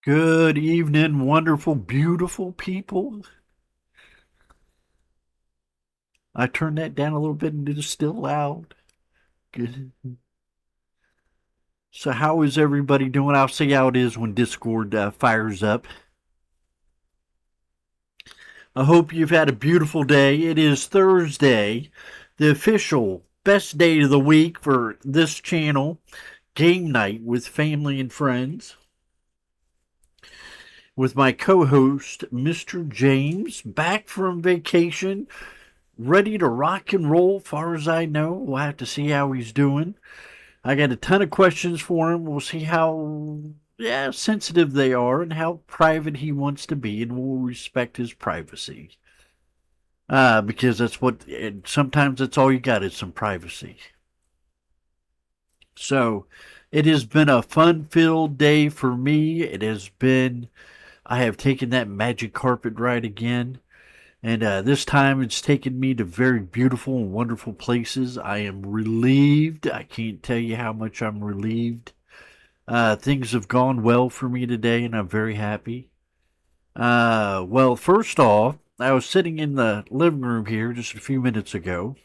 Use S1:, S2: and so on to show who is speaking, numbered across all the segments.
S1: Good evening, wonderful, beautiful people. I turned that down a little bit and it is still loud. Good. So, how is everybody doing? I'll see how it is when Discord fires up. I hope you've had a beautiful day. It is Thursday, the official best day of the week for this channel, game night with family and friends. With my co host, Mr. James, back from vacation, ready to rock and roll, far as I know. We'll have to see how he's doing. I got a ton of questions for him. We'll see how sensitive they are and how private he wants to be, and we'll respect his privacy. Because that's what, sometimes that's all you got is some privacy. So, it has been a fun filled day for me. I have taken that magic carpet ride again. And this time it's taken me to very beautiful and wonderful places. I am relieved. I can't tell you how much I'm relieved. Things have gone well for me today, and I'm very happy. Well, first off, I was sitting in the living room here just a few minutes ago,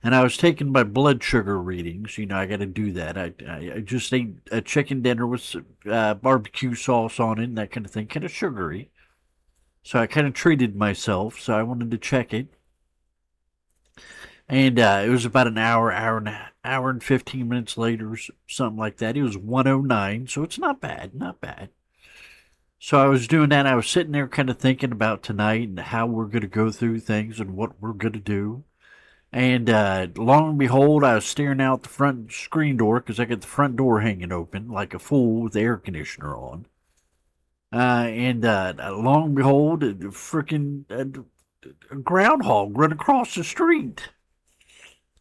S1: and I was taking my blood sugar readings. You know, I got to do that. I just ate a chicken dinner with barbecue sauce on it and that kind of thing, kind of sugary. So I kind of treated myself, so I wanted to check it. And it was about an hour and 15 minutes later, something like that. It was 109, so it's not bad, not bad. So I was doing that. I was sitting there kind of thinking about tonight and how we're going to go through things and what we're going to do. And lo and behold, I was staring out the front screen door because I got the front door hanging open like a fool with the air conditioner on. And lo and behold, a freaking groundhog run across the street.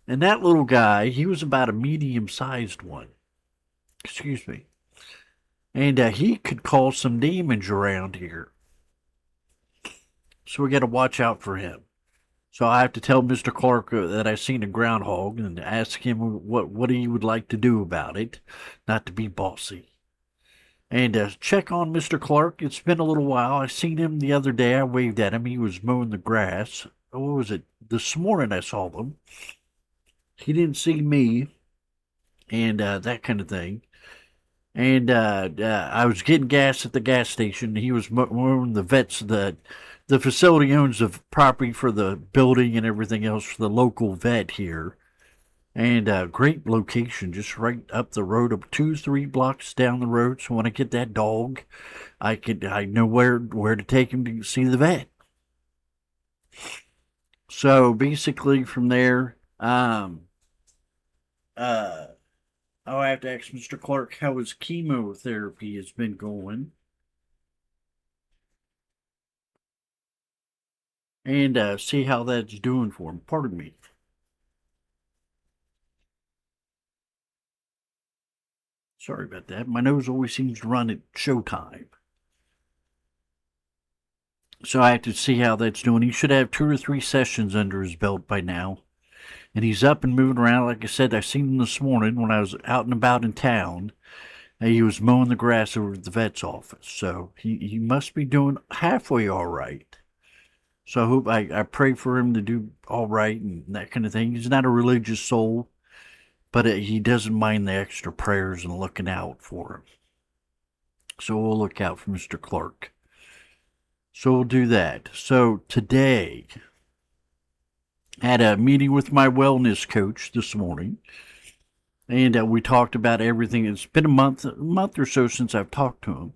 S1: And that little guy, he was about a medium sized one. Excuse me. And he could cause some damage around here. So we got to watch out for him. So I have to tell Mr. Clark that I seen a groundhog and ask him what he would like to do about it, not to be bossy. And check on Mr. Clark. It's been a little while. I seen him the other day. I waved at him. He was mowing the grass. What was it? This morning I saw him. He didn't see me, and that kind of thing. And I was getting gas at the gas station. He was mowing the vets. The facility owns the property for the building and everything else for the local vet here. And great location, just right up the road, up 2, 3 blocks down the road. So when I get that dog, I know where to take him to see the vet. So basically, from there, uh, I'll have to ask Mr. Clark how his chemotherapy has been going, and see how that's doing for him. Pardon me. Sorry about that. My nose always seems to run at showtime. So I have to see how that's doing. He should have 2 or 3 sessions under his belt by now. And he's up and moving around. Like I said, I seen him this morning when I was out and about in town. And he was mowing the grass over at the vet's office. So he must be doing halfway all right. So I pray for him to do all right and that kind of thing. He's not a religious soul, but he doesn't mind the extra prayers and looking out for him. So we'll look out for Mr. Clark. So we'll do that. So today, had a meeting with my wellness coach this morning, and we talked about everything. It's been a month or so since I've talked to him,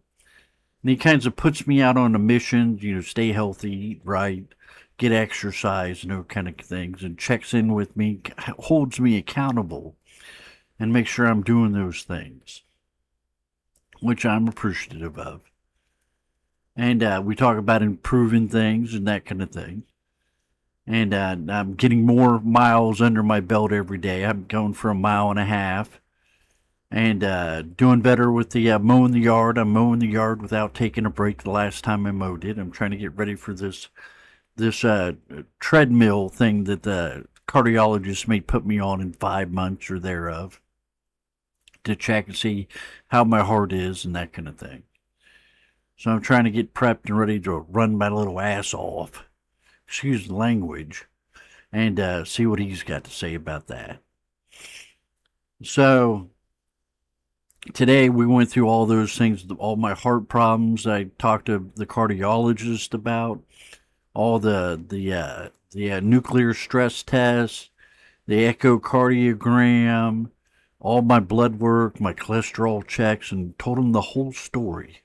S1: and he kind of puts me out on a mission. You know, stay healthy, eat right, get exercise, and those kind of things, and checks in with me, holds me accountable, and makes sure I'm doing those things, which I'm appreciative of. And we talk about improving things and that kind of thing. And I'm getting more miles under my belt every day. I'm going for a mile and a half, and doing better with the mowing the yard. I'm mowing the yard without taking a break. The last time I mowed it, I'm trying to get ready for this treadmill thing that the cardiologist may put me on in 5 months or thereof. to check and see how my heart is and that kind of thing. So I'm trying to get prepped and ready to run my little ass off, excuse the language, and see what he's got to say about that. So today we went through all those things, all my heart problems. I talked to the cardiologist about all the nuclear stress tests, the echocardiogram, all my blood work, my cholesterol checks, and told him the whole story.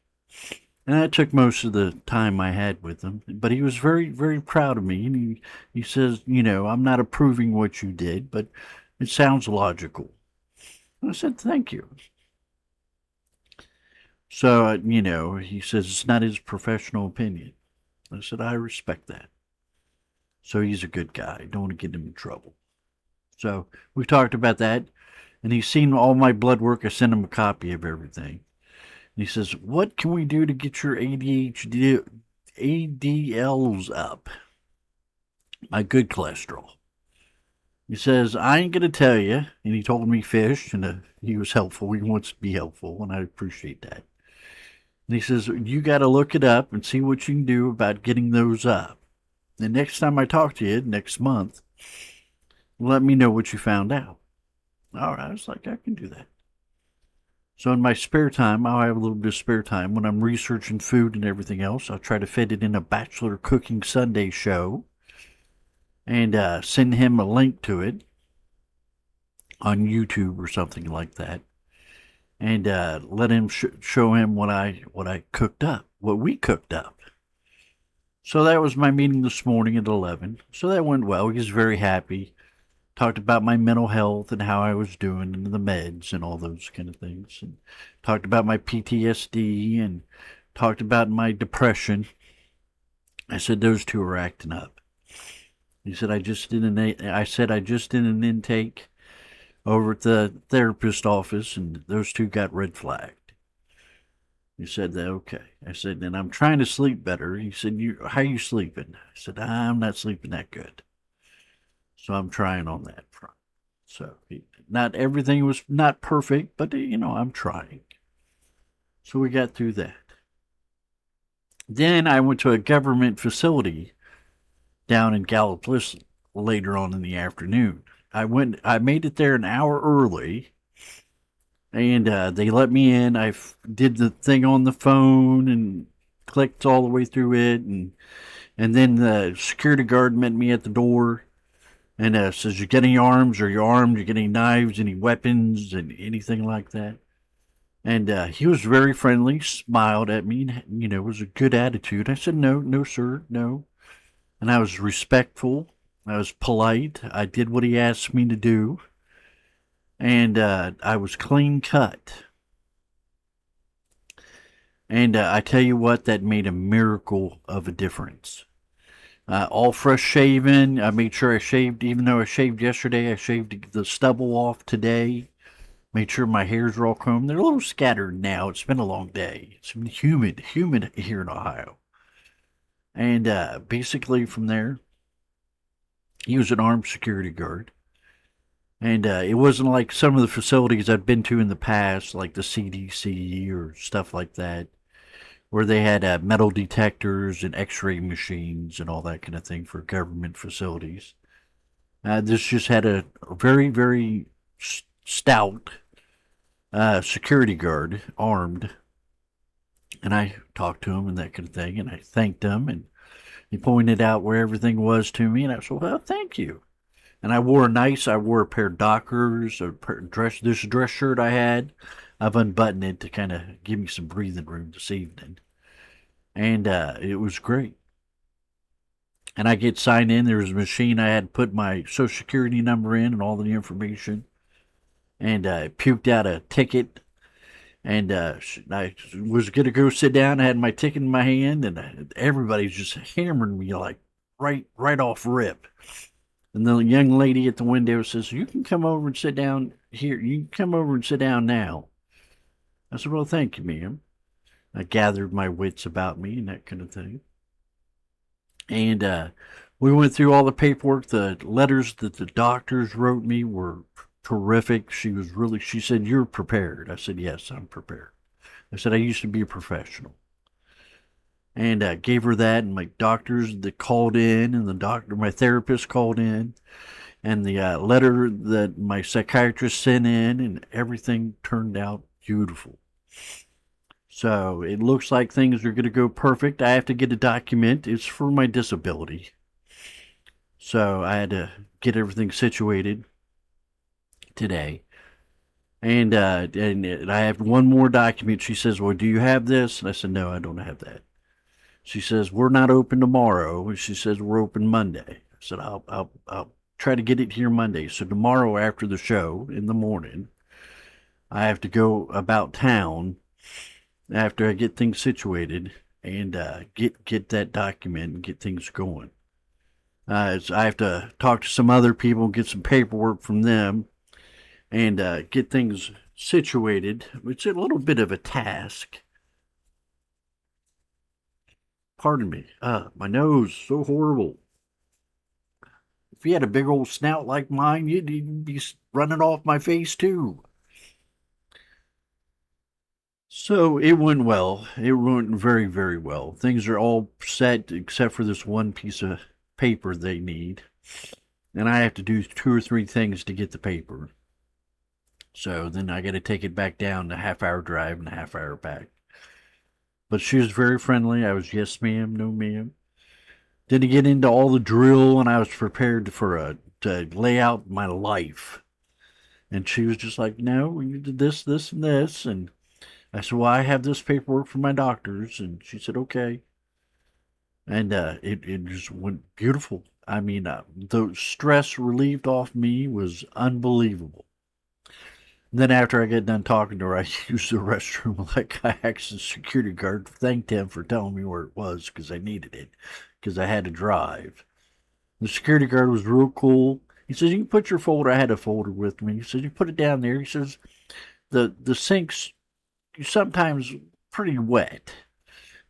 S1: And that took most of the time I had with him. But he was very, very proud of me. And he says, I'm not approving what you did, but it sounds logical. And I said, thank you. So, he says it's not his professional opinion. I said, I respect that. So he's a good guy. Don't want to get him in trouble. So we talked about that. And he's seen all my blood work. I sent him a copy of everything. And he says, what can we do to get your ADLs up? My good cholesterol. He says, I ain't going to tell you. And he told me fish, and he was helpful. He wants to be helpful, and I appreciate that. And he says, you got to look it up and see what you can do about getting those up. The next time I talk to you, next month, let me know what you found out. All right, I was like, I can do that. So in my spare time, I'll have a little bit of spare time when I'm researching food and everything else. I'll try to fit it in a Bachelor Cooking Sunday show and send him a link to it on YouTube or something like that, and let him show him what I cooked up, what we cooked up. So that was my meeting this morning at 11. So that went well. He was very happy. Talked about my mental health and how I was doing and the meds and all those kind of things. And talked about my PTSD and talked about my depression. I said those two are acting up. He said I just did an intake over at the therapist office, and those two got red flagged. He said that, okay. I said, and I'm trying to sleep better. He said, how are you sleeping? I said, I'm not sleeping that good. So I'm trying on that front. So not everything was not perfect, but I'm trying. So we got through that. Then I went to a government facility down in Gallipolis later on in the afternoon. I made it there an hour early, and they let me in. I did the thing on the phone and clicked all the way through it, and then the security guard met me at the door and says, you got any arms? Are you armed? You got any knives, any weapons, and anything like that? And he was very friendly, smiled at me, and, it was a good attitude. I said, no, sir, no. And I was respectful. I was polite. I did what he asked me to do. And I was clean cut. And I tell you what, that made a miracle of a difference. All fresh shaven. I made sure I shaved, even though I shaved yesterday, I shaved the stubble off today. Made sure my hairs are all combed. They're a little scattered now. It's been a long day. It's been humid here in Ohio. And basically from there, he was an armed security guard. And it wasn't like some of the facilities I've been to in the past, like the CDC or stuff like that, where they had metal detectors and x-ray machines and all that kind of thing for government facilities. This just had a very, very stout security guard, armed. And I talked to him and that kind of thing, and I thanked him, and he pointed out where everything was to me, and I said, well, thank you. And I wore a pair of Dockers, this dress shirt I had. I've unbuttoned it to kind of give me some breathing room this evening. And it was great. And I get signed in. There was a machine I had to put my social security number in and all the information. And I puked out a ticket. And I was going to go sit down. I had my ticket in my hand, and everybody's just hammering me like right off rip. And the young lady at the window says, you can come over and sit down here. You can come over and sit down now. I said, well, thank you, ma'am. I gathered my wits about me and that kind of thing. And we went through all the paperwork. The letters that the doctors wrote me were terrific. She said, "You're prepared." I said, "Yes, I'm prepared." I said, "I used to be a professional." And I gave her that, and my doctors that called in, and my therapist called in, and the letter that my psychiatrist sent in, and everything turned out beautiful. So it looks like things are going to go perfect. I have to get a document. It's for my disability. So I had to get everything situated today. And I have one more document. She says, "Well, do you have this?" And I said, "No, I don't have that." She says, "We're not open tomorrow." And she says, "We're open Monday." I said, I'll try to get it here Monday." So tomorrow after the show in the morning, I have to go about town after I get things situated and get that document and get things going. I have to talk to some other people, get some paperwork from them, and get things situated. It's a little bit of a task. Pardon me. My nose, so horrible. If you had a big old snout like mine, you'd be running off my face too. So it went well. It went very, very well. Things are all set except for this one piece of paper they need. And I have to do 2 or 3 things to get the paper. So then I got to take it back down, a half-hour drive and a half-hour back. But she was very friendly. I was yes, ma'am, no, ma'am. Didn't get into all the drill, and I was prepared to lay out my life. And she was just like, "No, you did this, this, and this." And I said, "Well, I have this paperwork from my doctors." And she said, "Okay." And it just went beautiful. I mean, the stress relieved off me was unbelievable. Then after I get done talking to her, I used the restroom like I asked the security guard, thanked him for telling me where it was because I needed it because I had to drive. The security guard was real cool. He says, "You can put your folder." I had a folder with me. He says, "You put it down there." He says, the sink's sometimes pretty wet."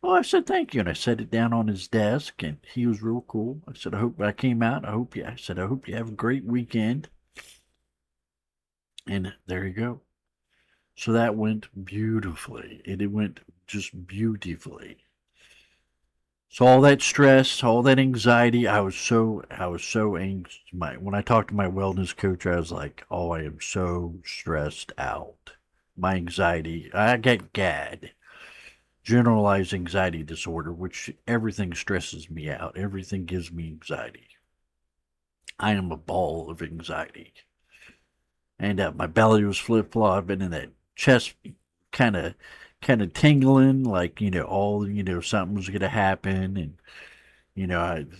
S1: Well, I said, "Thank you." And I set it down on his desk, and he was real cool. I said, I came out. I said, "I hope you have a great weekend." And there you go. So that went beautifully. It went just beautifully. So all that stress, all that anxiety, I was so anxious. When I talked to my wellness coach, I was like, "Oh, I am so stressed out." My anxiety, I get GAD, generalized anxiety disorder, which everything stresses me out. Everything gives me anxiety. I am a ball of anxiety. And my belly was flip flopping, and that chest kind of tingling, like all something was gonna happen, and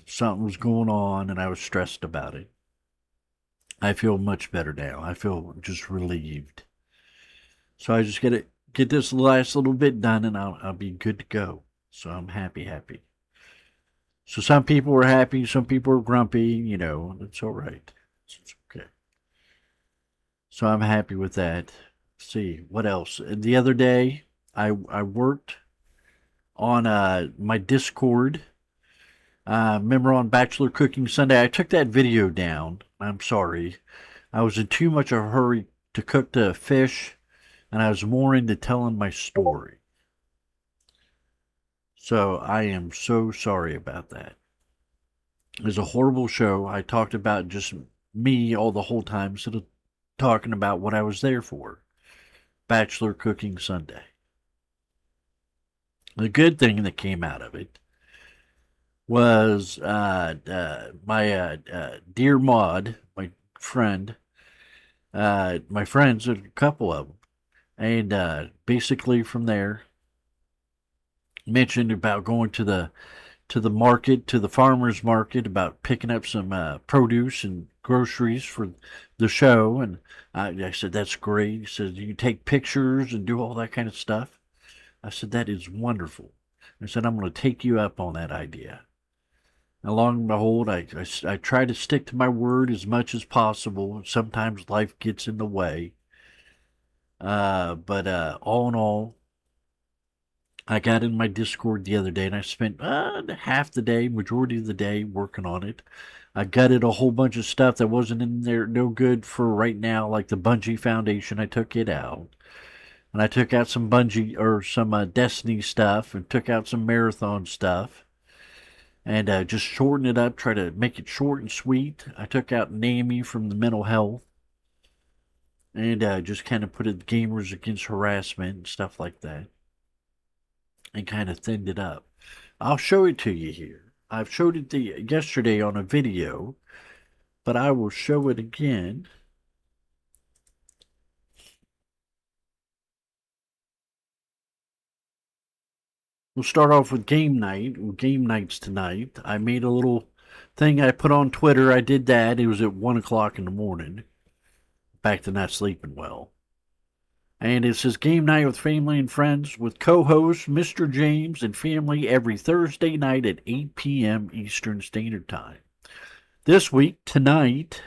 S1: something was going on, and I was stressed about it. I feel much better now. I feel just relieved. So I just gotta get this last little bit done, and I'll be good to go. So I'm happy. So some people were happy, some people were grumpy. It's all right. It's okay. So I'm happy with that. Let's see what else. The other day, I worked on my Discord. Remember on Bachelor Cooking Sunday, I took that video down. I'm sorry. I was in too much of a hurry to cook the fish, and I was more into telling my story. So I am so sorry about that. It was a horrible show. I talked about just me all the whole time instead of talking about what I was there for. Bachelor Cooking Sunday. The good thing that came out of it was my dear Maud, my friend, my friends, a couple of them, and basically from there mentioned about going to the market, to the farmers market, about picking up some produce and groceries for the show. And I said, "That's great." He said, "You can take pictures and do all that kind of stuff." I said, "That is wonderful." I said, "I'm going to take you up on that idea." Along the whole, I try to stick to my word as much as possible. Sometimes life gets in the way. But all in all, I got in my Discord the other day and I spent half the day, majority of the day, working on it. I gutted a whole bunch of stuff that wasn't in there, no good for right now, like the Bungie Foundation. I took it out. And I took out some Bungie or some Destiny stuff and took out some Marathon stuff. And just shorten it up, try to make it short and sweet. I took out NAMI from the mental health and just kind of put it gamers against harassment and stuff like that and kind of thinned it up. I'll show it to you here. I've showed it to you yesterday on a video, but I will show it again. We'll start off with game night. Game nights tonight. I made a little thing I put on Twitter. I did that. It was at 1 o'clock in the morning. Back to not sleeping well. And it says game night with family and friends with co-host Mr. James and family every Thursday night at 8 p.m. Eastern Standard Time. This week, tonight,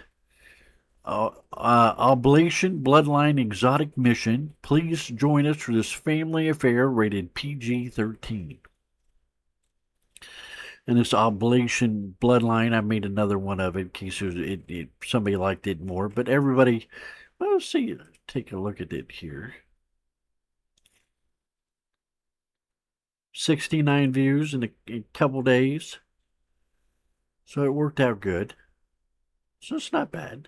S1: Oblation Bloodline Exotic Mission. Please join us for this family affair rated PG-13. And this Oblation Bloodline, I made another one of it in case somebody liked it more. But everybody, well, let's see, take a look at it here. 69 views in a couple days. So it worked out good. So it's not bad.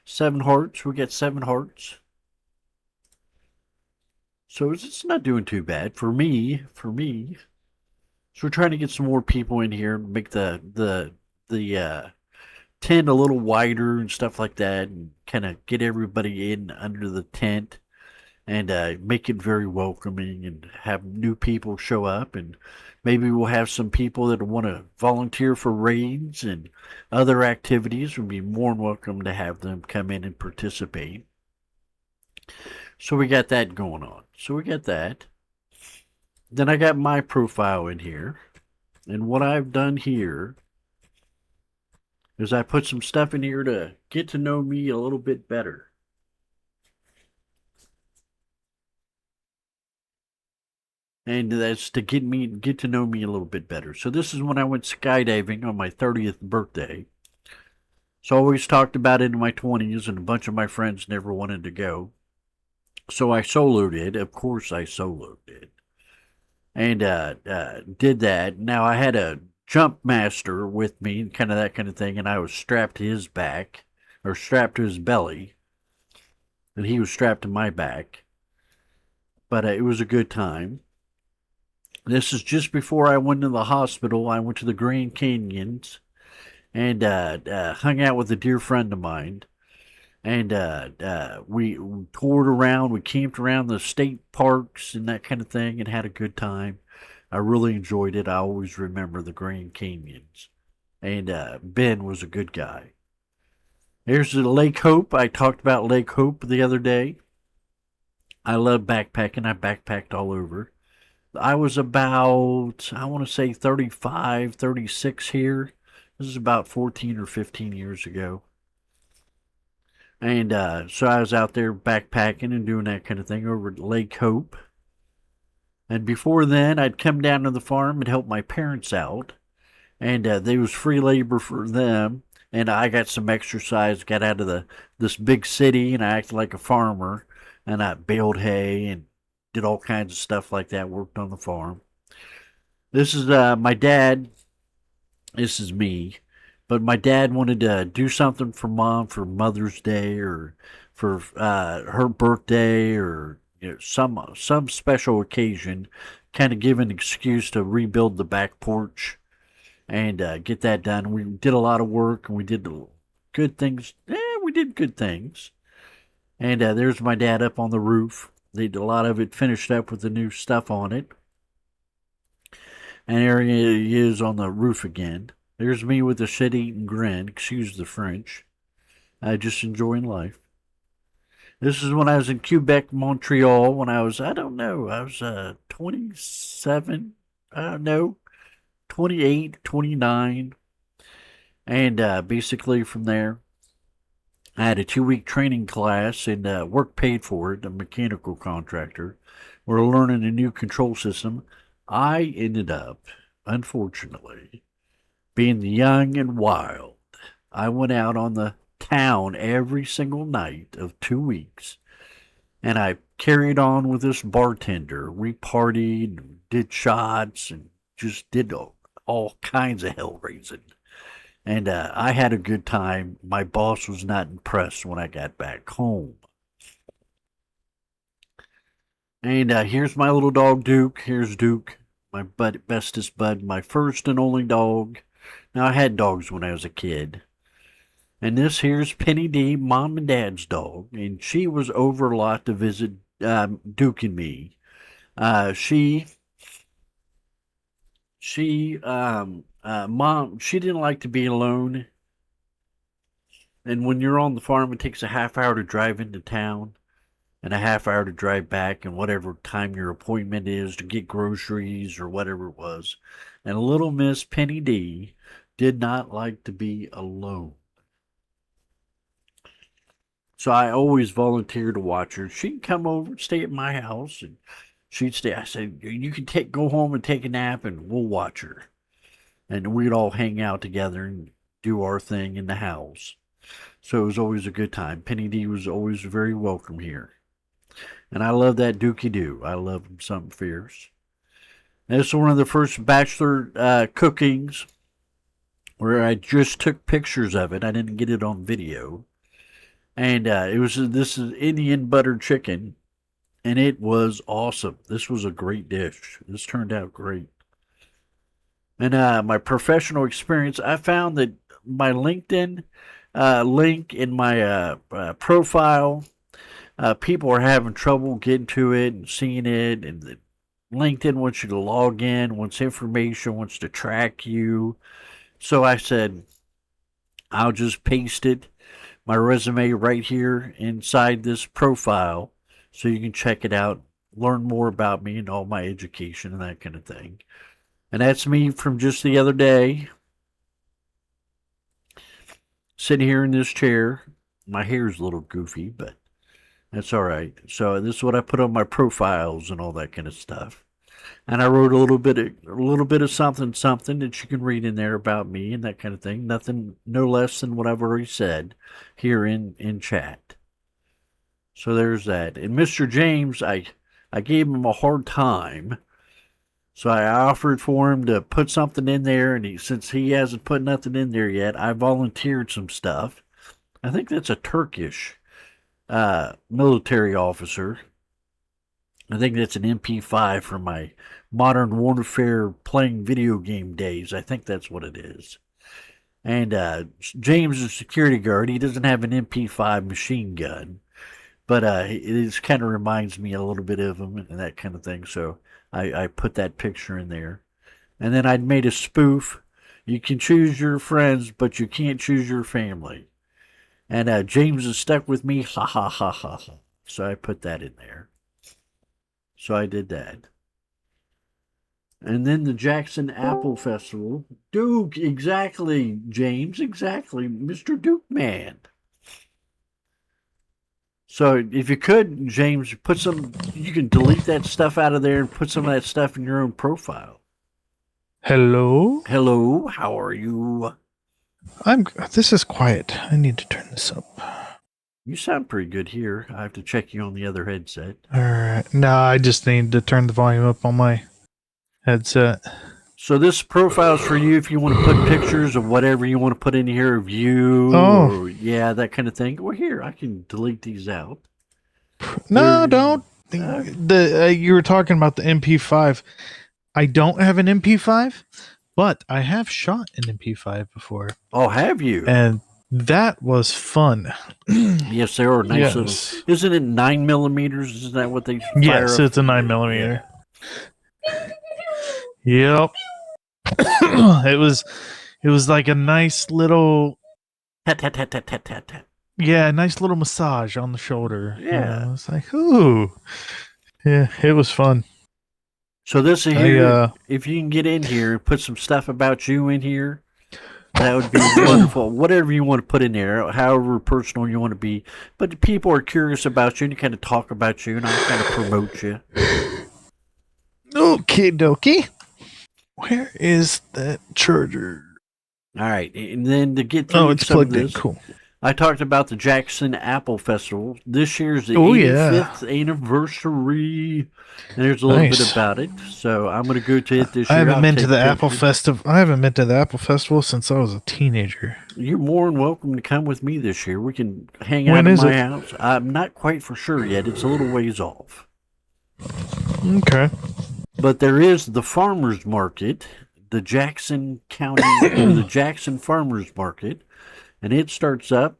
S1: 7 hearts. We get 7 hearts. So it's not doing too bad for me. So we're trying to get some more people in here, make the tent a little wider and stuff like that, and kind of get everybody in under the tent and make it very welcoming and have new people show up. And maybe we'll have some people that want to volunteer for raids and other activities. We'd be more than welcome to have them come in and participate. So we got that going on. So we got that. Then I got my profile in here. And what I've done here is I put some stuff in here to get to know me a little bit better. And that's to get to know me a little bit better. So this is when I went skydiving on my 30th birthday. So I always talked about it in my 20s, and a bunch of my friends never wanted to go. So I soloed it. Of course I soloed it. And did that. Now I had a jump master with me, kind of that kind of thing, and I was strapped to his back, or strapped to his belly, and he was strapped to my back. But it was a good time. This is just before I went to the hospital. I went to the Grand Canyons and hung out with a dear friend of mine. And we toured around. We camped around the state parks and that kind of thing and had a good time. I really enjoyed it. I always remember the Grand Canyons. And Ben was a good guy. Here's the Lake Hope. I talked about Lake Hope the other day. I love backpacking. I backpacked all over. I was about, I want to say 35, 36 here. This is about 14 or 15 years ago. And so I was out there backpacking and doing that kind of thing over at Lake Hope. And before then, I'd come down to the farm and help my parents out. And there was free labor for them. And I got some exercise, got out of this big city, and I acted like a farmer. And I baled hay and did all kinds of stuff like that, worked on the farm. This is my dad. This is me. But my dad wanted to do something for Mom for Mother's Day or for her birthday or some special occasion, kind of give an excuse to rebuild the back porch and get that done. We did a lot of work and we did good things. We did good things. And there's my dad up on the roof. They did a lot of it finished up with the new stuff on it. And there he is on the roof again. There's me with a shit-eating grin, excuse the French. Just enjoying life. This is when I was in Quebec, Montreal, when I was, I was 27, 28, 29. And basically from there, I had a 2-week training class and work paid for it, a mechanical contractor. We're learning a new control system. I ended up, unfortunately, being young and wild. I went out on the town every single night of 2 weeks, and I carried on with this bartender. We partied, and did shots, and just did all kinds of hell raising. And I had a good time. My boss was not impressed when I got back home. And here's my little dog, Duke. Here's Duke, my bestest bud, my first and only dog. Now, I had dogs when I was a kid. And this here's Penny D, mom and dad's dog. And she was over a lot to visit Duke and me. She mom, she didn't like to be alone. And when you're on the farm, it takes a half hour to drive into town and a half hour to drive back, and whatever time your appointment is to get groceries or whatever it was. And little Miss Penny D did not like to be alone. So I always volunteered to watch her. She'd come over and stay at my house, and she'd stay. I said, "You can go home and take a nap, and we'll watch her." And we'd all hang out together and do our thing in the house. So it was always a good time. Penny D was always very welcome here. And I love that Dookie Doo. I love him something fierce. And this is one of the first bachelor cookings where I just took pictures of it. I didn't get it on video. And this is Indian butter chicken, and it was awesome. This was a great dish. This turned out great. And my professional experience, I found that my LinkedIn link in my profile, people are having trouble getting to it and seeing it. And LinkedIn wants you to log in, wants information, wants to track you. So I said, I'll just paste it, my resume right here inside this profile, so you can check it out, learn more about me and all my education and that kind of thing. And that's me from just the other day, sitting here in this chair. My hair's a little goofy, but that's all right. So this is what I put on my profiles and all that kind of stuff. And I wrote a little bit of something that you can read in there about me and that kind of thing. Nothing, no less than what I've already said here in chat. So there's that. And Mr. James, I gave him a hard time. So I offered for him to put something in there, and since he hasn't put nothing in there yet, I volunteered some stuff. I think that's a Turkish military officer. I think that's an MP5 from my Modern Warfare playing video game days. I think that's what it is. And James is a security guard. He doesn't have an MP5 machine gun, but it kind of reminds me a little bit of him and that kind of thing. So I put that picture in there. And then I'd made a spoof. You can choose your friends, but you can't choose your family. And James is stuck with me. Ha ha ha ha ha. So I put that in there. So I did that. And then the Jackson Apple Festival. Duke, exactly, James, exactly. Mr. Duke Man. So if you could, James, you can delete that stuff out of there and put some of that stuff in your own profile.
S2: Hello?
S1: Hello, how are you?
S2: This is quiet. I need to turn this up.
S1: You sound pretty good here. I have to check you on the other headset.
S2: Alright. No, I just need to turn the volume up on my headset.
S1: So this profile is for you if you want to put pictures of whatever you want to put in here of you.
S2: Oh.
S1: Or, yeah, that kind of thing. Well, here, I can delete these out.
S2: No, don't. You were talking about the MP5. I don't have an MP5, but I have shot an MP5 before.
S1: Oh, have you?
S2: And that was fun.
S1: Yes, they are nice.
S2: Yes.
S1: Little. Isn't it 9mm? Isn't that what they?
S2: Yes, it's a 9mm. Yep. It was like a nice little.
S1: Tat, tat, tat, tat, tat, tat, tat.
S2: Yeah, nice little massage on the shoulder.
S1: Yeah,
S2: it's like, ooh, yeah, it was fun.
S1: So this is here. If you can get in here and put some stuff about you in here, that would be wonderful. Whatever you want to put in there, however personal you want to be. But people are curious about you and you kind of talk about you and I kind of promote you.
S2: Oh, Okay, dokie. Where is that charger?
S1: All right, and then to get
S2: Oh,
S1: through
S2: it's
S1: some of
S2: plugged in.
S1: this,
S2: Cool.
S1: I talked about the Jackson Apple Festival. This year's the
S2: Oh, yeah.
S1: 85th anniversary, and there's a little bit
S2: Nice.
S1: about it. So I'm going to go to it this
S2: I
S1: year.
S2: haven't
S1: I'll
S2: been to
S1: take
S2: the Apple
S1: pictures.
S2: Festival. I haven't been to the Apple Festival since I was a teenager.
S1: You're more than welcome to come with me this year. We can hang out
S2: When
S1: at
S2: is
S1: my
S2: it?
S1: house. I'm not quite for sure yet. It's a little ways off.
S2: Okay.
S1: But there is the farmers market, the Jackson County or the Jackson Farmers Market, and it starts up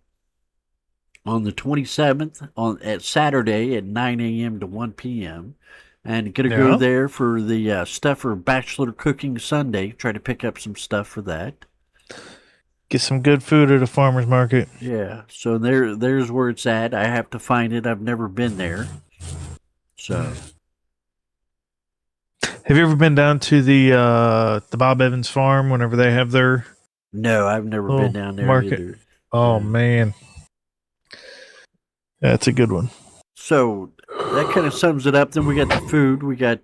S1: on the 27th on at Saturday at 9 a.m. to 1 p.m. And gonna go
S2: Yeah.
S1: there for the stuff for Bachelor Cooking Sunday. Try to pick up some stuff for that.
S2: Get some good food at a farmer's market.
S1: Yeah, so there's where it's at. I have to find it. I've never been there. So
S2: Have you ever been down to the Bob Evans farm whenever they have their
S1: no, I've never been
S2: little
S1: down there
S2: market?
S1: either.
S2: Oh man. That's a good one.
S1: So that kind of sums it up. Then we got the food. We got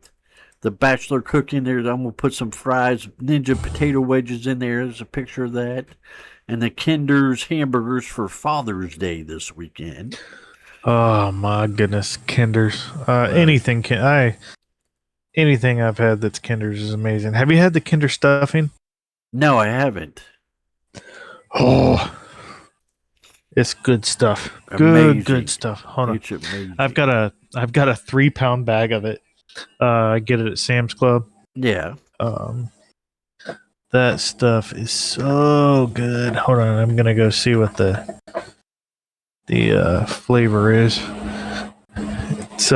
S1: the Bachelor Cooking there. I'm gonna put some fries, Ninja potato wedges in there. There's a picture of that, and the Kinder's hamburgers for Father's Day this weekend.
S2: Oh my goodness, Kinder's. Anything I've had that's Kinder's is amazing. Have you had the Kinder stuffing?
S1: No, I haven't.
S2: Oh, it's good stuff.
S1: Amazing.
S2: Good stuff. Hold on.
S1: It's amazing.
S2: I've got a 3-pound bag of it. I get it at Sam's Club.
S1: Yeah.
S2: That stuff is so good. Hold on, I'm gonna go see what the flavor is. It's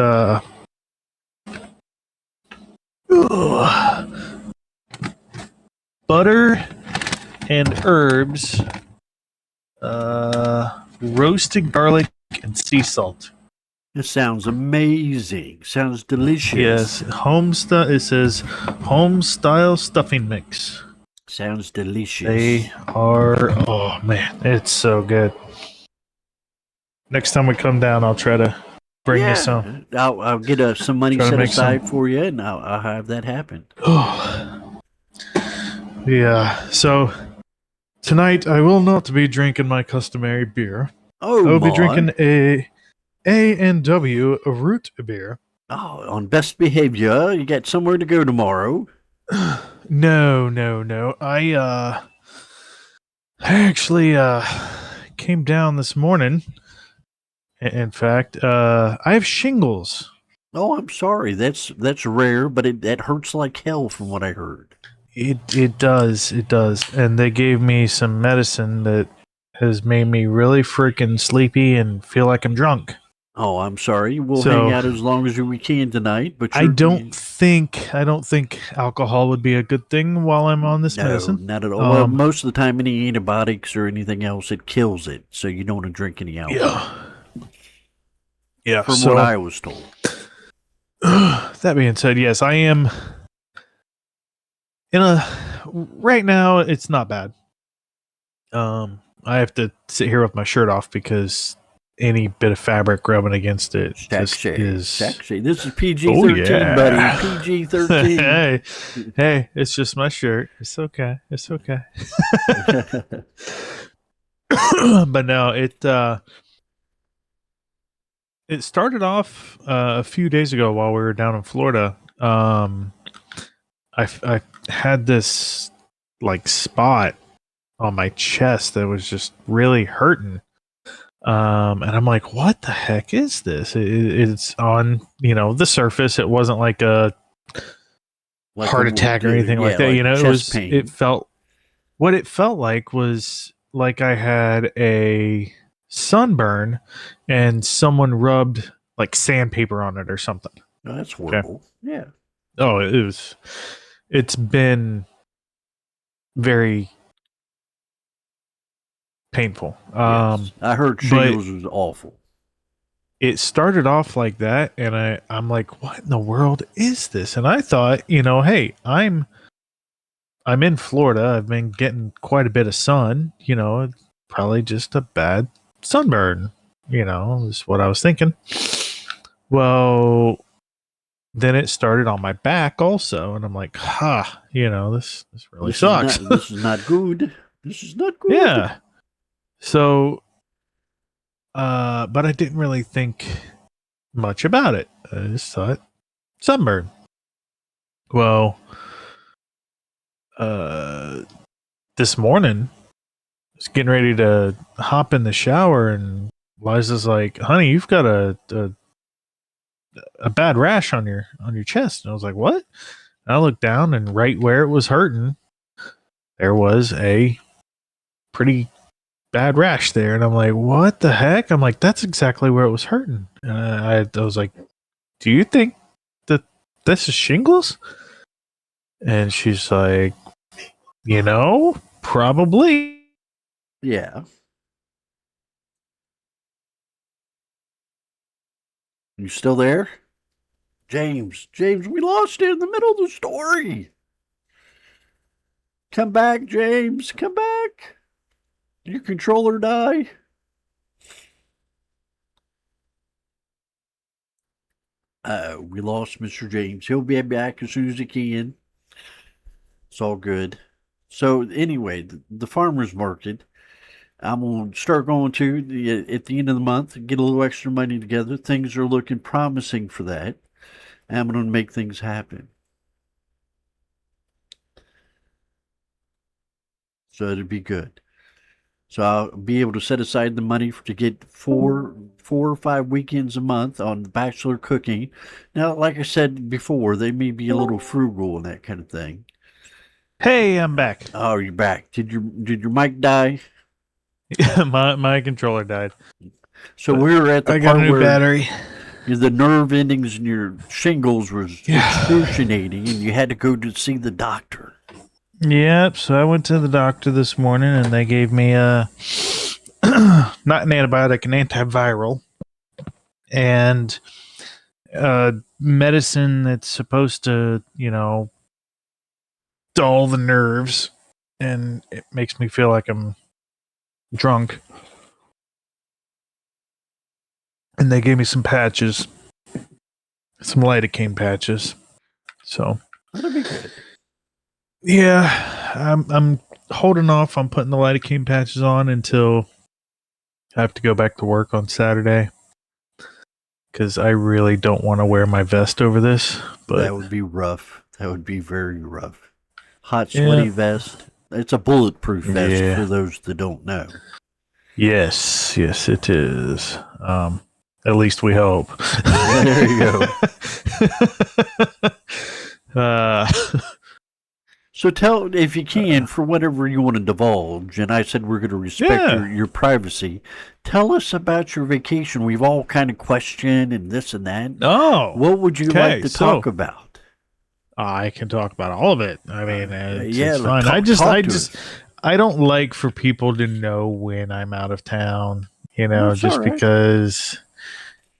S2: butter and herbs, roasted garlic and sea salt.
S1: It sounds amazing. Sounds delicious.
S2: Yes, it says home style stuffing mix.
S1: Sounds delicious.
S2: They are. Oh man, it's so good. Next time we come down, I'll try to bring you some.
S1: I'll get some money
S2: Try to
S1: set
S2: make
S1: aside for you, and I'll have that happen.
S2: Oh, yeah. So tonight I will not be drinking my customary beer.
S1: Oh,
S2: I will be
S1: my.
S2: drinking A&W root beer.
S1: Oh, on best behavior. You got somewhere to go tomorrow.
S2: No. I actually came down this morning. In fact, I have shingles.
S1: Oh, I'm sorry. That's rare, but that hurts like hell from what I heard.
S2: It does. And they gave me some medicine that has made me really freaking sleepy and feel like I'm drunk.
S1: Oh, I'm sorry. We'll
S2: So-
S1: hang out as long as we can tonight. But
S2: I don't think alcohol would be a good thing while I'm on this
S1: No,
S2: medicine.
S1: not at all. Well,
S2: Um,
S1: most of the time, any antibiotics or anything else, it kills it. So you don't want to drink any alcohol.
S2: Yeah.
S1: From
S2: So
S1: what I was told.
S2: that being said, yes, I am right now it's not bad. I have to sit here with my shirt off because any bit of fabric rubbing against it just is.
S1: Sexy. This is PG-13,
S2: yeah.
S1: buddy. PG-13.
S2: hey, it's just my shirt. It's okay. But no, it started off a few days ago while we were down in Florida. I had this like spot on my chest that was just really hurting. And I'm like, what the heck is this? It's on, the surface. It wasn't like a
S1: Like
S2: heart attack or anything like that.
S1: like
S2: It
S1: chest
S2: was.
S1: pain.
S2: It felt like was like I had a sunburn and someone rubbed like sandpaper on it or something.
S1: Oh, that's horrible. Yeah.
S2: Oh, it's been very painful.
S1: Yes. I heard shingles was awful.
S2: It started off like that, and I'm like, what in the world is this? And I thought, hey, I'm in Florida. I've been getting quite a bit of sun, probably just a bad sunburn, is what I was thinking. Well, then it started on my back also, and I'm like, this really sucks.
S1: This is not good. This is not good.
S2: Yeah. So, but I didn't really think much about it. I just thought sunburn. Well, this morning, I was getting ready to hop in the shower, and Liza's like, "Honey, you've got a bad rash on your chest." And I was like, "What?" And I looked down, and right where it was hurting, there was a pretty bad rash there. And I'm like, "What the heck?" I'm like, "That's exactly where it was hurting." And I was like, "Do you think that this is shingles?" And she's like, probably.
S1: Yeah. You still there? James, we lost you in the middle of the story. Come back, James. Come back. Did your controller die? We lost Mr. James. He'll be back as soon as he can. It's all good. So anyway, the farmer's market. I'm gonna start going to at the end of the month, get a little extra money together. Things are looking promising for that. And I'm gonna make things happen. So it'll be good. So I'll be able to set aside the money to get four or five weekends a month on bachelor cooking. Now, like I said before, they may be a little frugal and that kind of thing.
S2: Hey, I'm back.
S1: Oh, you're back. Did your mic die?
S2: my controller died.
S1: So we were at the
S2: I got
S1: part
S2: a new
S1: where
S2: battery.
S1: the nerve endings in your shingles was excruciating, and you had to go to see the doctor.
S2: Yep. So I went to the doctor this morning, and they gave me a not an antibiotic, an antiviral, and medicine that's supposed to, dull the nerves, and it makes me feel like I'm drunk. And they gave me some patches, some lidocaine patches. So
S1: That'll be good.
S2: yeah, I'm holding off on putting the lidocaine patches on until I have to go back to work on Saturday, because I really don't want to wear my vest over this. But
S1: that would be rough. That would be very rough. Hot, sweaty vest. It's a bulletproof vest for those that don't know.
S2: Yes, it is. At least we hope.
S1: There you go. So tell, if you can, for whatever you want to divulge, and I said we're going to respect your privacy, tell us about your vacation. We've all kind of questioned and this and that.
S2: Oh.
S1: What would you like to talk about?
S2: I can talk about all of it. I mean, it's fun. I don't like for people to know when I'm out of town, just because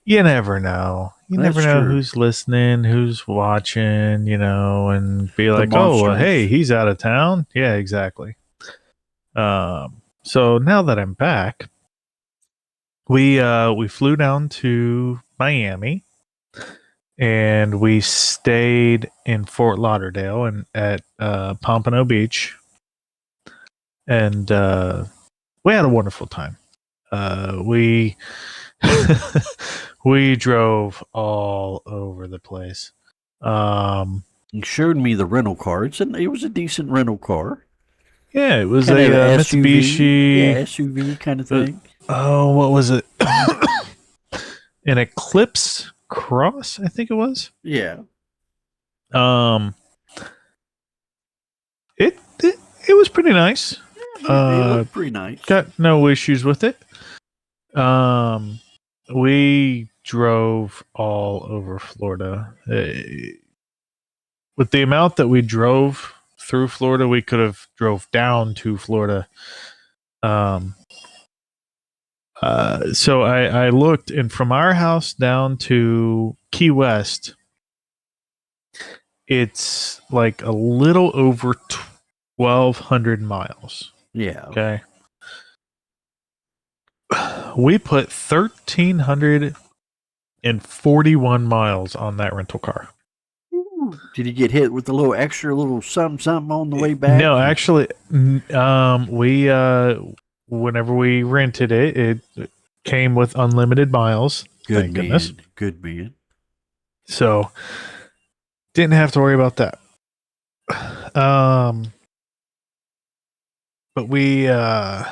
S2: you never know. You never know who's listening, who's watching, and be like, "Oh, hey, he's out of town." Yeah, exactly. So now that I'm back, we flew down to Miami, and we stayed in Fort Lauderdale and at Pompano Beach, and we had a wonderful time. We we drove all over the place.
S1: You showed me the rental car. It was a decent rental car.
S2: Yeah, it was kind a Mitsubishi
S1: SUV kind of thing.
S2: Oh, what was it? An Eclipse Cross, I think it was.
S1: Yeah.
S2: It was pretty nice.
S1: It looked pretty nice.
S2: Got no issues with it. We drove all over Florida. With the amount that we drove through Florida, we could have drove down to Florida. So I looked, and from our house down to Key West, it's like a little over 1,200 miles.
S1: Yeah.
S2: Okay. We put 1,341 miles on that rental car.
S1: Did you get hit with a little extra little something on the way back?
S2: No, actually, we whenever we rented it, it came with unlimited miles.
S1: Good
S2: Thank
S1: man.
S2: goodness.
S1: Good man.
S2: So didn't have to worry about that. But we oh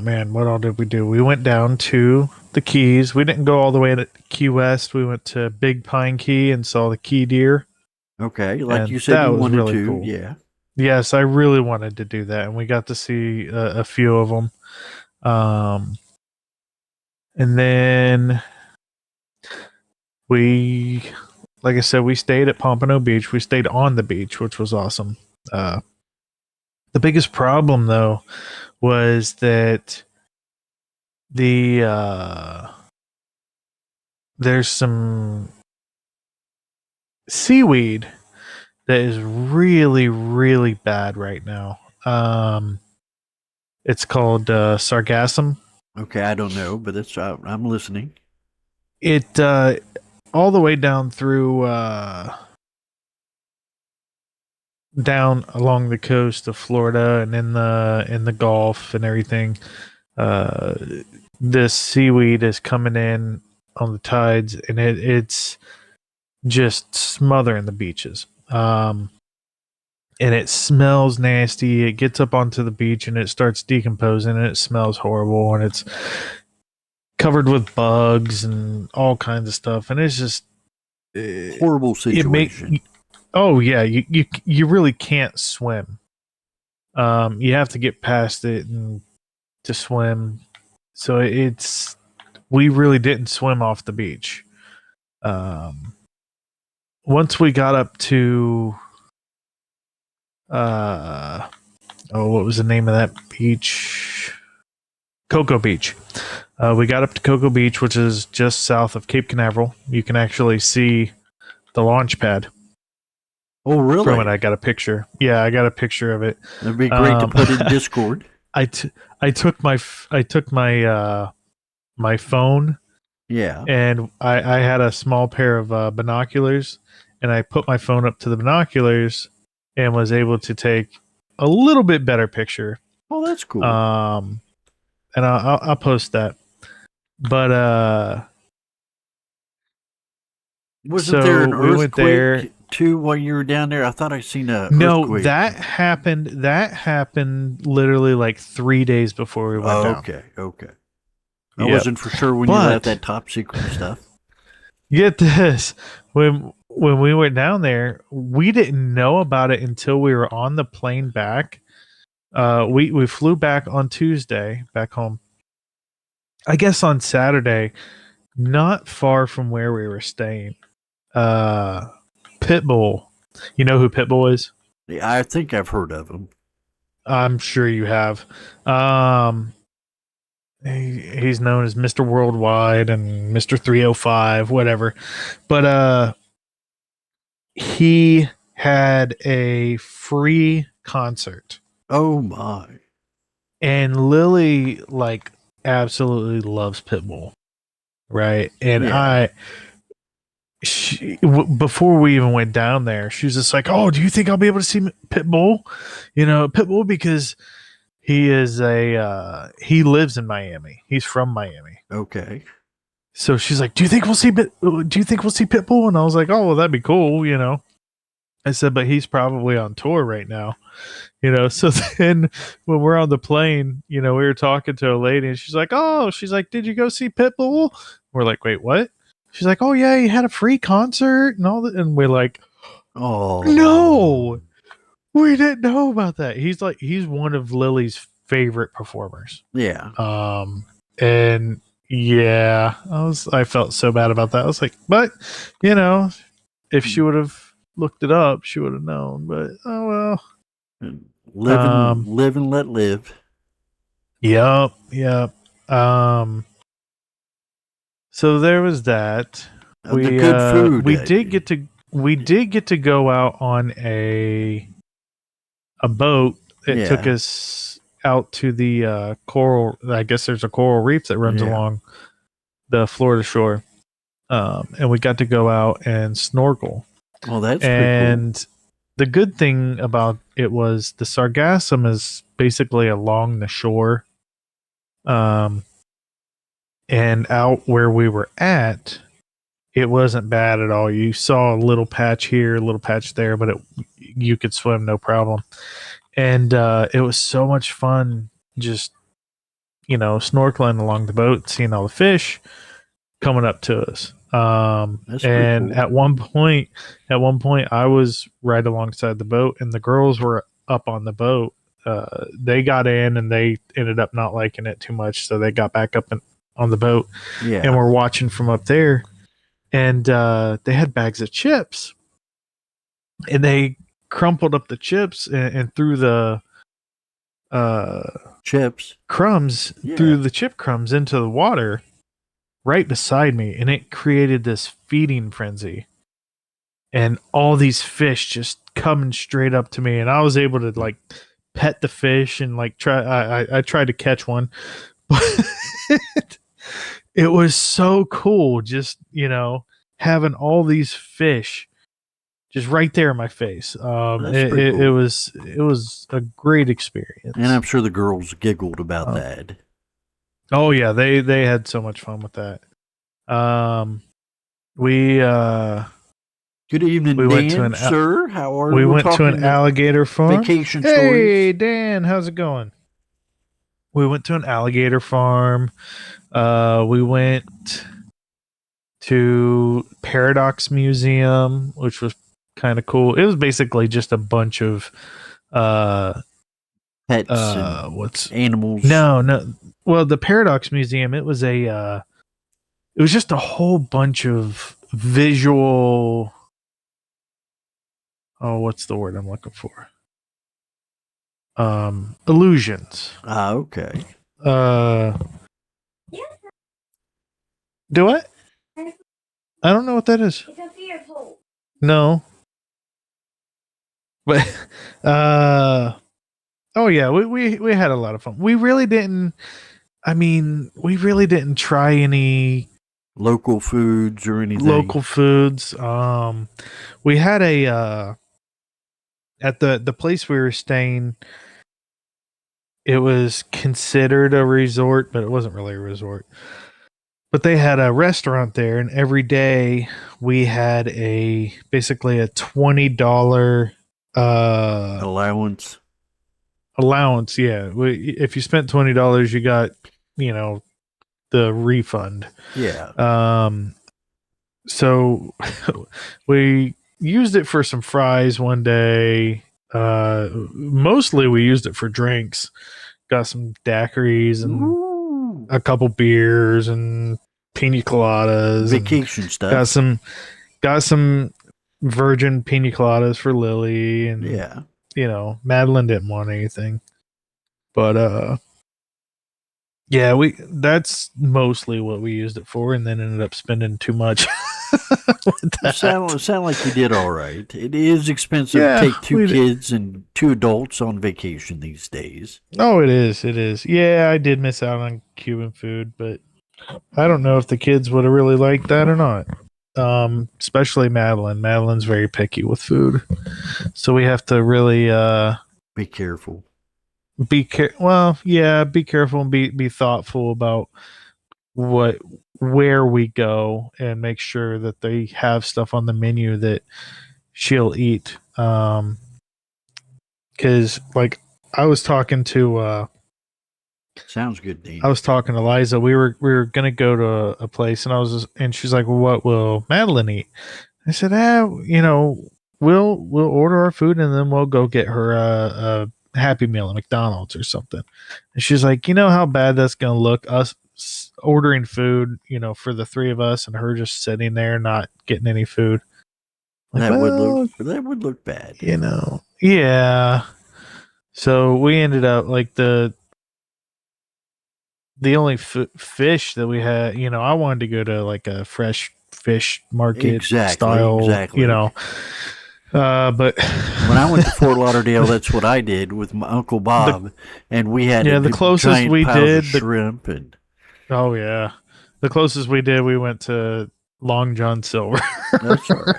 S2: man, what all did we do? We went down to the Keys. We didn't go all the way to Key West. We went to Big Pine Key and saw the Key Deer.
S1: Okay, like
S2: And
S1: you said
S2: that
S1: you
S2: was
S1: wanted
S2: really
S1: to.
S2: cool.
S1: Yeah.
S2: Yes, I really wanted to do that, and we got to see a few of them. And then we, like I said, we stayed at Pompano Beach. We stayed on the beach, which was awesome. The biggest problem, though, was that there's some seaweed that is really, really bad right now. It's called sargassum.
S1: Okay, I don't know, but it's I'm listening.
S2: It all the way down through down along the coast of Florida and in the Gulf and everything. This seaweed is coming in on the tides, and it's just smothering the beaches. And it smells nasty. It gets up onto the beach and it starts decomposing, and it smells horrible, and it's covered with bugs and all kinds of stuff, and it's just
S1: Horrible situation.
S2: oh yeah, you really can't swim. You have to get past it and to swim. So we really didn't swim off the beach. Once we got up to what was the name of that beach? Cocoa Beach. We got up to Cocoa Beach, which is just south of Cape Canaveral. You can actually see the launch pad.
S1: Oh, really?
S2: From it, I got a picture. Yeah, I got a picture of it.
S1: That'd be great to put in Discord.
S2: I took my my phone.
S1: Yeah.
S2: And I had a small pair of binoculars, and I put my phone up to the binoculars and was able to take a little bit better picture.
S1: Oh, that's cool.
S2: And I'll post that. But
S1: wasn't there an
S2: we went
S1: earthquake
S2: there
S1: too while you were down there? I thought I seen a
S2: no,
S1: earthquake.
S2: that happened literally like 3 days before we went down.
S1: Okay. I wasn't for sure when you left that top secret stuff.
S2: Get this. When we went down there, we didn't know about it until we were on the plane back. We flew back on Tuesday, back home. I guess on Saturday, not far from where we were staying. Pitbull. You know who Pitbull is?
S1: Yeah, I think I've heard of him.
S2: I'm sure you have. He's known as Mr. Worldwide and Mr. 305, whatever. But he had a free concert.
S1: Oh my.
S2: And Lily absolutely loves Pitbull. Right? And
S1: Yeah.
S2: before we even went down there, she was just like, "Oh, do you think I'll be able to see Pitbull? Pitbull, because he is he lives in Miami. He's from Miami."
S1: Okay.
S2: So she's like, "Do you think we'll see Pitbull?" And I was like, "Oh, well, that'd be cool, I said, "But he's probably on tour right now." So then when we're on the plane, we were talking to a lady, and she's like, "Did you go see Pitbull?" We're like, "Wait, what?" She's like, "Oh yeah, he had a free concert and all that." And we're like,
S1: "Oh
S2: no, we didn't know about that." He's one of Lily's favorite performers.
S1: Yeah.
S2: And yeah, I felt so bad about that. I was like, but if she would have looked it up, she would have known. But oh well.
S1: Live and let live.
S2: Yep. So there was that.
S1: The good food.
S2: We did get to go out on a boat. It took us out to the coral. I guess there's a coral reef that runs along the Florida shore. and we got to go out and snorkel.
S1: Well, that's pretty
S2: And the good thing about it was the Sargassum is basically along the shore. And out where we were at, it wasn't bad at all. You saw a little patch here, a little patch there, but you could swim no problem. And it was so much fun just, snorkeling along the boat, seeing all the fish coming up to us.
S1: That's pretty
S2: And
S1: cool.
S2: at one point, I was right alongside the boat, and the girls were up on the boat. They got in, and they ended up not liking it too much, so they got back up on the boat,
S1: Yeah.
S2: and we're watching from up there. And they had bags of chips, and they crumpled up the chips and threw the
S1: Chips.
S2: crumbs
S1: Yeah.
S2: threw the chip crumbs into the water right beside me, and it created this feeding frenzy. And all these fish just coming straight up to me, and I was able to like pet the fish and like try. I tried to catch one, but it was so cool. Just having all these fish just right there in my face.
S1: That's pretty cool.
S2: It was a great experience.
S1: And I'm sure the girls giggled about that.
S2: Oh yeah, they had so much fun with that. We
S1: Good evening,
S2: we
S1: Dan,
S2: went to
S1: sir. How are
S2: we
S1: We're
S2: went to
S1: talking
S2: an alligator farm.
S1: vacation
S2: Hey
S1: stories.
S2: Dan, how's it going? We went to an alligator farm. We went to Paradox Museum, which was kind of cool. It was basically just a bunch of
S1: Pets and
S2: what's
S1: animals.
S2: no. Well, the Paradox Museum, it was just a whole bunch of visual. Oh, what's the word I'm looking for? Illusions.
S1: Okay.
S2: Do what? I don't know what that is.
S3: It's a fear hole.
S2: No. But oh yeah, we had a lot of fun. We really didn't try any
S1: Local foods or anything.
S2: local foods. We had a at the place we were staying, it was considered a resort, but it wasn't really a resort. But they had a restaurant there, and every day we had basically a $20
S1: allowance.
S2: Yeah, if you spent $20, you got the refund.
S1: Yeah.
S2: So we used it for some fries one day. Mostly we used it for drinks. Got some daiquiris and
S1: Ooh.
S2: a couple beers and pina coladas.
S1: Vacation stuff.
S2: Got some virgin pina coladas for Lily, and
S1: Yeah.
S2: Madeline didn't want anything. But yeah, that's mostly what we used it for, and then ended up spending too much.
S1: Sound like you did all right. It is expensive
S2: Yeah,
S1: to take two
S2: we did.
S1: kids and two adults on vacation these days.
S2: Oh, it is. Yeah, I did miss out on Cuban food, but I don't know if the kids would have really liked that or not. Especially Madeline. Madeline's very picky with food, so we have to really
S1: Be careful.
S2: be careful and be thoughtful about where we go, and make sure that they have stuff on the menu that she'll eat. Because like I was talking to
S1: Sounds good, Dean.
S2: I was talking to Liza. We were gonna go to a place, and she's like, "Well, what will Madeline eat?" I said, we'll order our food, and then we'll go get her a Happy Meal at McDonald's or something." And she's like, "You know how bad that's gonna look, us ordering food, for the three of us, and her just sitting there not getting any food." Like,
S1: that would look bad.
S2: Yeah. So we ended up like the only fish that we had. I wanted to go to like a fresh fish market style.
S1: Exactly.
S2: But
S1: when I went to Fort Lauderdale, that's what I did with my Uncle Bob, and we had
S2: the closest
S1: giant
S2: we
S1: piles of
S2: did
S1: shrimp and
S2: oh yeah, the closest we did, we went to Long John Silver.
S1: That's all right.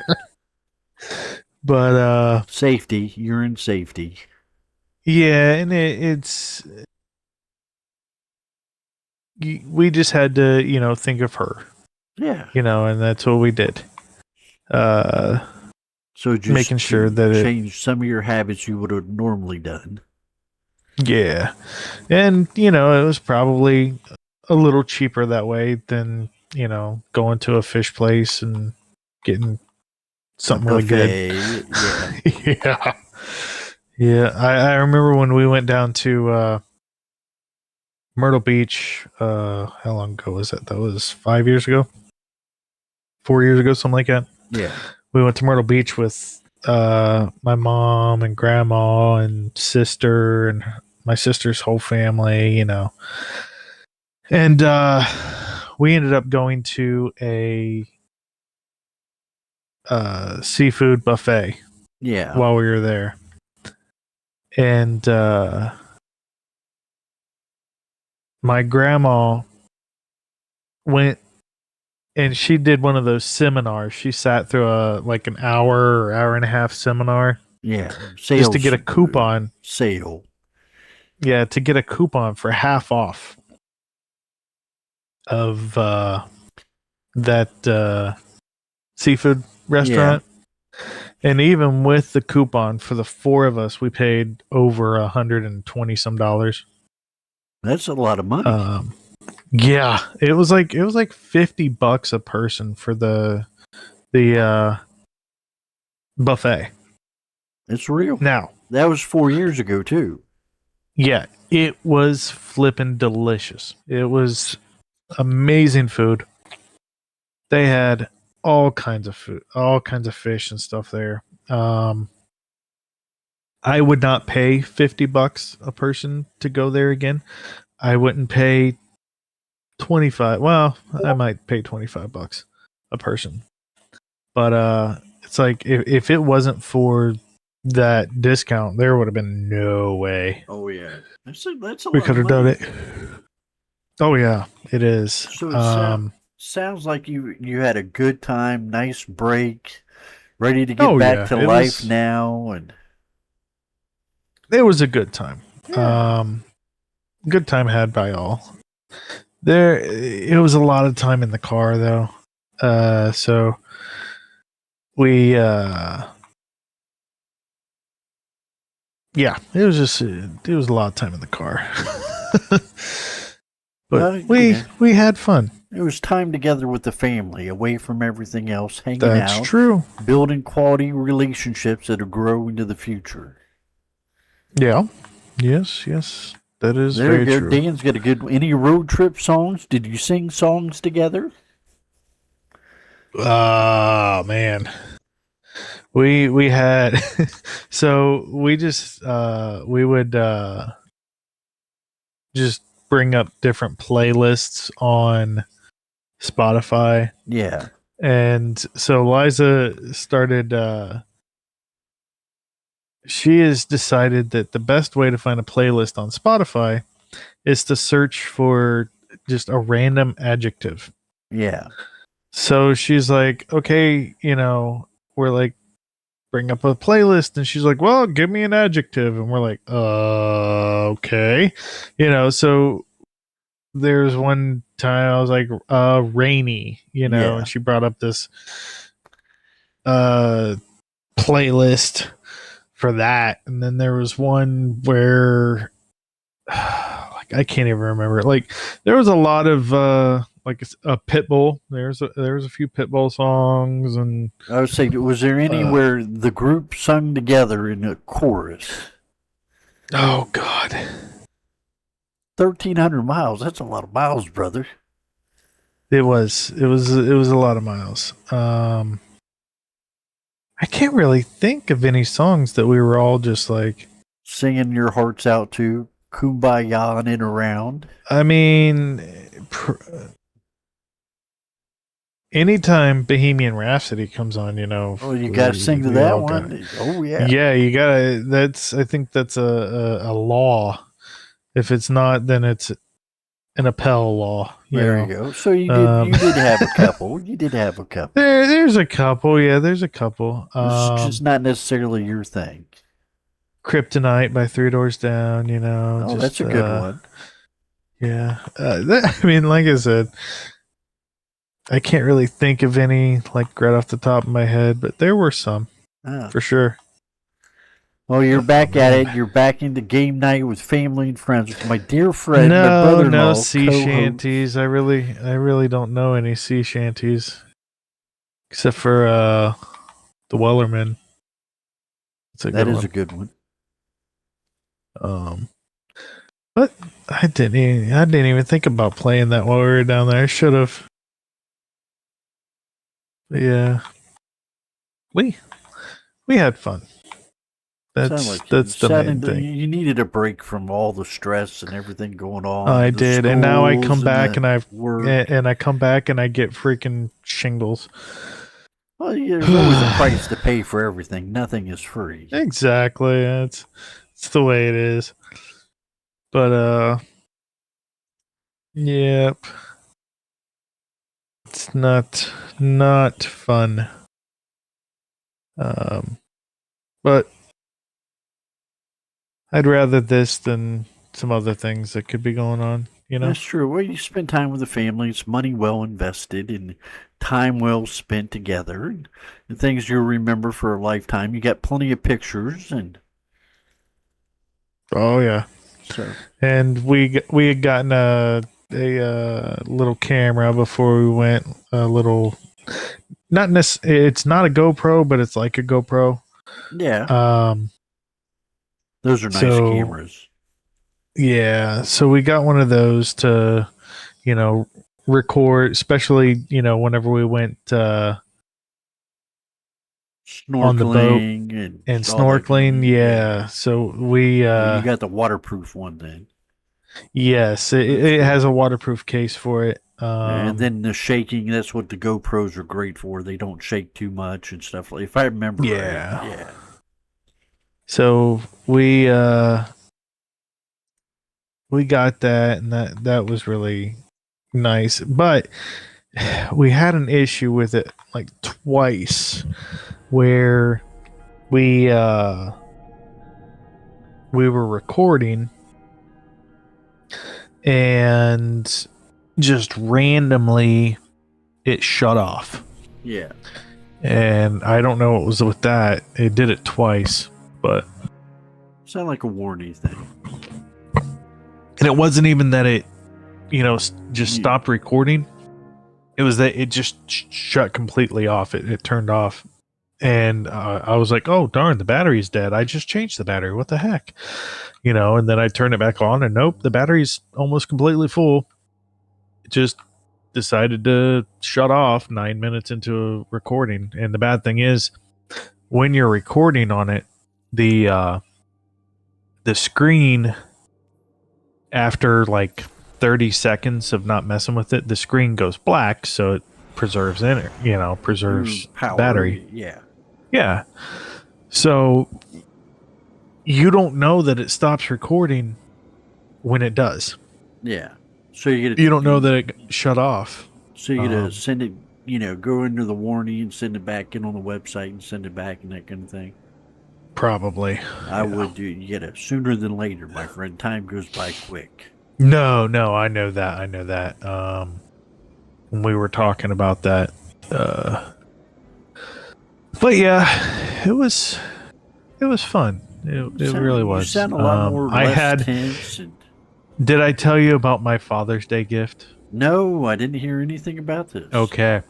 S2: But
S1: Safety. You're in safety.
S2: yeah, and we just had to, think of her,
S1: Yeah.
S2: and that's what we did.
S1: So just
S2: Making sure that
S1: change some of your habits you would have normally done.
S2: yeah. And, it was probably a little cheaper that way than, going to a fish place and getting something really good.
S1: Yeah.
S2: Yeah. Yeah. I remember when we went down to Myrtle Beach, how long ago was that? That was 5 years ago? 4 years ago, something like that.
S1: Yeah.
S2: We went to Myrtle Beach with my mom and grandma and sister and my sister's whole family, And we ended up going to a seafood buffet
S1: Yeah.
S2: while we were there. And my grandma went and she did one of those seminars. She sat through an hour or hour and a half seminar.
S1: Yeah.
S2: Just to get a coupon.
S1: Sale.
S2: Yeah, to get a coupon for half off of that seafood restaurant. Yeah. And even with the coupon for the four of us, we paid over $120 some.
S1: That's a lot of money.
S2: Yeah, it was like $50 a person for the buffet.
S1: It's real.
S2: Now,
S1: that was 4 years ago too.
S2: Yeah, it was flippin' delicious. It was amazing food. They had all kinds of food, all kinds of fish and stuff there. I would not pay $50 a person to go there again. I wouldn't pay 25. Well, I might pay $25 a person. But it's like if it wasn't for that discount, there would have been no way.
S1: Oh yeah, that's a
S2: we could have done it. Oh yeah, it is.
S1: So it sounds like you had a good time, nice break, ready to get back to life now, and
S2: it was a good time.
S1: Yeah.
S2: Good time had by all. It was a lot of time in the car though. So we yeah, it was a lot of time in the car. But we had fun.
S1: It was time together with the family, away from everything else, hanging out.
S2: That's true.
S1: Building quality relationships that'll grow into the future.
S2: Yeah. Yes. That is very true.
S1: Dan's got a good. Any road trip songs? Did you sing songs together?
S2: Oh man. We had so we just we would just bring up different playlists on Spotify.
S1: Yeah.
S2: And so Liza started she has decided that the best way to find a playlist on Spotify is to search for just a random adjective.
S1: Yeah.
S2: So she's like, okay, we're like, bring up a playlist, and she's like, well, give me an adjective, and we're like, okay, so there's one time I was like, rainy, and she brought up this playlist for that, and then there was one where I can't even remember it. Like there was a lot of like a Pitbull. There's a few Pitbull songs, and
S1: I would say, was there any where the group sung together in a chorus?
S2: Oh God,
S1: 1,300 miles. That's a lot of miles, brother.
S2: It was a lot of miles. I can't really think of any songs that we were all just like
S1: singing your hearts out to, kumbaya and around.
S2: I mean, anytime Bohemian Rhapsody comes on,
S1: oh, you gotta sing to that one. Oh yeah,
S2: yeah, you gotta. I think that's a law. If it's not, then it's an appel law.
S1: There you go. So you did have a couple. You did have a couple.
S2: There's a couple. Yeah, there's a couple.
S1: It's just not necessarily your thing.
S2: Kryptonite by Three Doors Down.
S1: Oh, that's a good one.
S2: Yeah, I mean, like I said, I can't really think of any like right off the top of my head, but there were some for sure.
S1: Well, you're back at it. You're back into game night with family and friends with my dear friend, my
S2: No,
S1: brother-in-law.
S2: no sea shanties. I really don't know any sea shanties, except for the Wellerman.
S1: That is a good one.
S2: But I didn't even think about playing that while we were down there. I should have. Yeah, we had fun. That's the main thing.
S1: You needed a break from all the stress and everything going on.
S2: I did, and now I come back and I get freaking shingles.
S1: Well, there's always a price to pay for everything. Nothing is free.
S2: Exactly. It's the way it is. But yep. It's not fun. But I'd rather this than some other things that could be going on,
S1: That's true. Well, you spend time with the family. It's money well invested and time well spent together, and things you'll remember for a lifetime. You got plenty of pictures, and
S2: oh yeah.
S1: So,
S2: and we had gotten a little camera before we went. A little, it's not a GoPro, but it's like a GoPro.
S1: Yeah. Those are nice cameras.
S2: Yeah, so we got one of those to, record, especially whenever we went
S1: snorkeling
S2: on the boat and snorkeling. Yeah, so we
S1: you got the waterproof one then.
S2: Yes, it has a waterproof case for it.
S1: And then the shaking, that's what the GoPros are great for. They don't shake too much and stuff. If I remember right. Yeah.
S2: So we got that, and that was really nice. But we had an issue with it like twice where we were recording and just randomly it shut off.
S1: Yeah.
S2: And I don't know what was with that. It did it twice, but
S1: sound like a warranty thing.
S2: And it wasn't even that it, just stopped recording. It was that it just shut completely off. It turned off. And I was like, oh, darn, the battery's dead. I just changed the battery. What the heck? And then I turned it back on, and nope, the battery's almost completely full. It just decided to shut off 9 minutes into a recording. And the bad thing is, when you're recording on it, the screen, after like 30 seconds of not messing with it, the screen goes black, so it preserves preserves
S1: power,
S2: battery.
S1: Yeah.
S2: So you don't know that it stops recording when it does.
S1: Yeah. So you
S2: don't know that it shut off.
S1: So you gotta send it, go into the warranty and send it back in on the website and send it back and that kind of thing.
S2: Probably.
S1: I would do. You get it sooner than later, my friend. Time goes by quick.
S2: No, I know that. When we were talking about that, but yeah, it was fun. It really was.
S1: You sound a lot more tense.
S2: Did I tell you about my Father's Day gift?
S1: No, I didn't hear anything about this.
S2: Okay.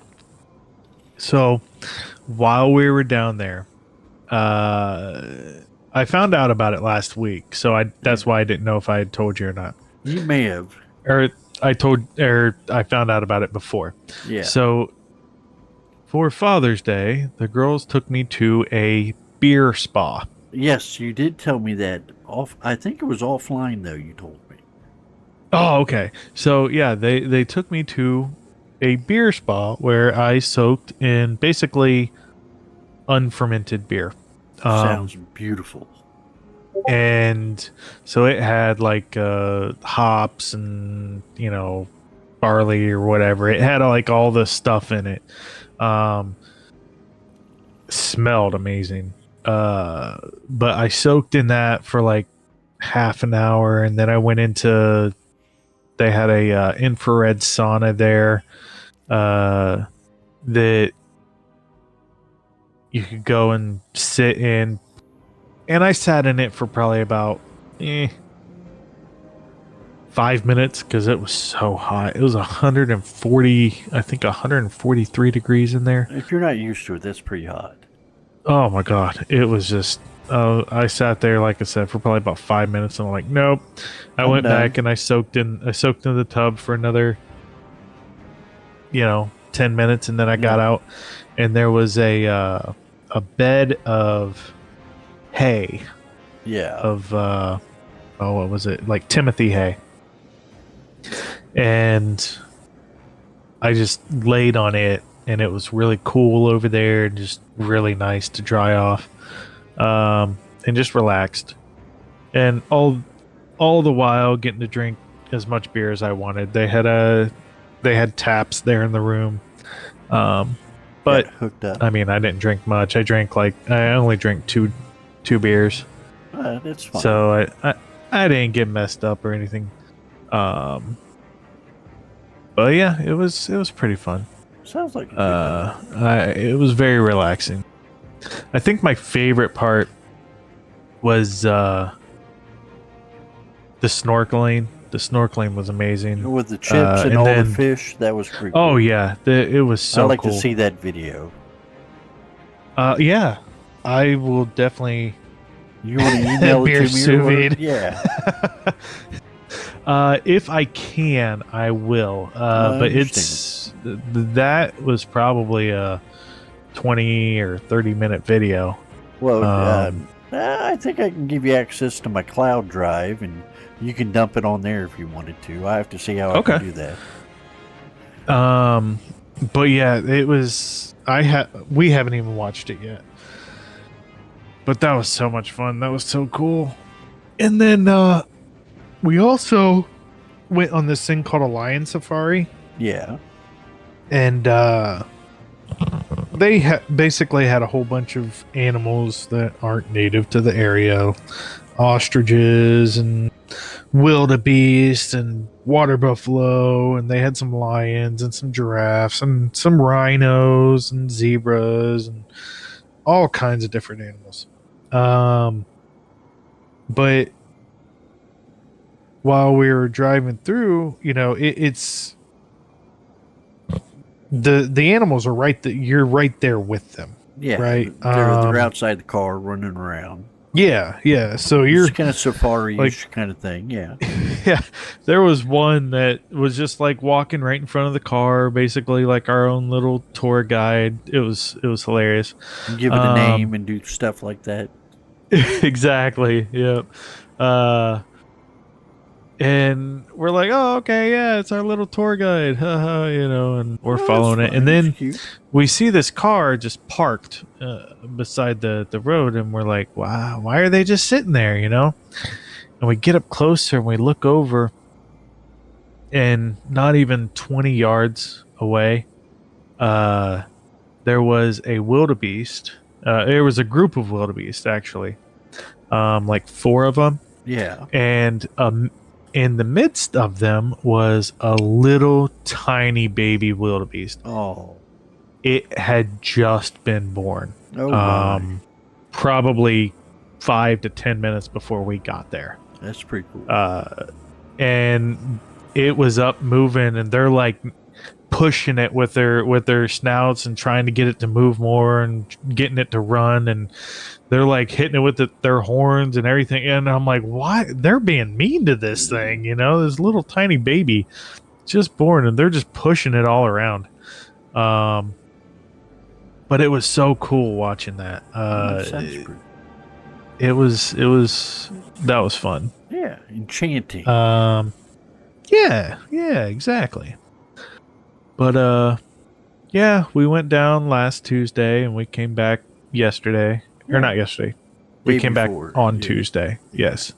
S2: So, while we were down there, I found out about it last week. So that's why I didn't know if I had told you or not.
S1: You may have.
S2: I found out about it before.
S1: Yeah.
S2: So, for Father's Day, the girls took me to a beer spa.
S1: Yes, you did tell me that. I think it was offline, though, you told me.
S2: Oh, okay. So, yeah, they took me to a beer spa where I soaked in basically unfermented beer.
S1: Sounds beautiful.
S2: And so it had like hops and barley or whatever. It had like all the stuff in it. Um, Smelled amazing. But I soaked in that for like half an hour, and then I went into. They had a infrared sauna there that you could go and sit in, and I sat in it for probably about 5 minutes because it was so hot. It was 140, I think 143 degrees in there.
S1: If you're not used to it, that's pretty hot.
S2: Oh my god, it was just. I sat there, like I said, for probably about 5 minutes, and I'm like, nope. I
S1: I'm
S2: went
S1: done.
S2: back and I soaked in. I soaked in the tub for another, 10 minutes, and then I got
S1: Yeah.
S2: out, and there was a bed of hay
S1: Yeah.
S2: of what was it, like Timothy hay, and I just laid on it, and it was really cool over there and just really nice to dry off, and just relaxed, and all the while getting to drink as much beer as I wanted. They had taps there in the room, but
S1: Got hooked up.
S2: I mean, I didn't drink much. I only drank two beers,
S1: That's fine.
S2: so I didn't get messed up or anything. Um, but yeah, it was pretty fun.
S1: Sounds like a good time.
S2: It was very relaxing. I think my favorite part was the snorkeling. The snorkeling was amazing.
S1: With the chips and
S2: and
S1: all
S2: then-
S1: the fish, that was pretty
S2: Oh
S1: cool.
S2: yeah, it was so
S1: I'd like
S2: cool.
S1: to see that video.
S2: Yeah, I will definitely.
S1: You want to email it
S2: Beer
S1: to me
S2: sous
S1: or whatever?
S2: vide.
S1: Yeah.
S2: If I can, I will. But that was probably a 20 or 30-minute video.
S1: Well,
S2: Um,
S1: I think I can give you access to my cloud drive, and you can dump it on there if you wanted to. I have to see how I
S2: Okay.
S1: can do that.
S2: But yeah, it was. We haven't even watched it yet. But that was so much fun. That was so cool. And then we also went on this thing called a lion safari,
S1: Yeah.
S2: and they basically had a whole bunch of animals that aren't native to the area, ostriches and wildebeest and water buffalo, and they had some lions and some giraffes and some rhinos and zebras and all kinds of different animals. But while we were driving through, it's the animals are you're right there with them.
S1: Yeah.
S2: Right,
S1: They're outside the car running around.
S2: Yeah. So you're
S1: It's kind of safari-ish
S2: like-
S1: kind of thing. Yeah.
S2: yeah. There was one that was just like walking right in front of the car, basically like our own little tour guide. It was hilarious.
S1: You give it a name and do stuff like that.
S2: Exactly. Yep. And we're like, oh, okay, yeah, it's our little tour guide, haha, and we're
S1: Oh,
S2: following
S1: that's
S2: it. And
S1: fine.
S2: then
S1: It's cute.
S2: we see this car just parked beside the road, and we're like, wow, why are they just sitting there, And we get up closer and we look over, and not even 20 yards away, there was a wildebeest. There was a group of wildebeest, actually, like 4 of them.
S1: Yeah.
S2: And in the midst of them was a little tiny baby wildebeest.
S1: Oh.
S2: It had just been born.
S1: Oh, my.
S2: Probably 5 to 10 minutes before we got there.
S1: That's pretty cool.
S2: And it was up moving, and they're like pushing it with their snouts and trying to get it to move more and getting it to run, and they're like hitting it with their horns and everything. And I'm like, why? They're being mean to this thing, this little tiny baby just born, and they're just pushing it all around. But it was so cool watching that.
S1: That sounds pretty.
S2: That was fun.
S1: Yeah. Enchanting.
S2: Yeah, exactly. But yeah, we went down last Tuesday and we came back yesterday.
S1: Yeah.
S2: Or not yesterday. We
S1: Day
S2: came back
S1: before,
S2: on
S1: yeah.
S2: Tuesday. Yes.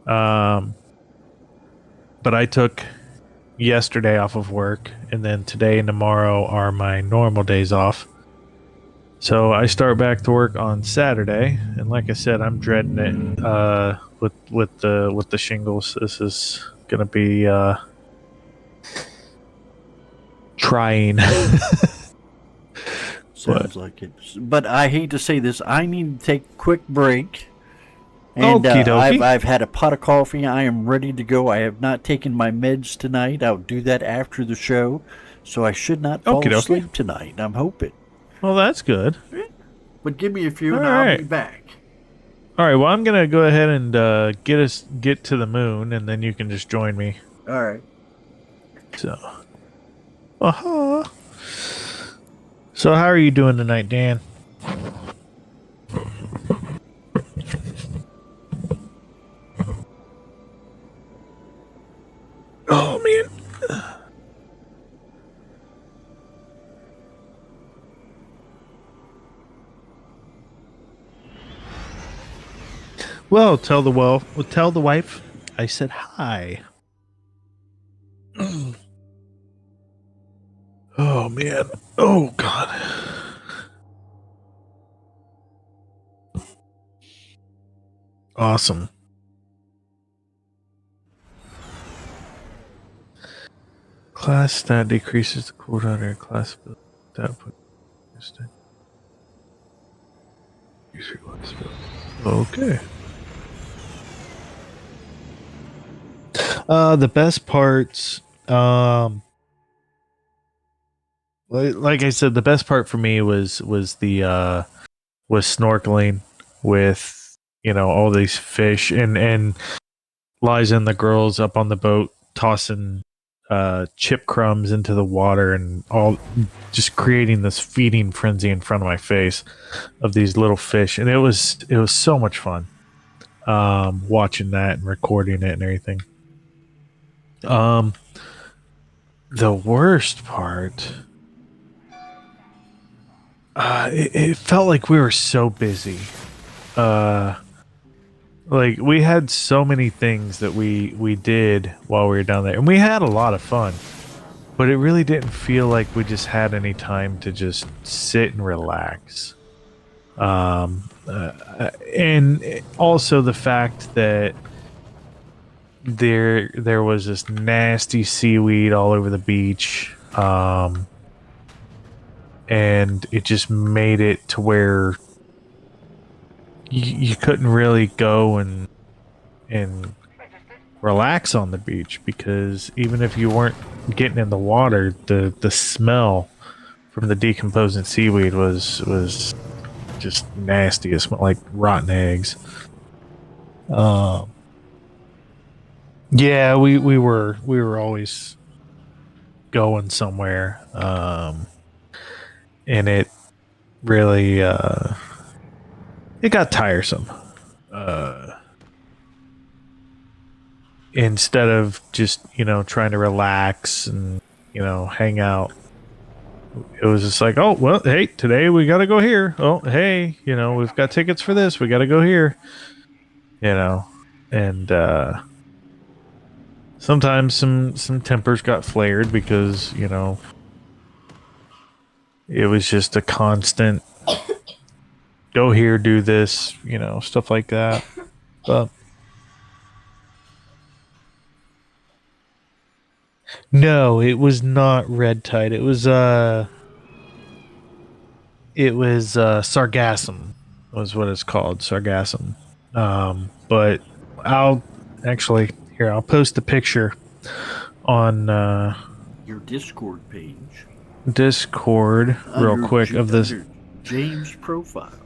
S2: But I took yesterday off of work, and then today and tomorrow are my normal days off. So I start back to work on Saturday, and like I said, I'm dreading it. With the shingles, this is gonna be trying.
S1: Sounds like it. But I hate to say this. I need to take a quick break. And
S2: Okie dokie.
S1: I've had a pot of coffee. I am ready to go. I have not taken my meds tonight. I'll do that after the show. So I should not fall
S2: Okie dokie.
S1: asleep tonight. I'm hoping.
S2: Well, that's good.
S1: But give me a few and
S2: All
S1: I'll
S2: right.
S1: be back.
S2: All right. Well, I'm gonna go ahead and get to the moon, and then you can just join me.
S1: All right.
S2: So, So, how are you doing tonight, Dan? Oh man. Well, tell the wife I said hi. Oh man. Oh god. Awesome. Class stat decreases the cooldown or class ability. That put okay. The best parts, like I said, the best part for me was snorkeling with all these fish and Liza and the girls up on the boat tossing chip crumbs into the water and all, just creating this feeding frenzy in front of my face of these little fish, and it was so much fun watching that and recording it and everything. The worst part, it felt like we were so busy. Like we had so many things that we did while we were down there, and we had a lot of fun, but it really didn't feel like we just had any time to just sit and relax. And also the fact that there was this nasty seaweed all over the beach, and it just made it to where you couldn't really go and relax on the beach, because even if you weren't getting in the water, the smell from the decomposing seaweed was just nasty. It smelled like rotten eggs. Yeah, we were always going somewhere, and it really it got tiresome. Instead of just trying to relax and hang out, it was just like, oh well, hey, today we got to go here. Oh hey, we've got tickets for this. We got to go here. And sometimes some tempers got flared because it was just a constant go here, do this, stuff like that. But no, it was not red tide. It was sargassum was what it's called, sargassum. But I'll post a picture on
S1: Your Discord page.
S2: Discord real quick of this.
S1: James profile.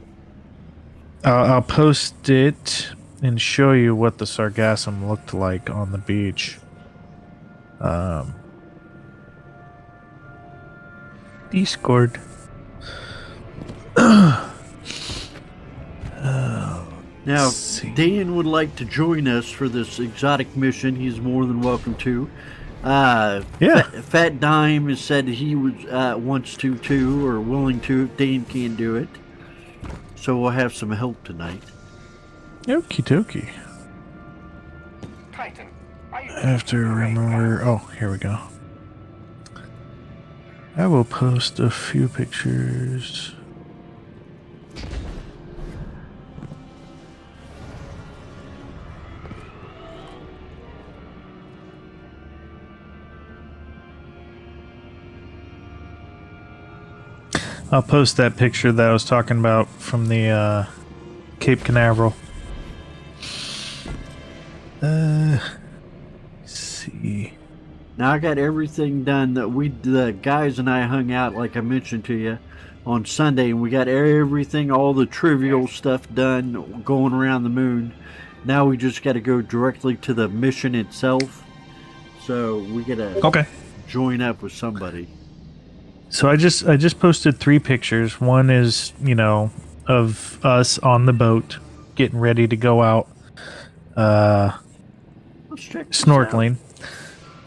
S2: I'll post it and show you what the sargassum looked like on the beach. Discord.
S1: Now, if Dan would like to join us for this exotic mission, he's more than welcome to.
S2: Yeah.
S1: Fat Dime has said he would wants to too, or willing to if Dan can't do it. So we'll have some help tonight.
S2: Okie dokie.
S3: Titan, are you
S2: I have to remember. Oh, here we go. I will post a few pictures. I'll post that picture that I was talking about from the Cape Canaveral. Let's see.
S1: Now I got everything done that the guys and I hung out, like I mentioned to you, on Sunday, and we got everything, all the trivial stuff done going around the moon. Now we just got to go directly to the mission itself. So we got to
S2: Okay.
S1: join up with somebody.
S2: So I just posted 3 pictures. One is, of us on the boat getting ready to go out
S1: Let's check this
S2: snorkeling.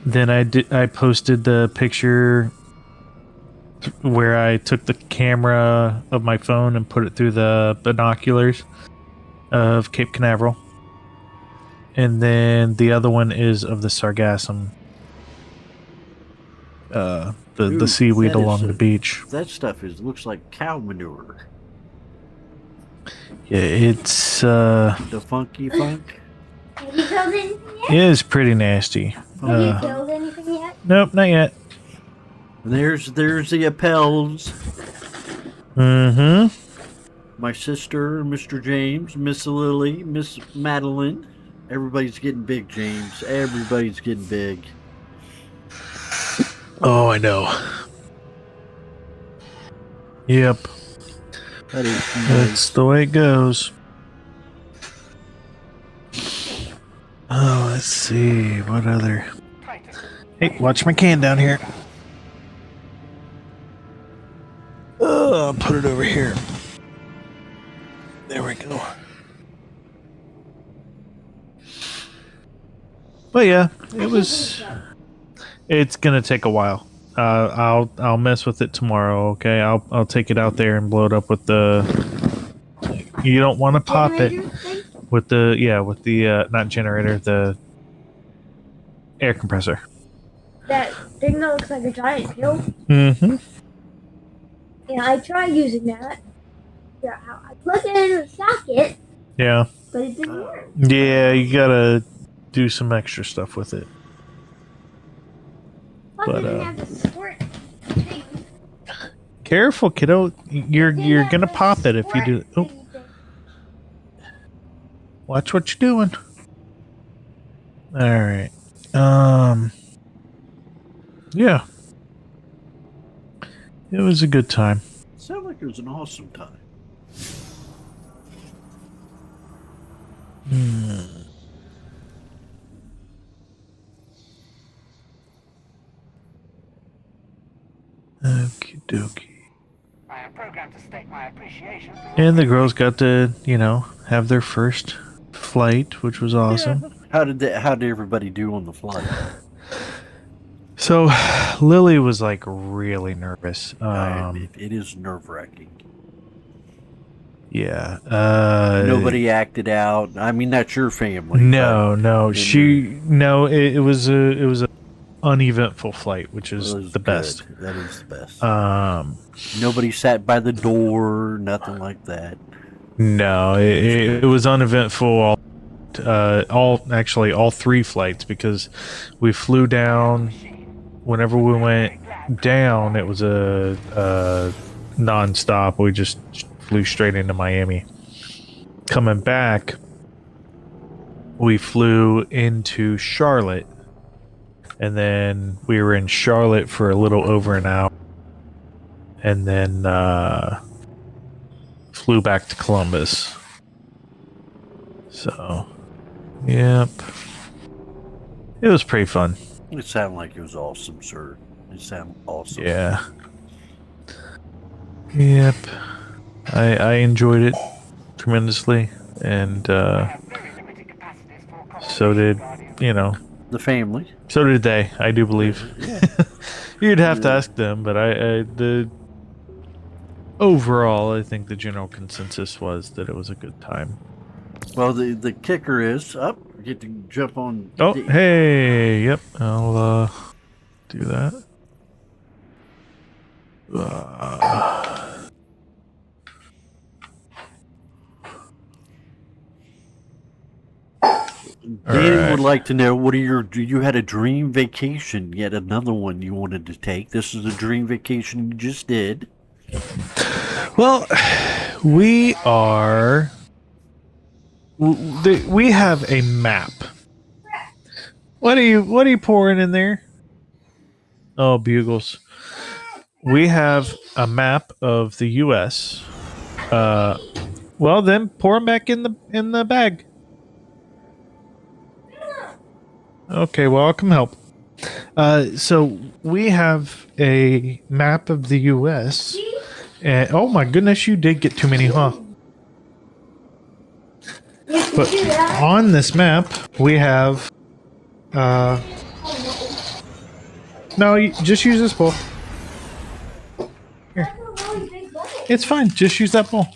S2: Then I posted the picture where I took the camera of my phone and put it through the binoculars of Cape Canaveral. And then the other one is of the sargassum, the
S1: Ooh,
S2: seaweed
S1: that is
S2: along the beach.
S1: That stuff looks like cow manure.
S2: Yeah, it's
S1: The funky funk.
S4: Have you killed anything yet?
S2: it is pretty nasty.
S4: Have you killed anything yet?
S2: Nope, not yet.
S1: There's the Appels.
S2: Mm-hmm.
S1: My sister, Mr. James, Miss Lily, Miss Madeline. Everybody's getting big, James. Everybody's getting big.
S2: Oh, I know. Yep,
S1: That is
S2: that's
S1: nice.
S2: the way it goes. Oh, let's see. What other...
S3: Titan?
S2: Hey, watch my can down here. Oh, I'll put it over here. There we go. But yeah, it was... It's gonna take a while. I'll mess with it tomorrow. Okay, I'll take it out there and blow it up with the. You don't want to pop it
S4: Generator thing?
S2: with the not generator, the air compressor.
S4: That thing that looks like a giant pill?
S2: Mm-hmm.
S4: Yeah, I tried using that. Yeah, I plugged it into the socket,
S2: Yeah.
S4: but it didn't work.
S2: Yeah, you gotta do some extra stuff with it.
S4: Plus,
S2: But,
S4: it didn't have the squirt thing.
S2: Careful, kiddo. You're
S4: Didn't
S2: you're
S4: have
S2: gonna
S4: the
S2: pop it if you do.
S4: squirt
S2: Oh,
S4: thingy thing.
S2: watch what you're doing. All right. Yeah. It was a good time.
S1: Sounded like it was an awesome time.
S2: Okie dokie.
S3: I am programmed to state my appreciation for your
S2: And the girls got to, have their first flight, which was awesome.
S1: How did everybody do on the flight?
S2: So, Lily was like really nervous.
S1: It is nerve wracking.
S2: Yeah.
S1: Nobody acted out. I mean, that's your family.
S2: No, no.
S1: Didn't
S2: It was a uneventful flight, which
S1: but
S2: is
S1: it was
S2: the best.
S1: good. That is the best.
S2: Um,
S1: Nobody sat by the door. Nothing like that.
S2: no, it was uneventful. All 3 flights, because we flew down. Whenever we went down, it was a non-stop. We just flew straight into Miami. Coming back, we flew into Charlotte, and then we were in Charlotte for a little over an hour, and then flew back to Columbus. So, yep, it was pretty fun.
S1: It sounded like it was awesome, sir. It sounded awesome.
S2: Yeah. Yep. I enjoyed it tremendously, and
S3: I have very limited capacities for
S2: so did,
S1: The family.
S2: so did they, I do believe. You'd have to ask them, but overall, I think the general consensus was that it was a good time.
S1: Well, the kicker is up. Get to jump on.
S2: Oh, hey, yep. I'll do that.
S1: Dan
S2: Alright.
S1: would like to know what are you had a dream vacation, yet another one you wanted to take. This is a dream vacation you just did.
S2: Well, we are. We have a map. What are you pouring in there? Oh, bugles. We have a map of the U.S. Well, then pour them back in the bag. Okay, well, I'll come help. So we have a map of the U.S. And oh my goodness, you did get too many, huh? But on this map, we have. No, just use this bowl. Here. It's fine. Just use that bowl.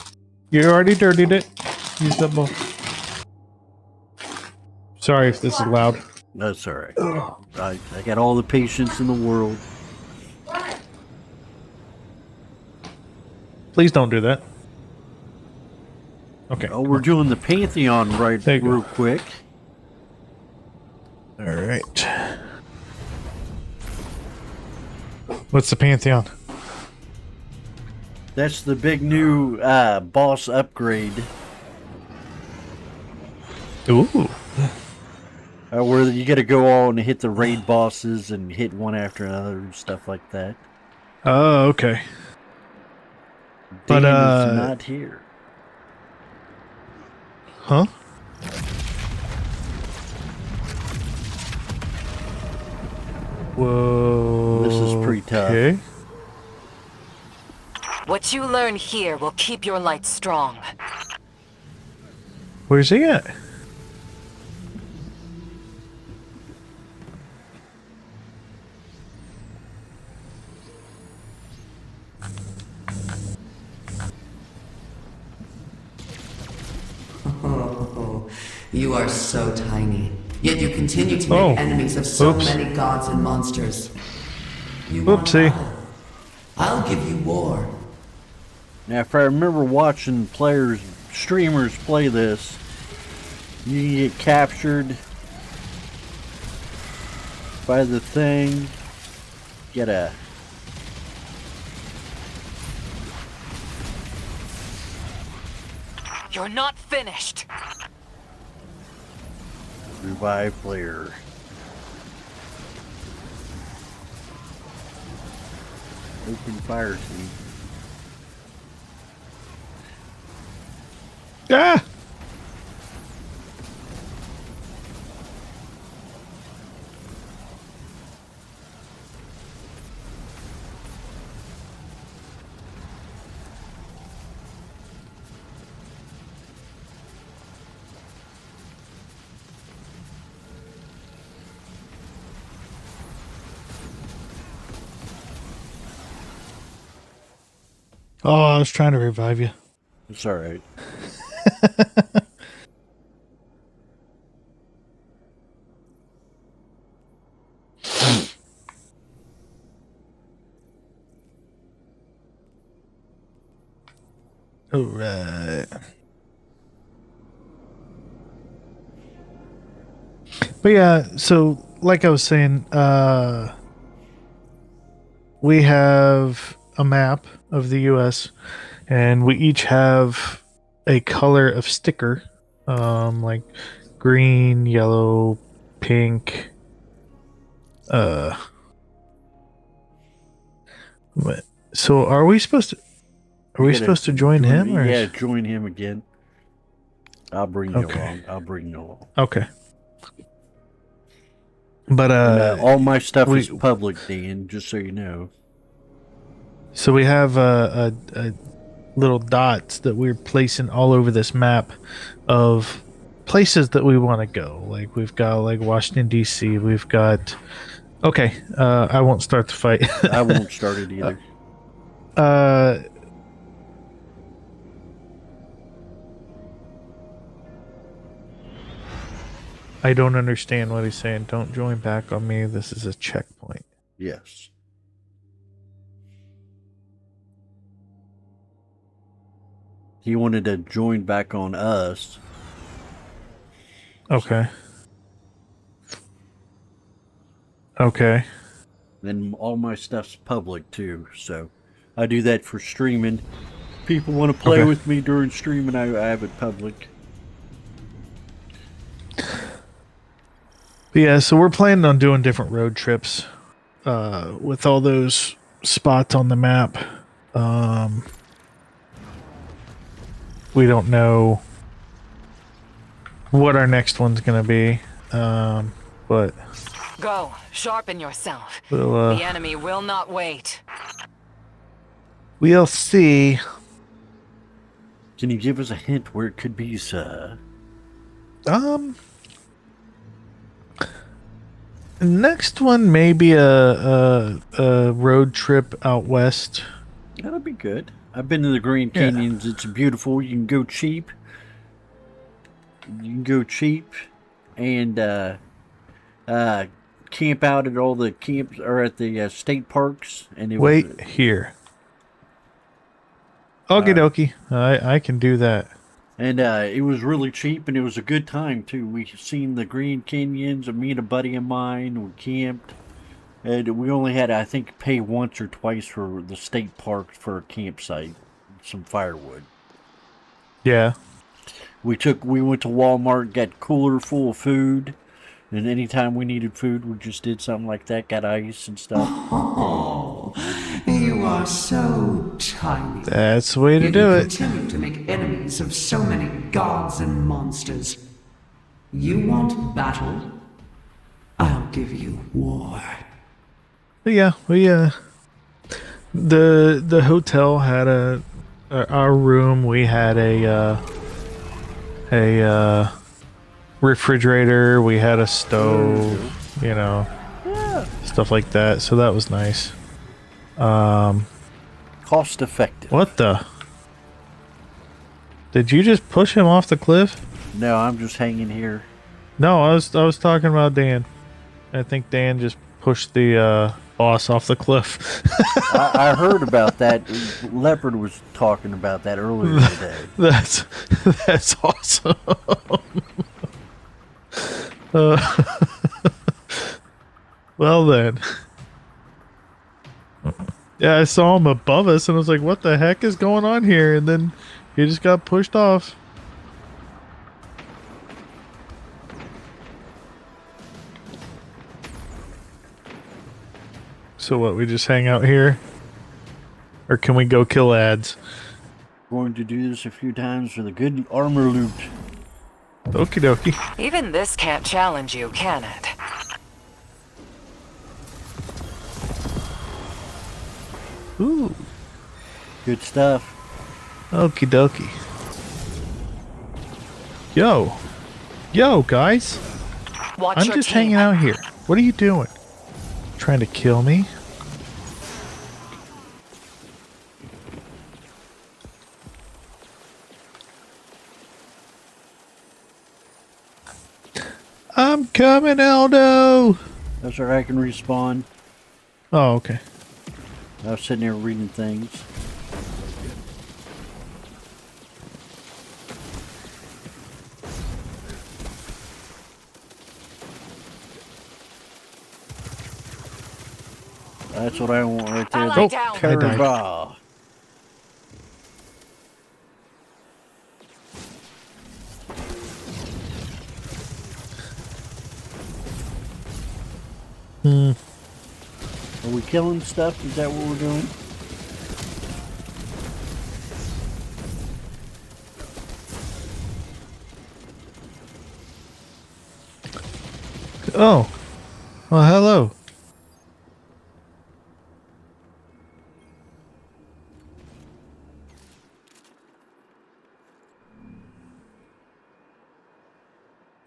S2: You already dirtied it. Use that bowl. Sorry if this is loud.
S1: That's all right. I got all the patience in the world.
S2: Please don't do that. Okay.
S1: Oh, we're doing the Pantheon right
S2: There you go.
S1: real quick.
S2: All right. What's the Pantheon?
S1: That's the big new boss upgrade.
S2: Ooh.
S1: Where you got to go on and hit the raid bosses and hit one after another and stuff like that.
S2: Oh, okay. But,
S1: Dan is not here.
S2: Huh? Whoa.
S1: This is pretty tough.
S2: Okay.
S5: What you learn here will keep your light strong.
S2: Where's he at?
S6: Oh, you are so tiny. Yet you continue to make
S2: Oh.
S6: enemies of so
S2: Oops.
S6: many gods and monsters. You want
S2: Oopsie.
S6: battle? I'll give you war.
S1: Now, if I remember watching streamers play this, you can get captured by the thing, get a
S5: You're not finished.
S1: revive player. Open fire team.
S2: Ah! Oh, I was trying to revive you.
S1: It's alright.
S2: All right. But yeah, so like I was saying, we have a map of the US and we each have a color of sticker, like green, yellow, pink, but so are we supposed to
S1: You gotta
S2: supposed to join him or
S1: Yeah, join him again. I'll bring you
S2: Okay.
S1: along. I'll bring you along.
S2: okay. But
S1: And, all my stuff
S2: we-
S1: is public, Dan, just so you know.
S2: so we have a little dots that we're placing all over this map of places that we want to go. Like we've got like Washington D.C. We've got. Okay, I won't start the fight.
S1: I won't start it either.
S2: I don't understand what he's saying. Don't join back on me. This is a checkpoint.
S1: Yes. He wanted to join back on us.
S2: Okay. Okay.
S1: Then all my stuff's public too, so I do that for streaming. People want to play
S2: Okay.
S1: with me during streaming, I have it public.
S2: But yeah, so we're planning on doing different road trips with all those spots on the map. We don't know what our next one's going to be, but
S5: Go. Sharpen yourself.
S2: we'll,
S5: The enemy will not wait.
S2: we'll see.
S1: Can you give us a hint where it could be, sir?
S2: Next one may be a road trip out west.
S1: That'll be good. I've been to the Grand
S2: Yeah.
S1: Canyons. It's beautiful. You can go cheap. And camp out at all the camps or at the state parks. And it
S2: Wait
S1: was,
S2: here. Okie dokie. I can do that.
S1: and it was really cheap, and it was a good time too. We seen the Grand Canyons. And me and a buddy of mine, we camped, and we only had, I think, pay once or twice for the state park for a campsite, some firewood.
S2: Yeah.
S1: We went to Walmart, got a cooler full of food, and anytime we needed food, we just did something like that, got ice and stuff.
S6: Oh, you are so tiny.
S2: That's the way to
S6: Yet
S2: do
S6: you
S2: it.
S6: continue to make enemies of so many gods and monsters. You want battle? I'll give you war.
S2: But yeah, we the hotel had our room. We had a refrigerator. We had a stove. You know, stuff like that. So that was nice.
S1: Cost effective.
S2: What the? Did you just push him off the cliff?
S1: No, I'm just hanging here.
S2: No, I was talking about Dan. I think Dan just pushed the boss off the cliff.
S1: I heard about that. Leopard was talking about that earlier today.
S2: That's awesome. Well then. Yeah, I saw him above us and I was like, what the heck is going on here? And then he just got pushed off. So what, we just hang out here? Or can we go kill ads?
S1: Going to do this a few times for the good armor loot.
S2: Okie dokie.
S5: Even this can't challenge you, can it?
S2: Ooh.
S1: Good stuff.
S2: Okie dokie. Yo. Yo, guys.
S5: Watch
S2: I'm
S5: your
S2: just
S5: team.
S2: hanging out here. What are you doing? Trying to kill me? I'm coming, Aldo!
S1: That's where I can respawn.
S2: Oh, okay.
S1: I was sitting there reading things. That's what I want right there.
S5: Ally down.
S2: I died.
S1: Caraba. Are we killing stuff? Is that what we're doing?
S2: Oh. Well, hello.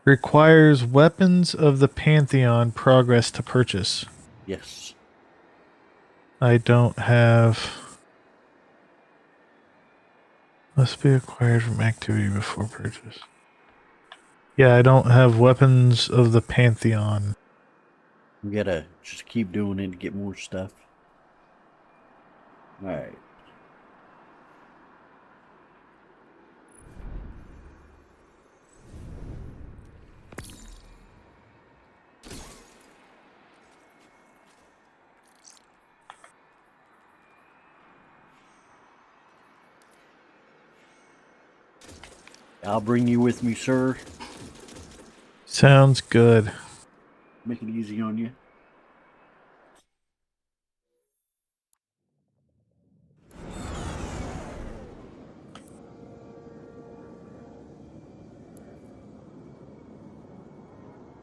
S2: Requires weapons of the Pantheon progress to purchase.
S1: Yes.
S2: I don't have. Must be acquired from activity before purchase. Yeah, I don't have weapons of the Pantheon.
S1: We gotta just keep doing it to get more stuff. Alright. I'll bring you with me, sir.
S2: Sounds good.
S1: Make it easy on you.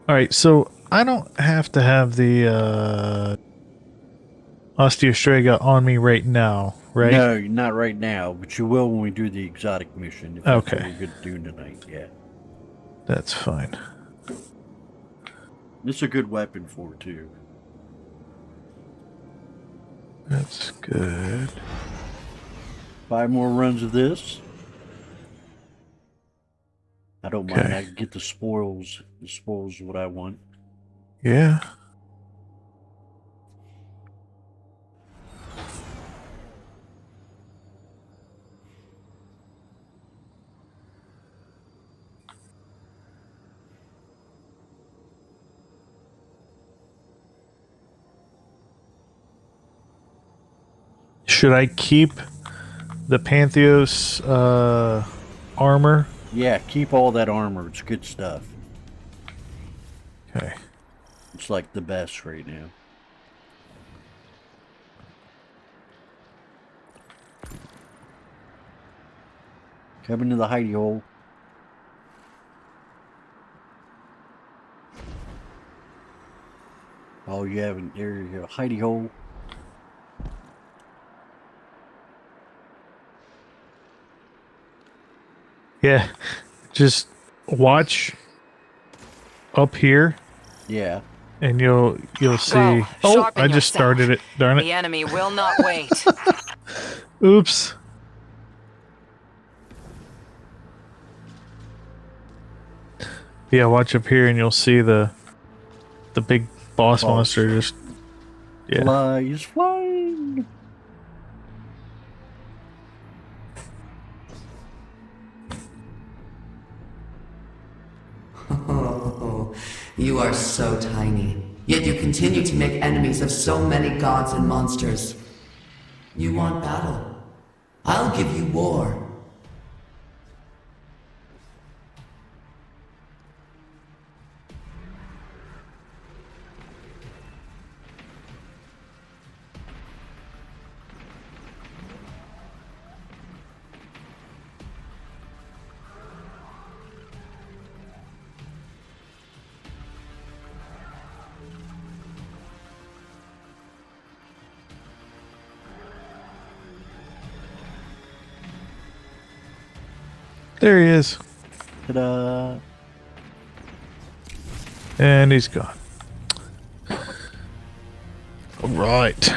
S2: All right, so I don't have to have the Osteostrega on me right now, right?
S1: No, not right now, but you will when we do the exotic mission. If that's
S2: Okay.
S1: what we're gonna do tonight, yeah.
S2: That's fine.
S1: This is a good weapon for it, too.
S2: That's good.
S1: 5 more runs of this. I don't mind.
S2: Okay.
S1: I can get the spoils. The spoils is what I want.
S2: Yeah. Should I keep the Pantheos armor?
S1: Yeah, keep all that armor. It's good stuff.
S2: Okay.
S1: It's like the best right now. Coming to the hidey hole. Oh, you haven't. There you go. Hidey hole.
S2: Yeah. Just watch up here
S1: Yeah.
S2: and you'll see.
S5: Go.
S2: Oh,
S5: Sharpen
S2: I just
S5: yourself.
S2: started it. Darn
S5: The
S2: it.
S5: enemy will not wait.
S2: Oops. Yeah, watch up here and you'll see the big boss monster just yeah.
S1: Flies flying.
S6: Oh, you are so tiny. Yet you continue to make enemies of so many gods and monsters. You want battle? I'll give you war.
S2: There he is.
S1: Ta-da.
S2: And he's gone. All right.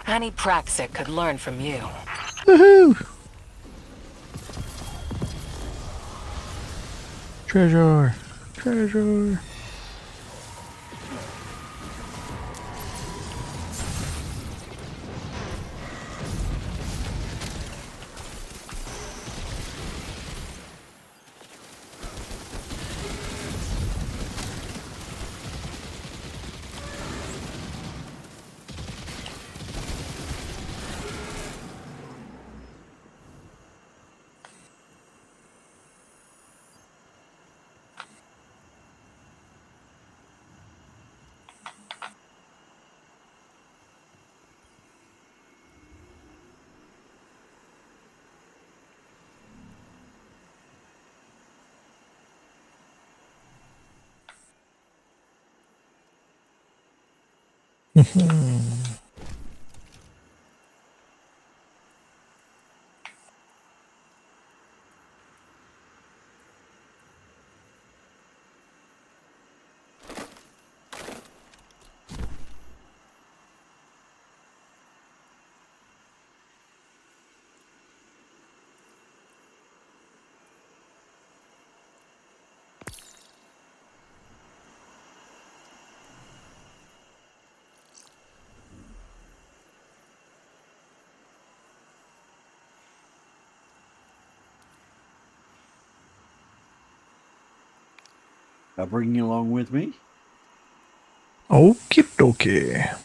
S5: Annie Praxic could learn from you.
S2: Woohoo! Treasure. Treasure.
S1: I'll bring you along with me.
S2: Okie dokie.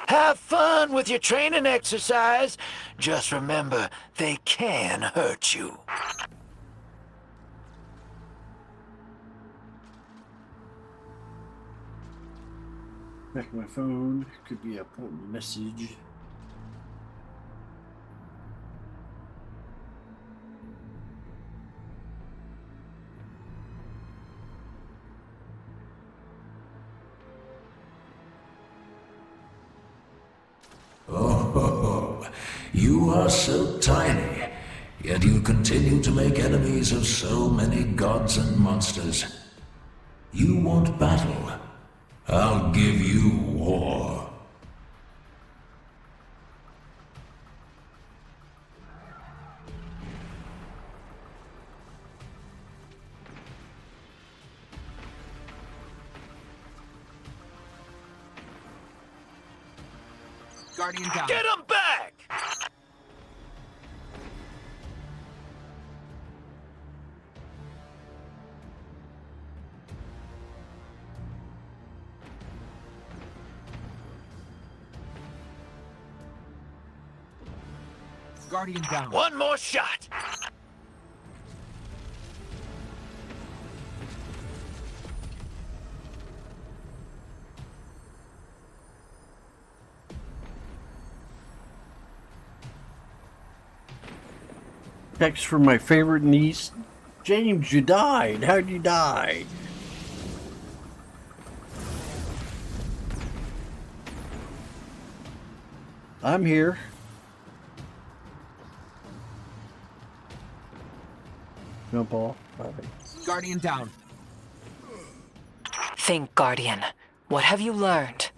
S7: Have fun with your training exercise. Just remember, they can hurt you.
S1: Back my phone. Could be a important message.
S8: Oh, you are so tiny, yet you continue to make enemies of so many gods and monsters. You want battle? I'll give you war.
S7: Guardian down. Get him back! Guardian down. One more shot!
S1: Text from my favorite niece. James, you died. How'd you die? I'm here. Jump off. All right.
S7: Guardian down.
S5: Think, Guardian. What have you learned?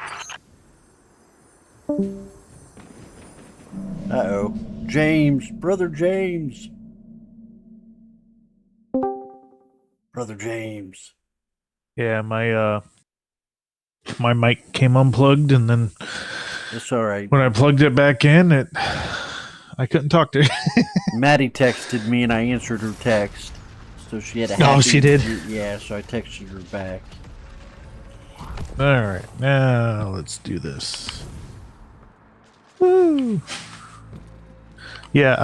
S1: Uh-oh. James. Brother James. Brother James.
S2: Yeah, my mic came unplugged, and then
S1: It's all right.
S2: when I plugged it back in, I couldn't talk to her.
S1: Maddie texted me and I answered her text. So she had a
S2: Oh,
S1: happy-
S2: she did?
S1: Yeah, so I texted her back.
S2: All right, now let's do this. Woo! Yeah,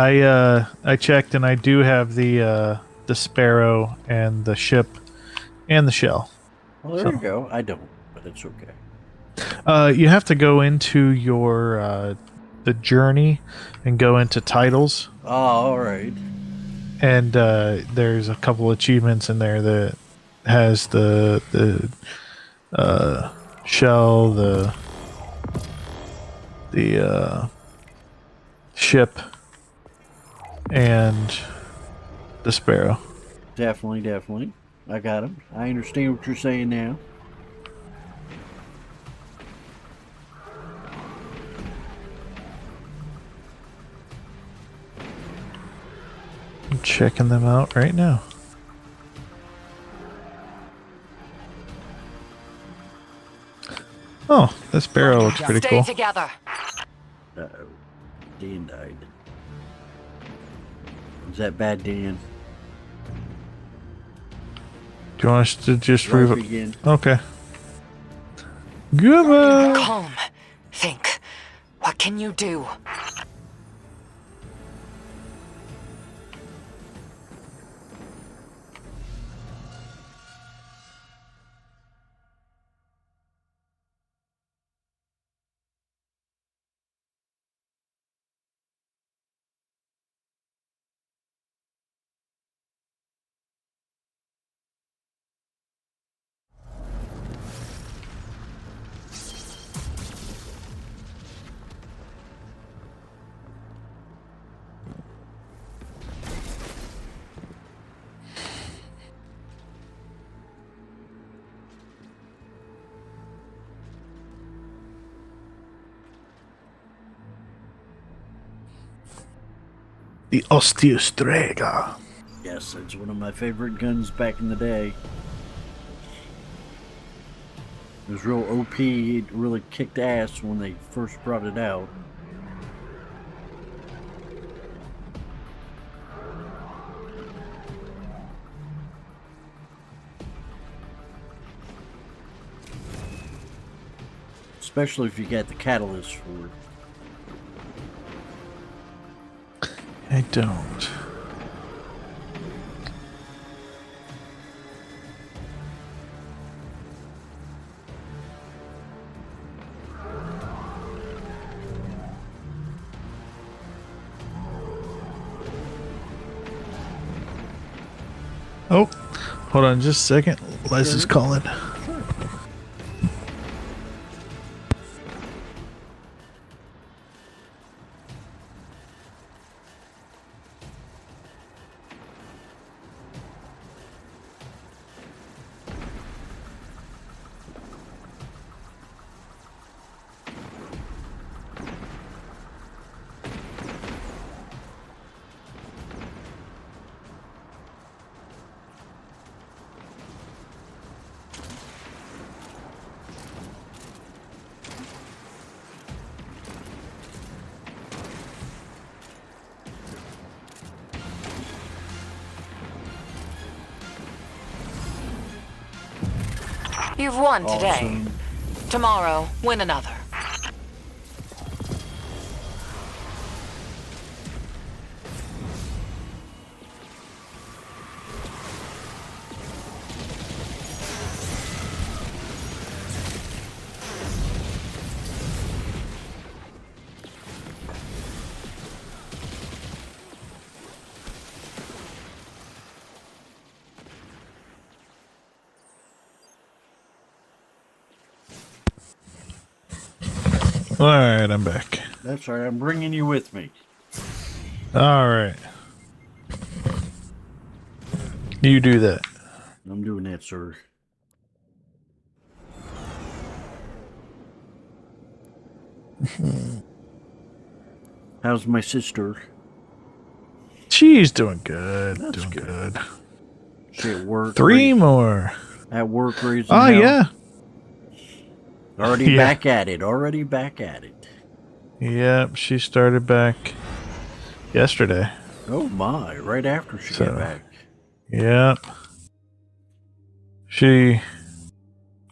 S2: I checked, and I do have the the Sparrow and the ship and the shell.
S1: Well, there
S2: So-
S1: you go. I don't, but it's okay.
S2: You have to go into your the journey and go into titles,
S1: Oh, all right.
S2: and there's a couple achievements in there that has the shell, the ship, and the Sparrow.
S1: Definitely, definitely. I got him. I understand what you're saying now.
S2: I'm checking them out right now. Oh, this Sparrow looks pretty
S5: Stay
S2: cool.
S5: together.
S1: Uh-oh. Dan died. Is that bad, Dan?
S2: Do you want us to just
S1: Life
S2: rev-
S1: again.
S2: Okay. Goodbye.
S5: Calm. Think. What can you do?
S2: The Ostiostrega.
S1: Yes, it's one of my favorite guns back in the day. It was real OP. It really kicked ass when they first brought it out. Especially if you got the catalyst for it.
S2: I don't. Oh, hold on just a second. Les is calling.
S5: You've won today.
S1: Awesome.
S5: Tomorrow, win another.
S2: All right, I'm back.
S1: That's right. I'm bringing you with me.
S2: All right. You do that.
S1: I'm doing that, sir. How's my sister?
S2: She's doing good.
S1: That's
S2: doing
S1: good.
S2: good.
S1: She at work.
S2: Three more.
S1: At work raising
S2: Oh,
S1: hell.
S2: yeah.
S1: Already
S2: Yeah.
S1: back at it. Already back at it.
S2: Yep, she started back yesterday.
S1: Oh my! Right after she
S2: So-
S1: got back.
S2: Yep. She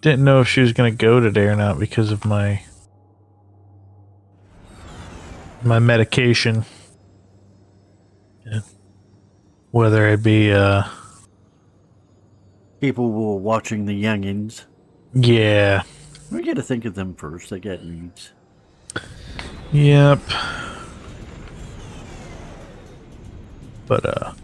S2: didn't know if she was going to go today or not because of my medication. Yeah. Whether it be,
S1: People were watching the youngins.
S2: yeah.
S1: We got to think of them first. They got needs.
S2: Yep. But,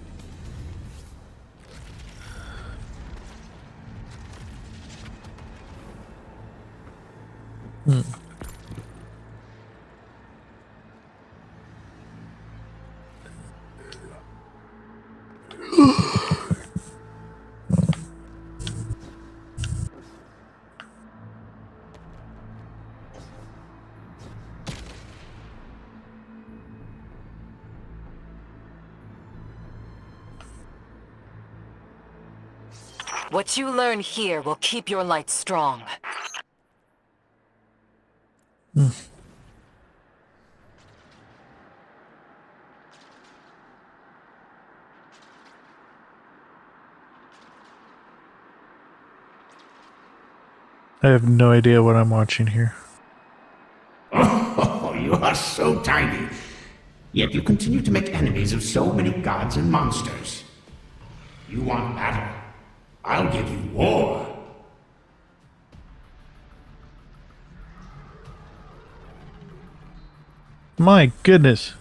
S5: What you learn here will keep your light strong.
S2: I have no idea what I'm watching here.
S9: Oh, you are so tiny. Yet you continue to make enemies of so many gods and monsters. You want battle? I'll give you war.
S2: My goodness.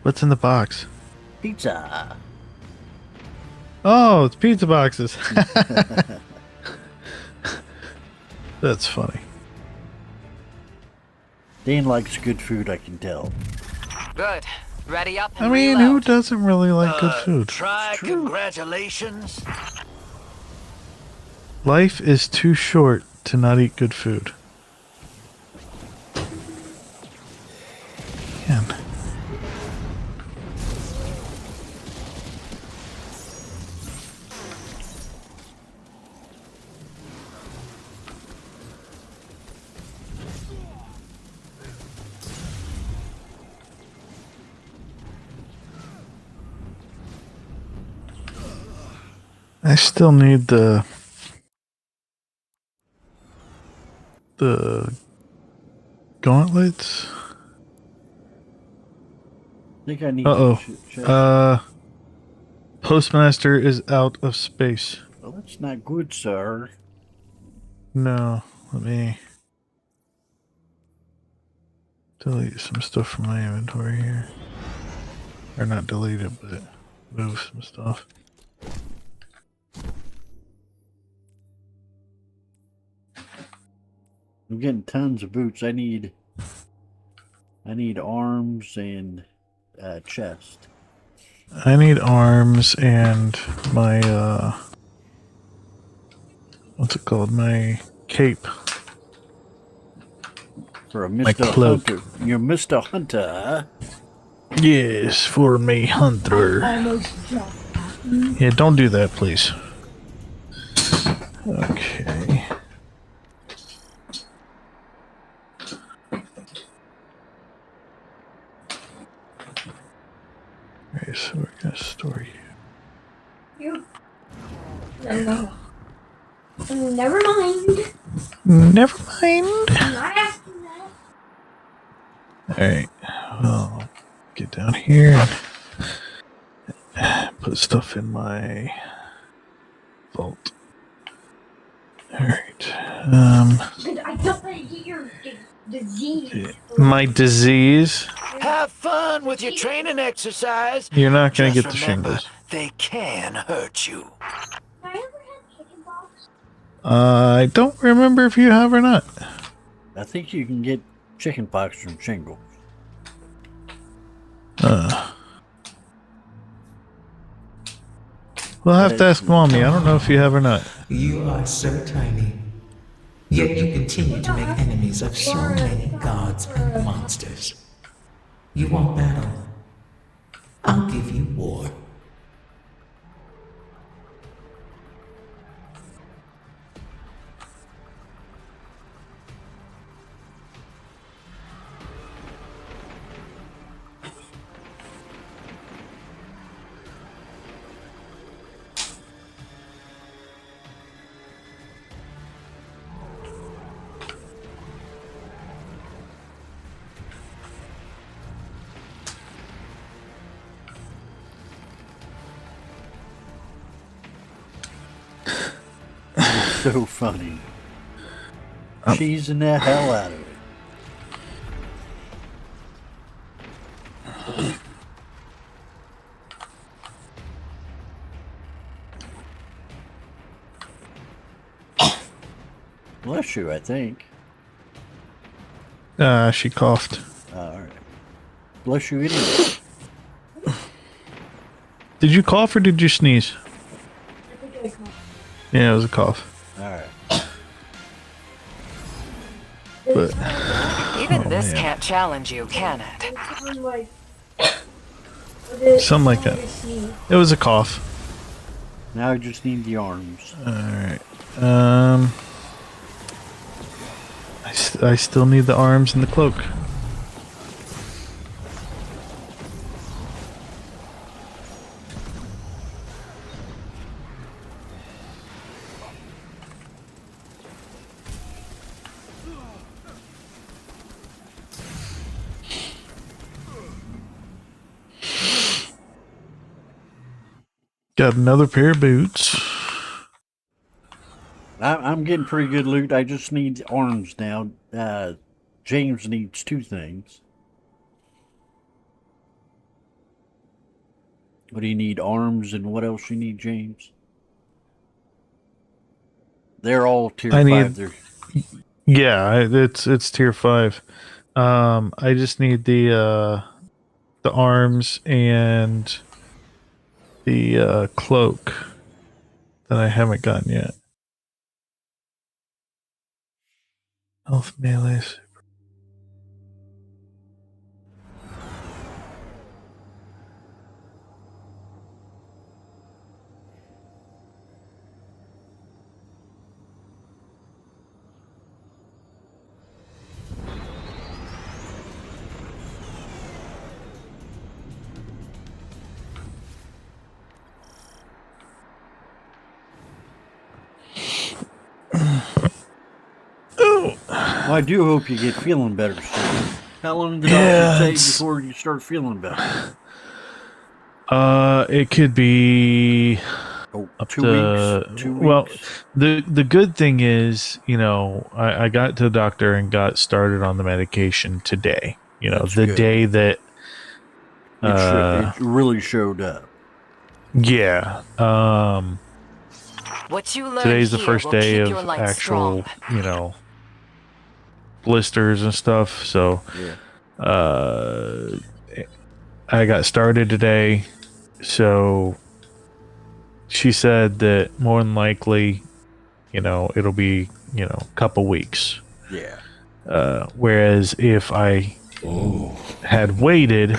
S2: What's in the box?
S1: Pizza.
S2: Oh, it's pizza boxes. That's funny.
S1: Dan likes good food, I can tell.
S5: Good. Wready up and
S2: I mean, who
S5: reload.
S2: doesn't really like good food?
S7: Try congratulations.
S2: Life is too short to not eat good food. Man. I still need the gauntlets.
S1: I think I need
S2: Uh-oh.
S1: to
S2: Postmaster is out of space.
S1: well, that's not good, sir.
S2: No, let me delete some stuff from my inventory here. Or not delete it, but move some stuff.
S1: I'm getting tons of boots. I need arms and chest.
S2: I need arms and my what's it called? My cape.
S1: For a
S2: My
S1: Mr.
S2: cloak.
S1: Hunter. You're Mr. Hunter, huh?
S2: Yes, for me hunter.
S4: Almost dropped.
S2: Yeah, don't do that, please. Okay. Okay, so we're gonna store you.
S4: No. Never mind.
S2: Never mind.
S4: I'm not asking that.
S2: Alright, well, get down here and put stuff in my vault. Alright,
S4: But I don't want to get your disease.
S2: my disease.
S7: Have fun with your training exercise.
S2: You're not gonna
S7: Just
S2: get the
S7: remember,
S2: shingles.
S7: they can hurt you.
S4: Have I ever had chickenpox?
S2: I don't remember if you have or not.
S1: I think you can get chickenpox from shingles.
S2: We'll have to ask Mommy. I don't know if you have or not.
S6: You are so tiny. Yet you continue to make enemies of so many gods and monsters. You want battle? I'll give you war.
S1: so funny. Cheesing the hell out of it. Bless you, I think.
S2: She coughed.
S1: All right. Bless you anyway.
S2: Did you cough or did you sneeze?
S4: I think I caught.
S2: Yeah, it was a cough.
S1: All right.
S2: But
S5: Even this
S2: man.
S5: can't challenge you, can it?
S4: It sounded like.
S2: Something like that. It was a cough.
S1: Now I just need the arms.
S2: All right. I still need the arms and the cloak. Got another pair of boots.
S1: I'm getting pretty good loot. I just need arms now. James needs 2 things. What do you need? Arms and what else you need, James? They're all tier
S2: I
S1: 5.
S2: need-
S1: They're
S2: Yeah, it's tier 5. I just need the arms and the cloak that I haven't gotten yet. Health melees.
S1: Well, I do hope you get feeling better soon. How long did
S2: Yeah,
S1: it take
S2: it's-
S1: before you start feeling better?
S2: It could be
S1: Oh,
S2: up
S1: 2
S2: to
S1: weeks. 2 weeks.
S2: well. The good thing is, I got to the doctor and got started on the medication today.
S1: That's
S2: the
S1: good.
S2: day that
S1: It really showed up.
S2: yeah.
S5: What you learn
S2: Today's the
S5: here
S2: first
S5: will
S2: day
S5: keep
S2: of
S5: your light
S2: actual,
S5: strong.
S2: blisters and stuff. So,
S1: Yeah.
S2: I got started today. So, she said that more than likely, it'll be, a couple weeks.
S1: Yeah.
S2: Whereas if I had waited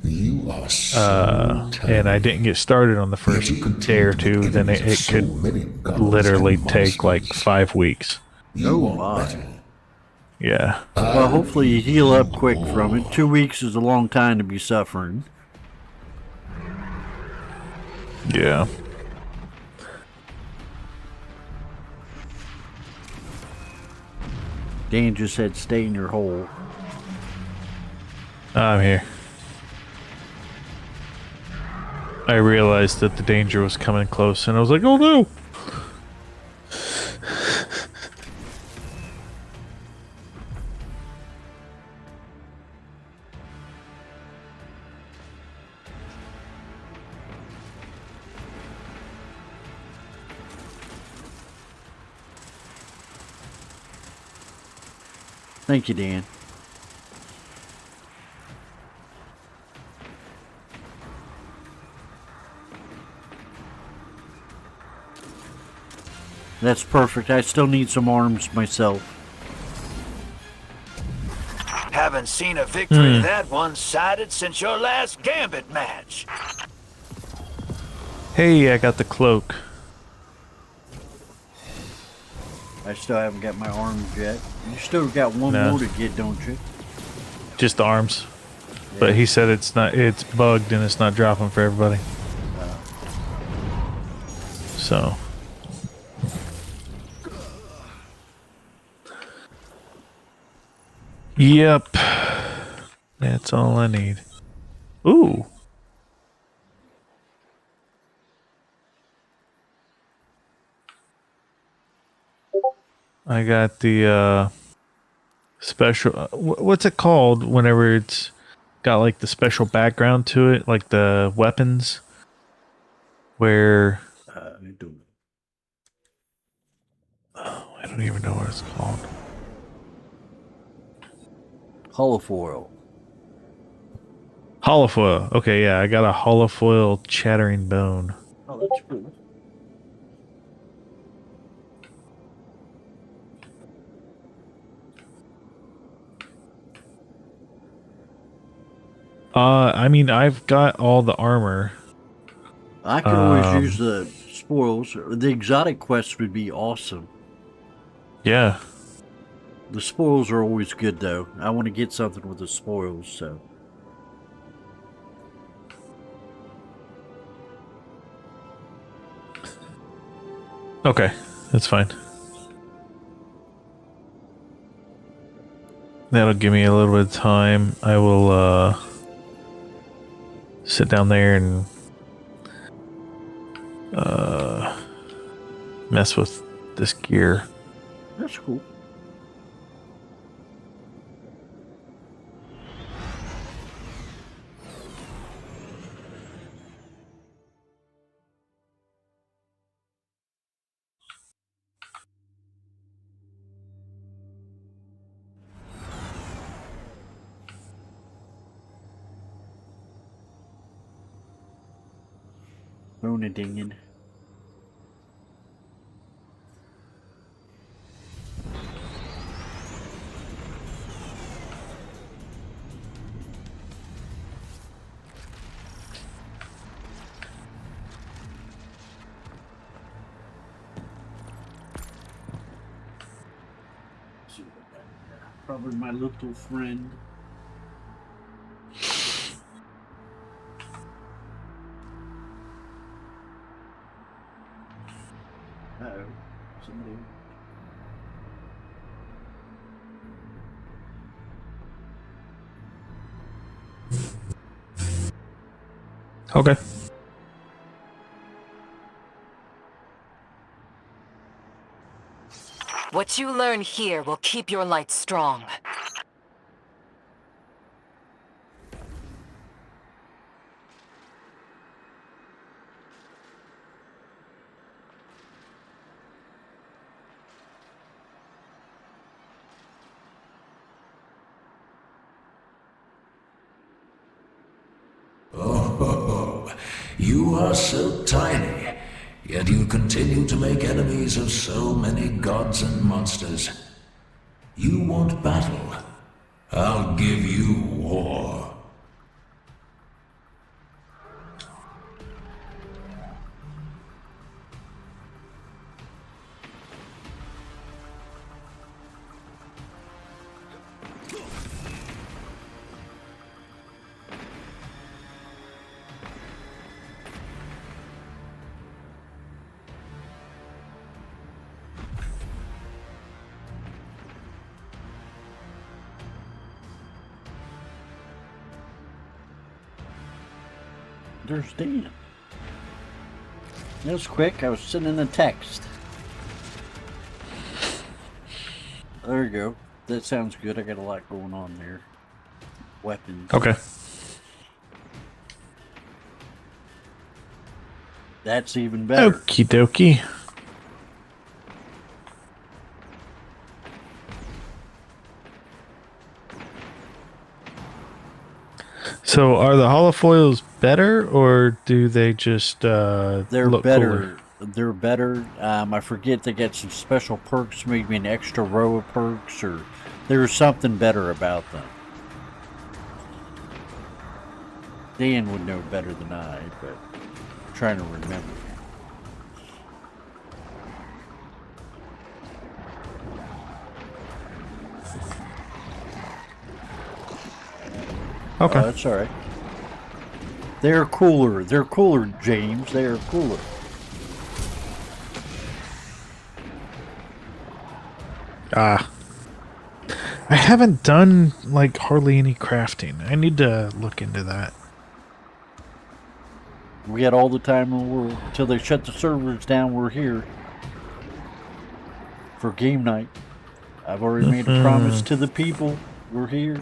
S8: You are so
S2: and I didn't get started on the first day or two, then it could literally take like 5 weeks.
S1: Oh my.
S2: Yeah.
S1: Well, hopefully you heal up quick from it. 2 weeks is a long time to be suffering.
S2: Yeah.
S1: Dan just said stay in your hole.
S2: I'm here. I realized that the danger was coming close, and I was like, oh no!
S1: Thank you, Dan. That's perfect. I still need some arms myself.
S7: Haven't seen a victory that one-sided since your last Gambit match.
S2: Hey, I got the cloak.
S1: I still haven't got my arms yet. You still got one
S2: No.
S1: more to get, don't you?
S2: Just the arms. But he said it's bugged and it's not dropping for everybody. So. Yep. That's all I need. Ooh. I got the special. What's it called? Whenever it's got like the special background to it, like the weapons, where
S1: I don't
S2: I don't even know what it's called.
S1: Holofoil.
S2: Holofoil. Okay, yeah, I got a holofoil chattering bone.
S1: Oh, that's cool.
S2: I mean, I've got all the armor.
S1: I could always use the spoils. The exotic quests would be awesome.
S2: Yeah.
S1: The spoils are always good, though. I want to get something with the spoils, so.
S2: Okay, that's fine. That'll give me a little bit of time. I will sit down there and mess with this gear.
S1: That's cool. Rona dinging. Probably my little friend. Uh-oh. Somebody.
S2: Okay.
S5: What you learn here will keep your light strong.
S8: Oh, you are so tiny, yet you continue to make enemies of so many gods and monsters. You want battle? I'll give you war.
S1: There's Dan. That was quick. I was sending a text. There you go. That sounds good. I got a lot going on there. Weapons.
S2: Okay.
S1: That's even better.
S2: Okie dokie. So are the holofoils better, or do they just
S1: They're
S2: look
S1: better.
S2: cooler?
S1: They're better. I forget they got some special perks, maybe an extra row of perks, or there's something better about them. Dan would know better than I, but I'm trying to remember.
S2: Okay.
S1: That's all right. They're cooler. They're cooler, James. They are cooler.
S2: I haven't done like hardly any crafting. I need to look into that.
S1: We got all the time in the world until they shut the servers down. We're here. for game night. I've already made a promise to the people. We're here.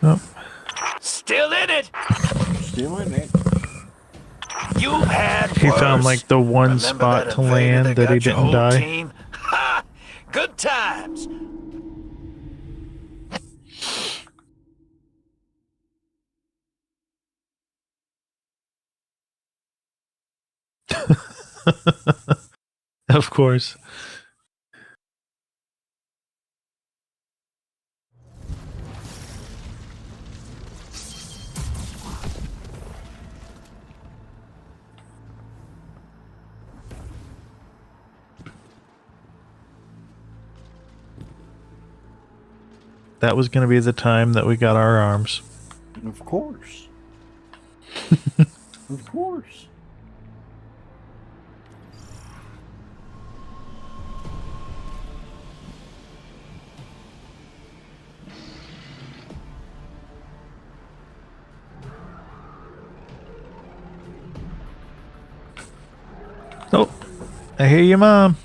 S2: Oh,
S7: Still in it.
S1: Still in it.
S7: You've had
S2: he found
S7: worse.
S2: like the one
S7: Remember
S2: spot
S7: that
S2: to
S7: invader
S2: land that he
S7: got your
S2: didn't
S7: whole
S2: die.
S7: team? Ha! Good times.
S2: Of course. That was going to be the time that we got our arms.
S1: Of course. Of course.
S2: Oh, I hear you, Mom.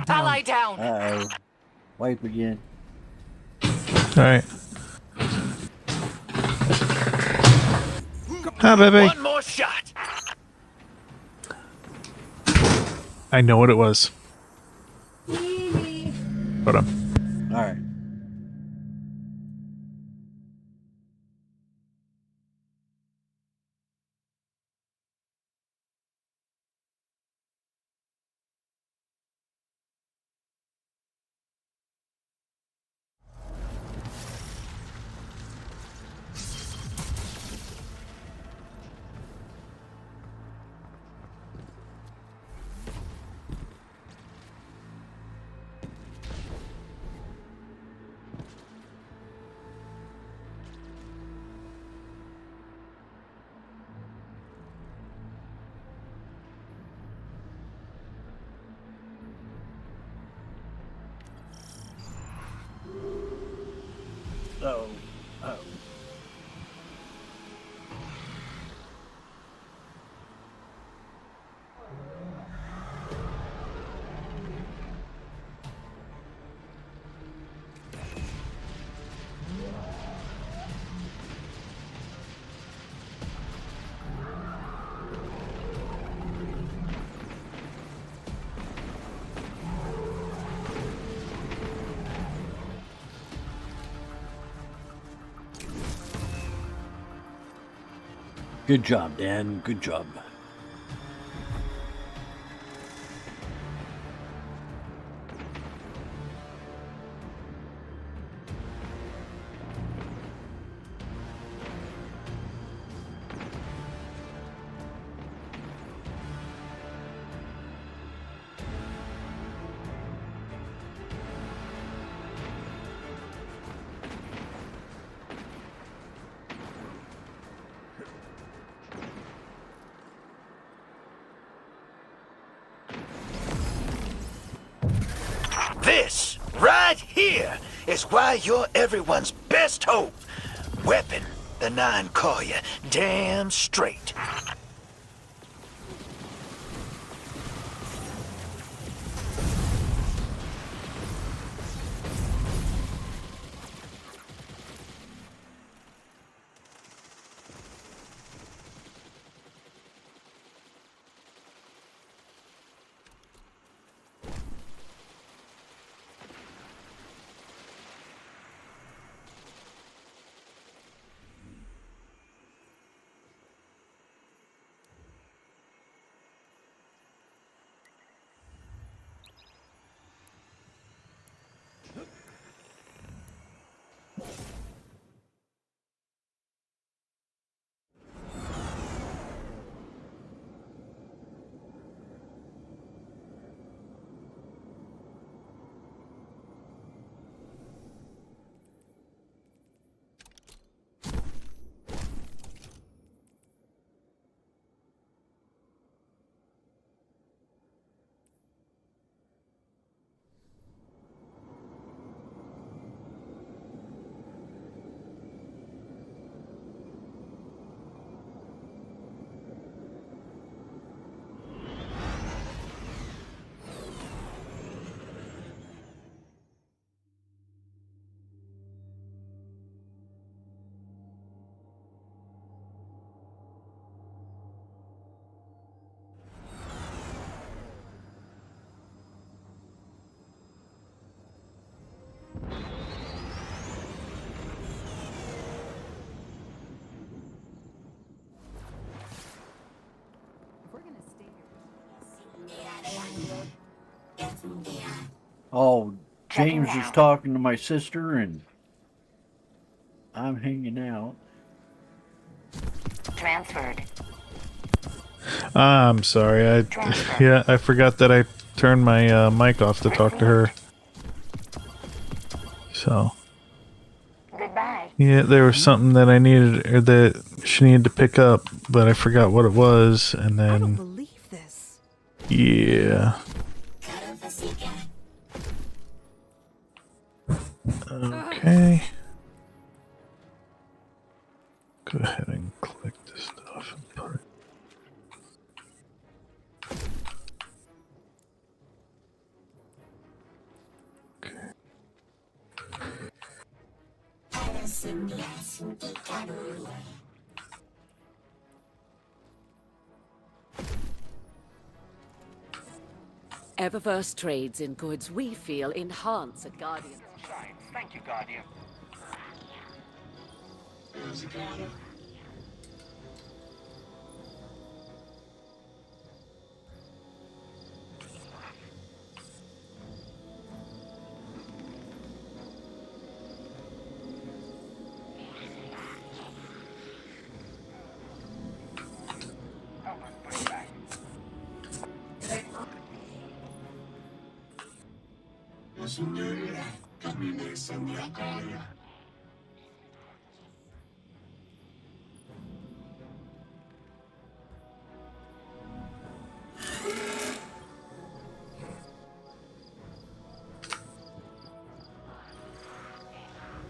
S5: Ally down.
S1: Uh-oh. Wipe again.
S2: Alright. Hi, baby.
S7: One more shot.
S2: I know what it was.
S4: Easy.
S2: Hold on.
S1: Alright. Oh. Oh. Good job, Dan. Good job.
S7: This right here is why you're everyone's best hope. Weapon, the Nine call you. Damn straight.
S1: Oh, James is talking to my sister, and I'm hanging out.
S3: Transferred.
S2: I'm sorry. I forgot that I turned my mic off to talk to her. So
S3: Goodbye.
S2: yeah, there was something that I needed, or that she needed to pick up, but I forgot what it was, and
S5: I don't
S2: then
S5: believe this.
S2: yeah. Okay. Go ahead and click this stuff and put it.
S10: Eververse trades in goods we feel enhance at Guardian.
S3: Shines. Thank you, Guardian. Help us push back.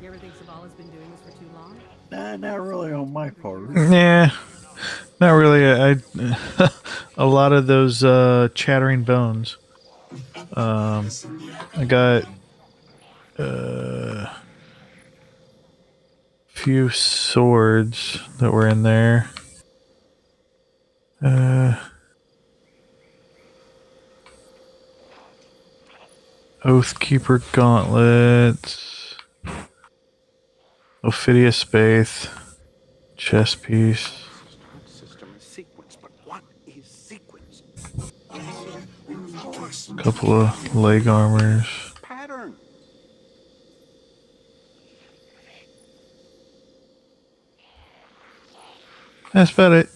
S5: You ever think Zavala's been doing this for too long?
S1: Nah, not really on my part.
S2: Nah, not really. I a lot of those chattering bones. I got few swords that were in there. Oathkeeper gauntlets, Ophidia Spaith, chest piece.
S9: System is sequence, but what is sequence?
S2: Couple of leg armors.
S9: Pattern.
S2: That's about it.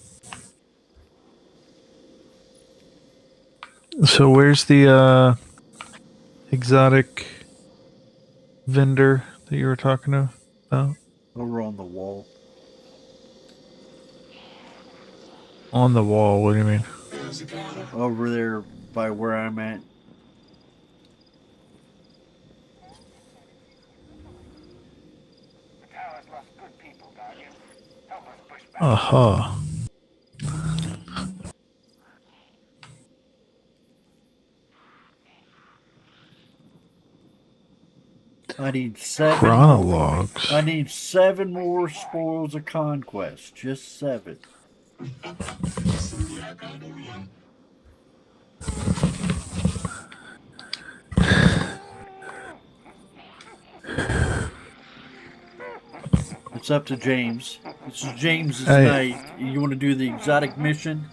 S2: So where's the exotic vendor that you were talking about?
S1: Over on the wall.
S2: On the wall, what do you mean?
S1: Over there by where I'm at.
S2: Aha.
S1: I need 7
S2: Chronologues.
S1: I need 7 more spoils of conquest. Just 7. It's up to James. This is James's night. You want to do the exotic mission,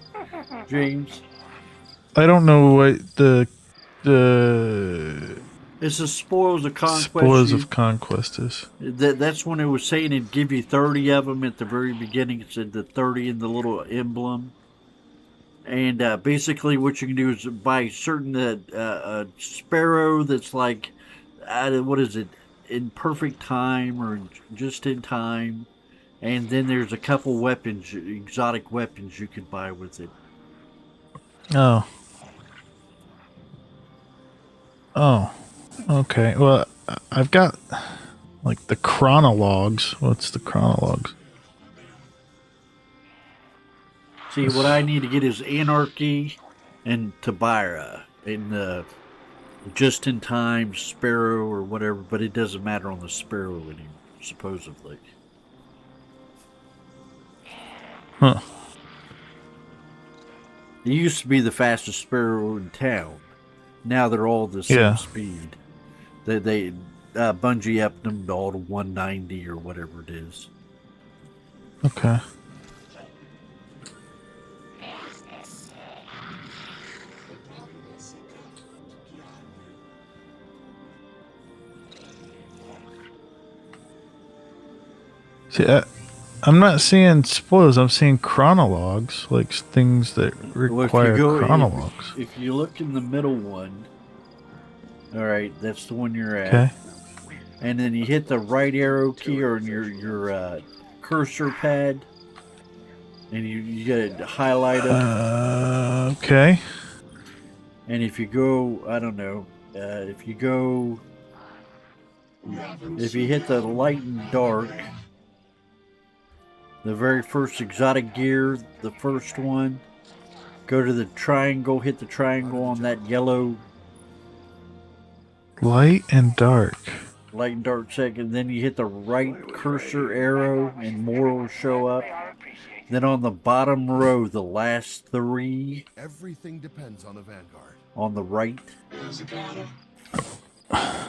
S1: James?
S2: I don't know what the
S1: It's the spoils of conquest.
S2: spoils of conquest is.
S1: That's when it was saying it'd give you 30 of them at the very beginning. It said the 30 in the little emblem. And basically what you can do is buy certain sparrow that's like, what is it, in perfect time or just in time. And then there's a couple weapons, exotic weapons you could buy with it.
S2: Oh. Oh. Okay. Well, I've got like the chronologues. What's the chronologues?
S1: See, what I need to get is Anarchy and Tabira in the just in time Sparrow or whatever, but it doesn't matter on the Sparrow anymore, supposedly.
S2: Huh.
S1: It used to be the fastest Sparrow in town. Now they're all the same speed. They Bungie upped them all to 190 or whatever it is.
S2: Okay. See, I'm not seeing spoils. I'm seeing chronologues, like things that require chronologues.
S1: If you look in the middle one, all right, that's the one you're at.
S2: Okay.
S1: And then you hit the right arrow key or your cursor pad, and you get to highlight them.
S2: Okay.
S1: And if you go, I don't know, if you hit the light and dark. The very first exotic gear, the first one, go to the triangle, hit the triangle on that yellow.
S2: Light and dark.
S1: Light and dark second. Then you hit the right cursor arrow and more will show up. Then on the bottom row, the last 3.
S11: Everything depends on a Vanguard.
S1: On the right.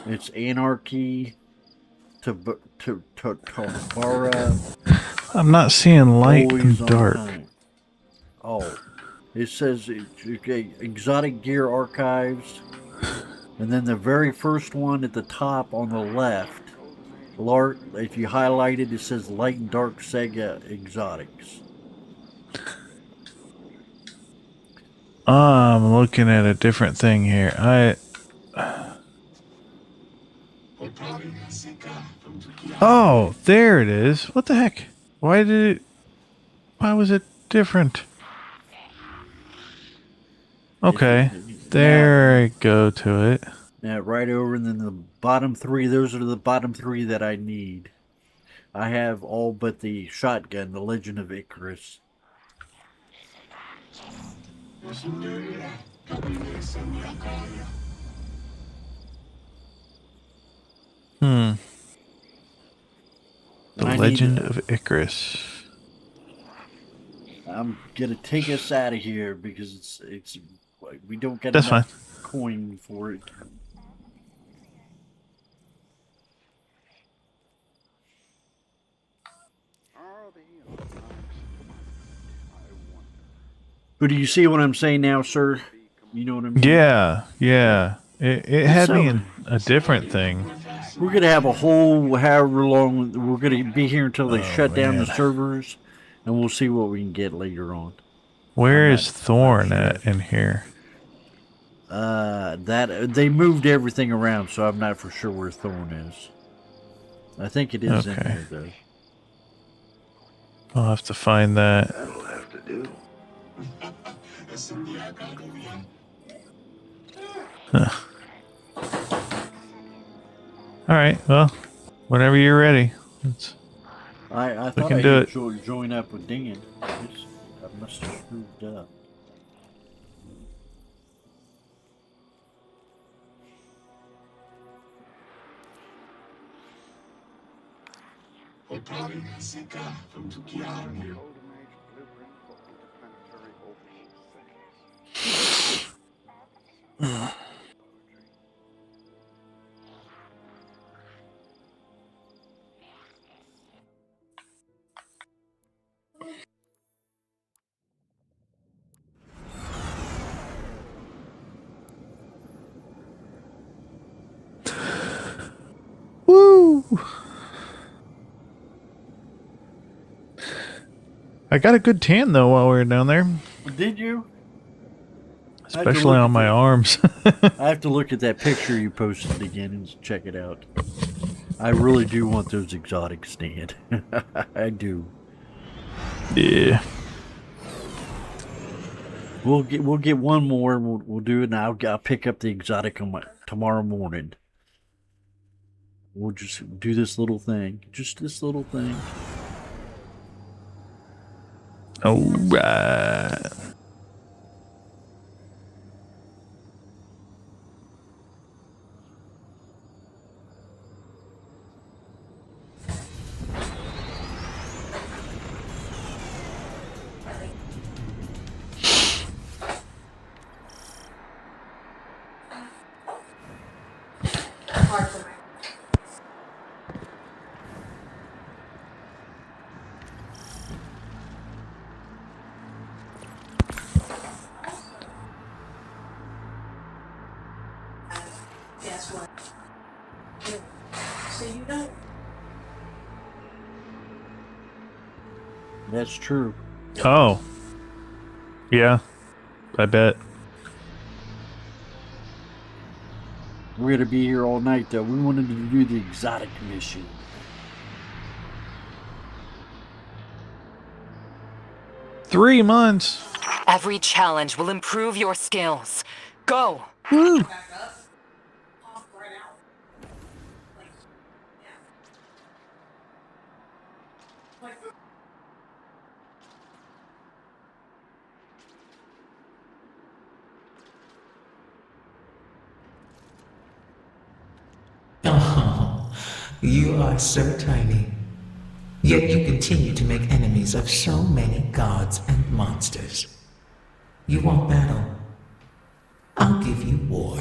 S1: It's Anarchy, Tabara.
S2: I'm not seeing light and dark.
S1: Oh, it says Exotic Gear Archives, and then the very first one at the top on the left, if you highlight it, it says Light and Dark Sega Exotics.
S2: I'm looking at a different thing here. Oh, there it is. What the heck? Why was it different? Okay, there I go to it.
S1: Yeah, right over, and then the bottom 3, those are the bottom 3 that I need. I have all but the shotgun, the Legend of Icarus.
S2: The Legend of Icarus.
S1: I'm gonna take us out of here because it's we don't get
S2: That's
S1: enough
S2: fine.
S1: coin for it. But do you see what I'm saying now, sir? You know what I mean?
S2: Yeah. It had me in a different thing.
S1: We're going to have a whole, however long, we're going to be here until they shut down the servers, and we'll see what we can get later on.
S2: Where is Thorn at in here?
S1: They moved everything around, so I'm not for sure where Thorn is. I think it is in there, though.
S2: I'll have to find that.
S11: That'll have to do.
S2: Huh. All right. Well, whenever you're ready.
S1: I
S2: We
S1: thought
S2: can
S1: I
S2: do
S1: had
S2: it.
S1: join up with Dan. I must have screwed up.
S2: Woo! I got a good tan though while we were down there,
S1: Did you?
S2: especially on my arms.
S1: I have to look at that picture you posted again and check it out. I really do want those exotics, Dan. I do.
S2: Yeah.
S1: We'll get one more. And we'll do it. And I'll pick up the exotic on tomorrow morning. We'll just do this little thing. Just this little thing.
S2: All right.
S1: That's true.
S2: Oh. Yeah. I bet.
S1: We're gonna be here all night, though. We wanted to do the exotic mission.
S2: Three months.
S5: Every challenge will improve your skills. Go!
S2: Woo!
S6: Oh, you are so tiny. Yet you continue to make enemies of so many gods and monsters. You want battle? I'll give you war.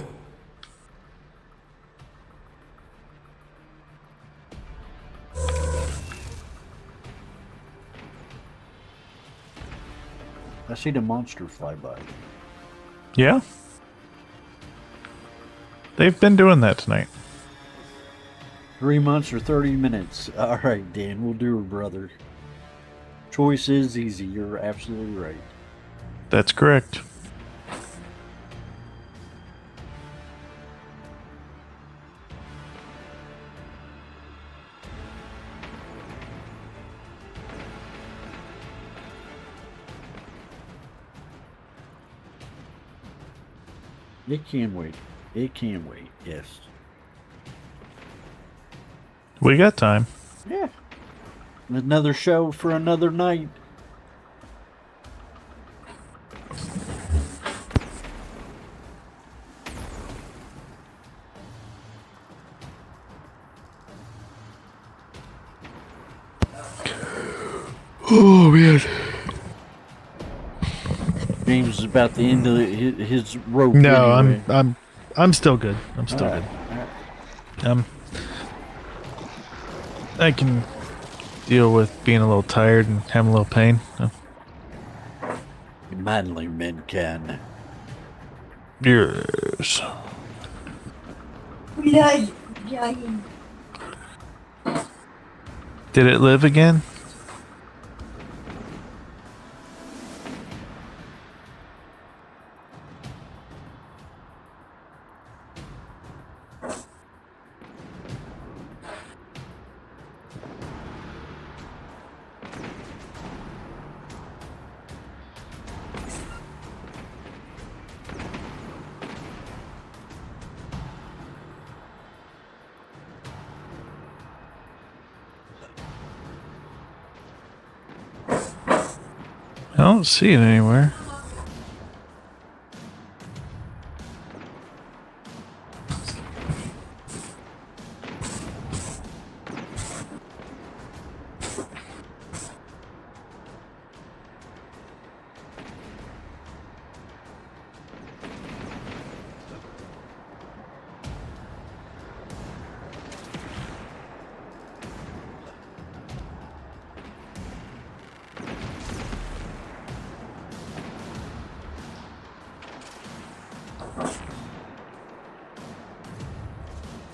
S1: I see the monster fly by.
S2: Yeah. They've been doing that tonight.
S1: 3 months or 30 minutes. All right, Dan, we'll do it, brother. Choice is easy. You're absolutely right.
S2: That's correct.
S1: It can wait. It can wait. Yes.
S2: We got time.
S1: Yeah. Another show for another night.
S2: Oh man.
S1: James is about the end of his rope.
S2: No,
S1: anyway.
S2: I'm still good. I'm still
S1: All right.
S2: good. I can deal with being a little tired and having a little pain.
S1: Manly men can.
S2: Yes.
S4: Yeah.
S2: Did it live again? I don't see it anywhere.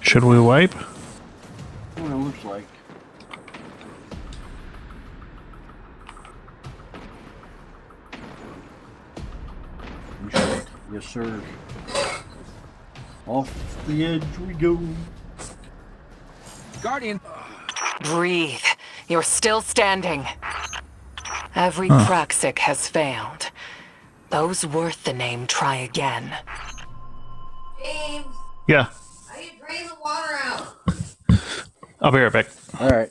S2: Should we wipe?
S1: Well, it looks like. We should. Yes, sir. Off the edge we go.
S5: Guardian. Breathe. You're still standing. Every
S2: Huh.
S5: Praxic has failed. Those worth the name try again.
S12: James,
S2: Yeah.
S12: how you drain the water out?
S2: I'll be right back.
S1: All right.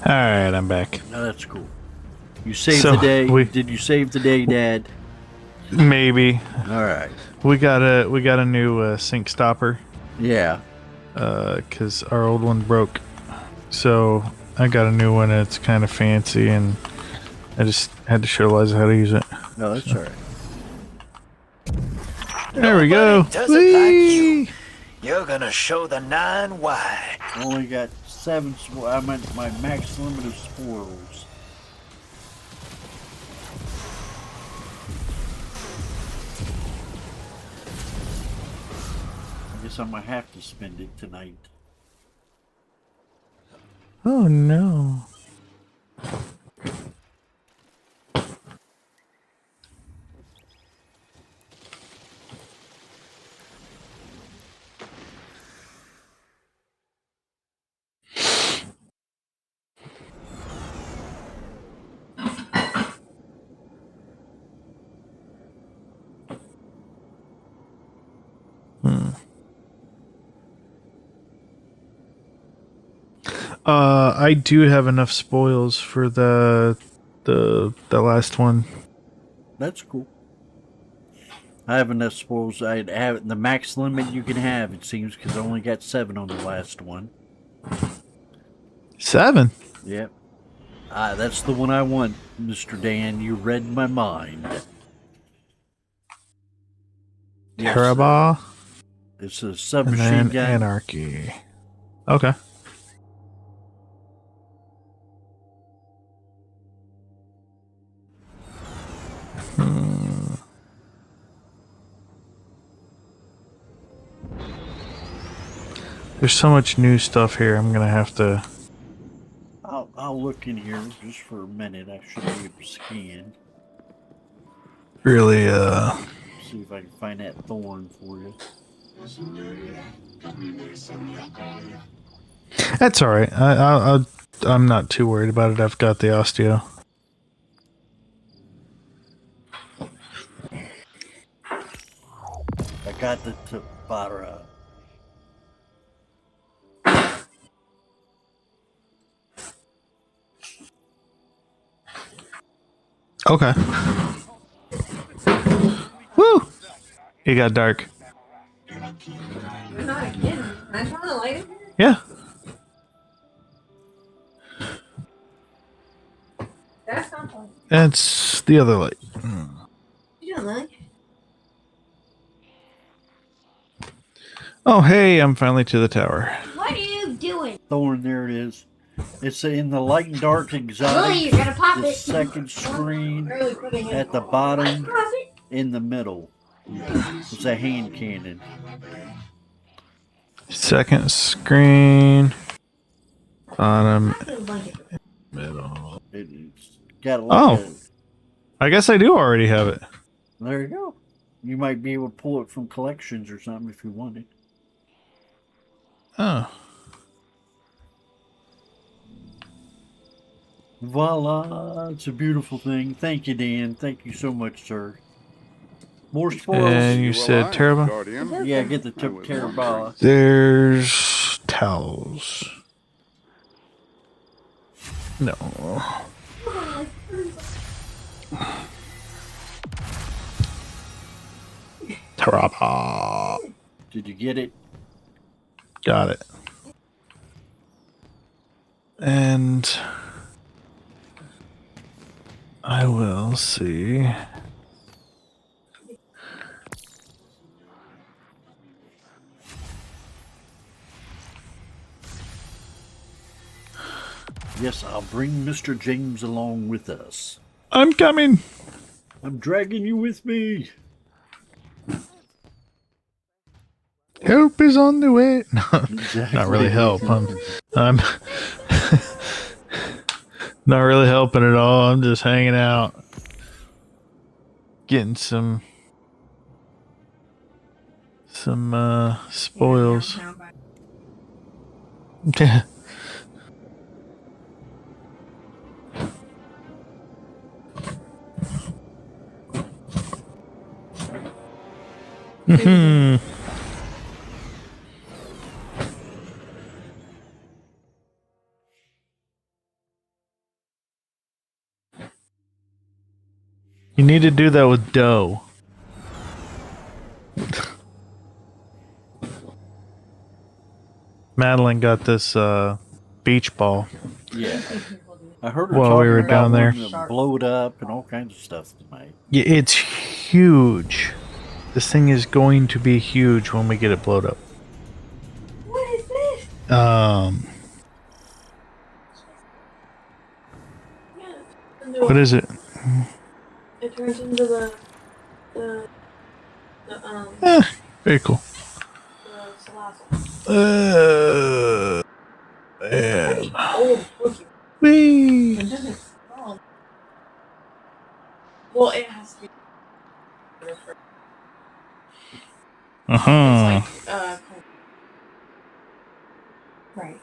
S2: All right, I'm back.
S1: No, that's cool. You saved
S2: So,
S1: the day.
S2: we-
S1: Did you save the day, Dad?
S2: Maybe.
S1: All right.
S2: We got a new sink stopper.
S1: Yeah.
S2: Because our old one broke. So I got a new one. And it's kind of fancy, and I just had to show Liza how to use it.
S1: No, that's all right.
S2: There we go.
S7: Does it like you. You're gonna show the 9 why.
S1: Only got 7. I meant my max limit of spoils. I guess I might have to spend it tonight.
S2: Oh no. I do have enough spoils for the last one.
S1: That's cool. I have enough spoils. I have the max limit you can have, it seems, because I only got 7 on the last one.
S2: 7?
S1: Yep. That's the one I want, Mr. Dan. You read my mind. Yes,
S2: Terabah
S1: it's a
S2: and
S1: submachine
S2: then
S1: gun.
S2: Anarchy. Okay. There's so much new stuff here. I'm gonna have to.
S1: I'll I'll look in here just for a minute. I should be able to scan.
S2: Really,
S1: See if I can find that thorn for you.
S2: that's all right. I'm not too worried about it. I've got the osteo.
S1: I got the Tabara.
S2: Okay. Woo! It got dark.
S12: You're not kidding. Can I turn the light in here?
S2: Yeah.
S12: That's not fun.
S2: That's the other light.
S12: You don't like?
S2: Oh, hey, I'm finally to the tower.
S4: What are you doing?
S1: Thorn, there it is. It's in the light and dark
S4: Really,
S1: exotic.
S4: you're gonna pop
S1: The
S4: it.
S1: second screen
S12: Really putting
S1: at the bottom
S4: Pop it.
S1: in the middle. It's a hand cannon.
S2: Second screen. Bottom. Middle.
S1: It's got
S2: Oh. I guess I do already have it.
S1: There you go. You might be able to pull it from collections or something if you wanted.
S2: Oh.
S1: Voila! It's a beautiful thing. Thank you, Dan. Thank you so much, sir. More spoils.
S2: And you said Terrabala?
S11: Guardian.
S1: Yeah, get the Terrabala.
S2: There's towels. No. Terrabala.
S1: Did you get it?
S2: Got it. And I will see.
S1: Yes, I'll bring Mr. James along with us.
S2: I'm coming.
S1: I'm dragging you with me.
S2: Help is on the way. No,
S1: Exactly.
S2: not really help. I'm not really helping at all. I'm just hanging out, getting some spoils. Yeah. Hmm. You need to do that with dough. Madeline got this beach ball.
S1: Yeah. I heard her
S2: While
S1: talking
S2: we were
S1: about
S2: down there.
S1: wanting to blow it up and all kinds of stuff tonight.
S2: Yeah, it's huge. This thing is going to be huge when we get it blowed up.
S12: What is this?
S2: What is it?
S12: It turns into the
S2: Very cool. And
S12: old cookie.
S2: whee.
S12: It doesn't smell. Well, it has to be.
S2: Uh-huh.
S12: It's like, right.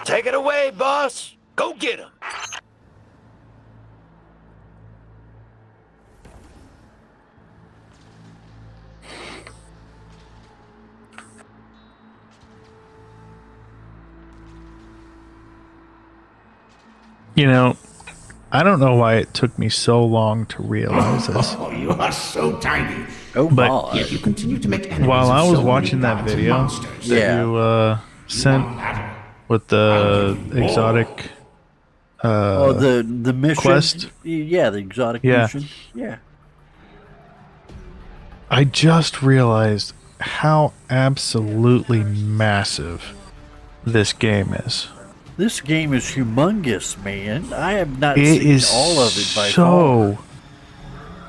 S7: Take it away, boss. Go get him.
S2: You know, I don't know why it took me so long to realize this.
S9: Oh, you are so tiny.
S1: Oh,
S2: But-
S1: my.
S9: Yet you continue to make enemies
S2: While
S9: of
S2: I was
S9: so many
S2: watching that
S9: gods and
S2: video
S9: monsters.
S2: that
S1: Yeah.
S2: you sent
S9: Battle.
S2: with the exotic
S1: Oh, the mission
S2: quest?
S1: Yeah, the exotic
S2: Yeah.
S1: mission. Yeah.
S2: I just realized how absolutely massive this game is.
S1: This game is humongous, man. I have not
S2: It
S1: seen
S2: is
S1: all of it by far.
S2: so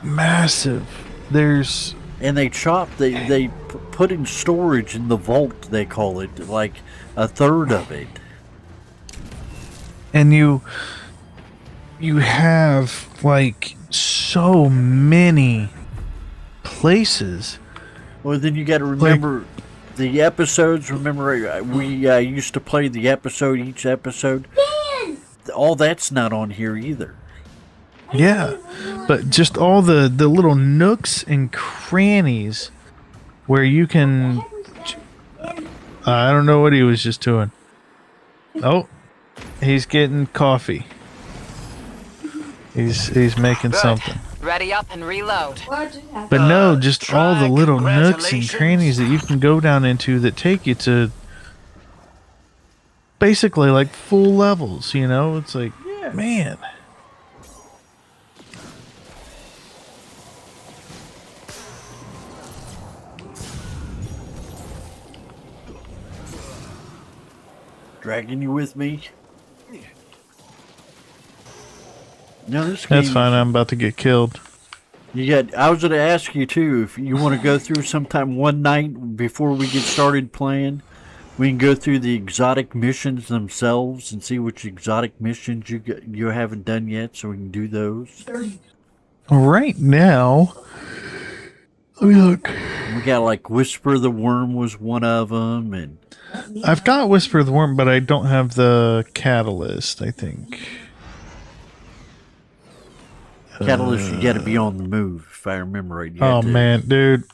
S2: massive. There's
S1: And they chop. They put in storage in the vault, they call it, like a third of it.
S2: And you have like so many places.
S1: Well, then you got to remember the episodes. Remember, we used to play the episode, each episode. All that's not on here either.
S2: Yeah, but just all the little nooks and crannies where you can. I don't know what he was just doing. Oh, he's getting coffee. He's making something.
S5: Ready up and reload.
S2: But no, just all the little nooks and crannies that you can go down into that take you to basically like full levels, you know? It's like, man.
S1: Dragging you with me? No, this
S2: That's
S1: game-
S2: fine. I'm about to get killed.
S1: I was going to ask you too if you want to go through sometime one night before we get started playing. We can go through the exotic missions themselves and see which exotic missions you haven't done yet, so we can do those.
S2: Right now, let me look.
S1: We got like Whisper the Worm was one of them, and
S2: I've got Whisper of the Worm, but I don't have the Catalyst, I think.
S1: Catalyst, you got to be on the move, if I remember right.
S2: Oh, man, dude.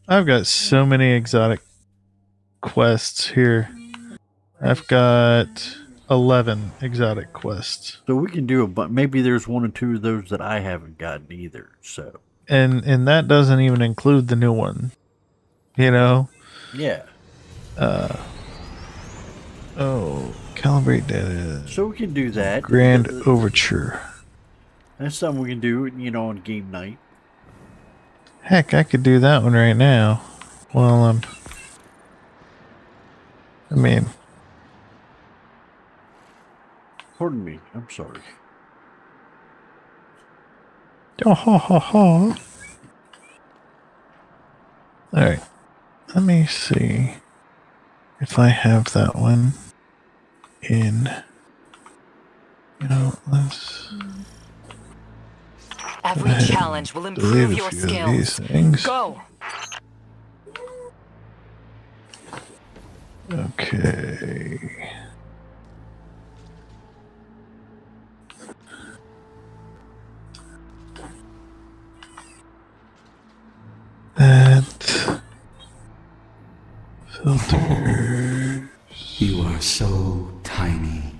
S2: I've got so many exotic quests here. I've got 11 exotic quests.
S1: So we can do maybe there's one or two of those that I haven't gotten either, so.
S2: And that doesn't even include the new one. You know?
S1: Yeah.
S2: Calibrate data.
S1: So we can do that.
S2: Grand Overture.
S1: That's something we can do, on game night.
S2: Heck, I could do that one right now. Well,
S1: Pardon me, I'm sorry.
S2: Oh, ha, ha, ha. Alright. Let me see if I have that one in. Let's.
S5: Every challenge will improve your skills. Go!
S2: Okay. That filter.
S6: You are so tiny.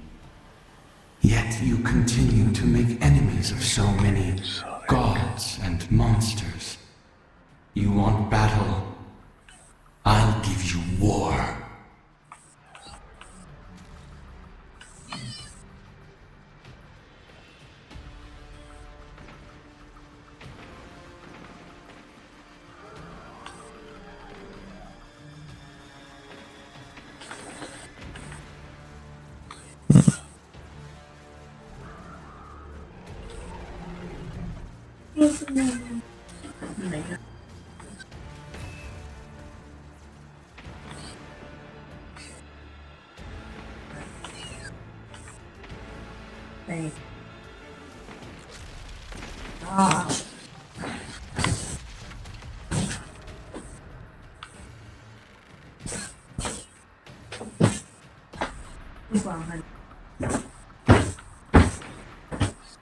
S6: Yet you continue to make enemies of so many gods and monsters. You want battle? I'll give you war.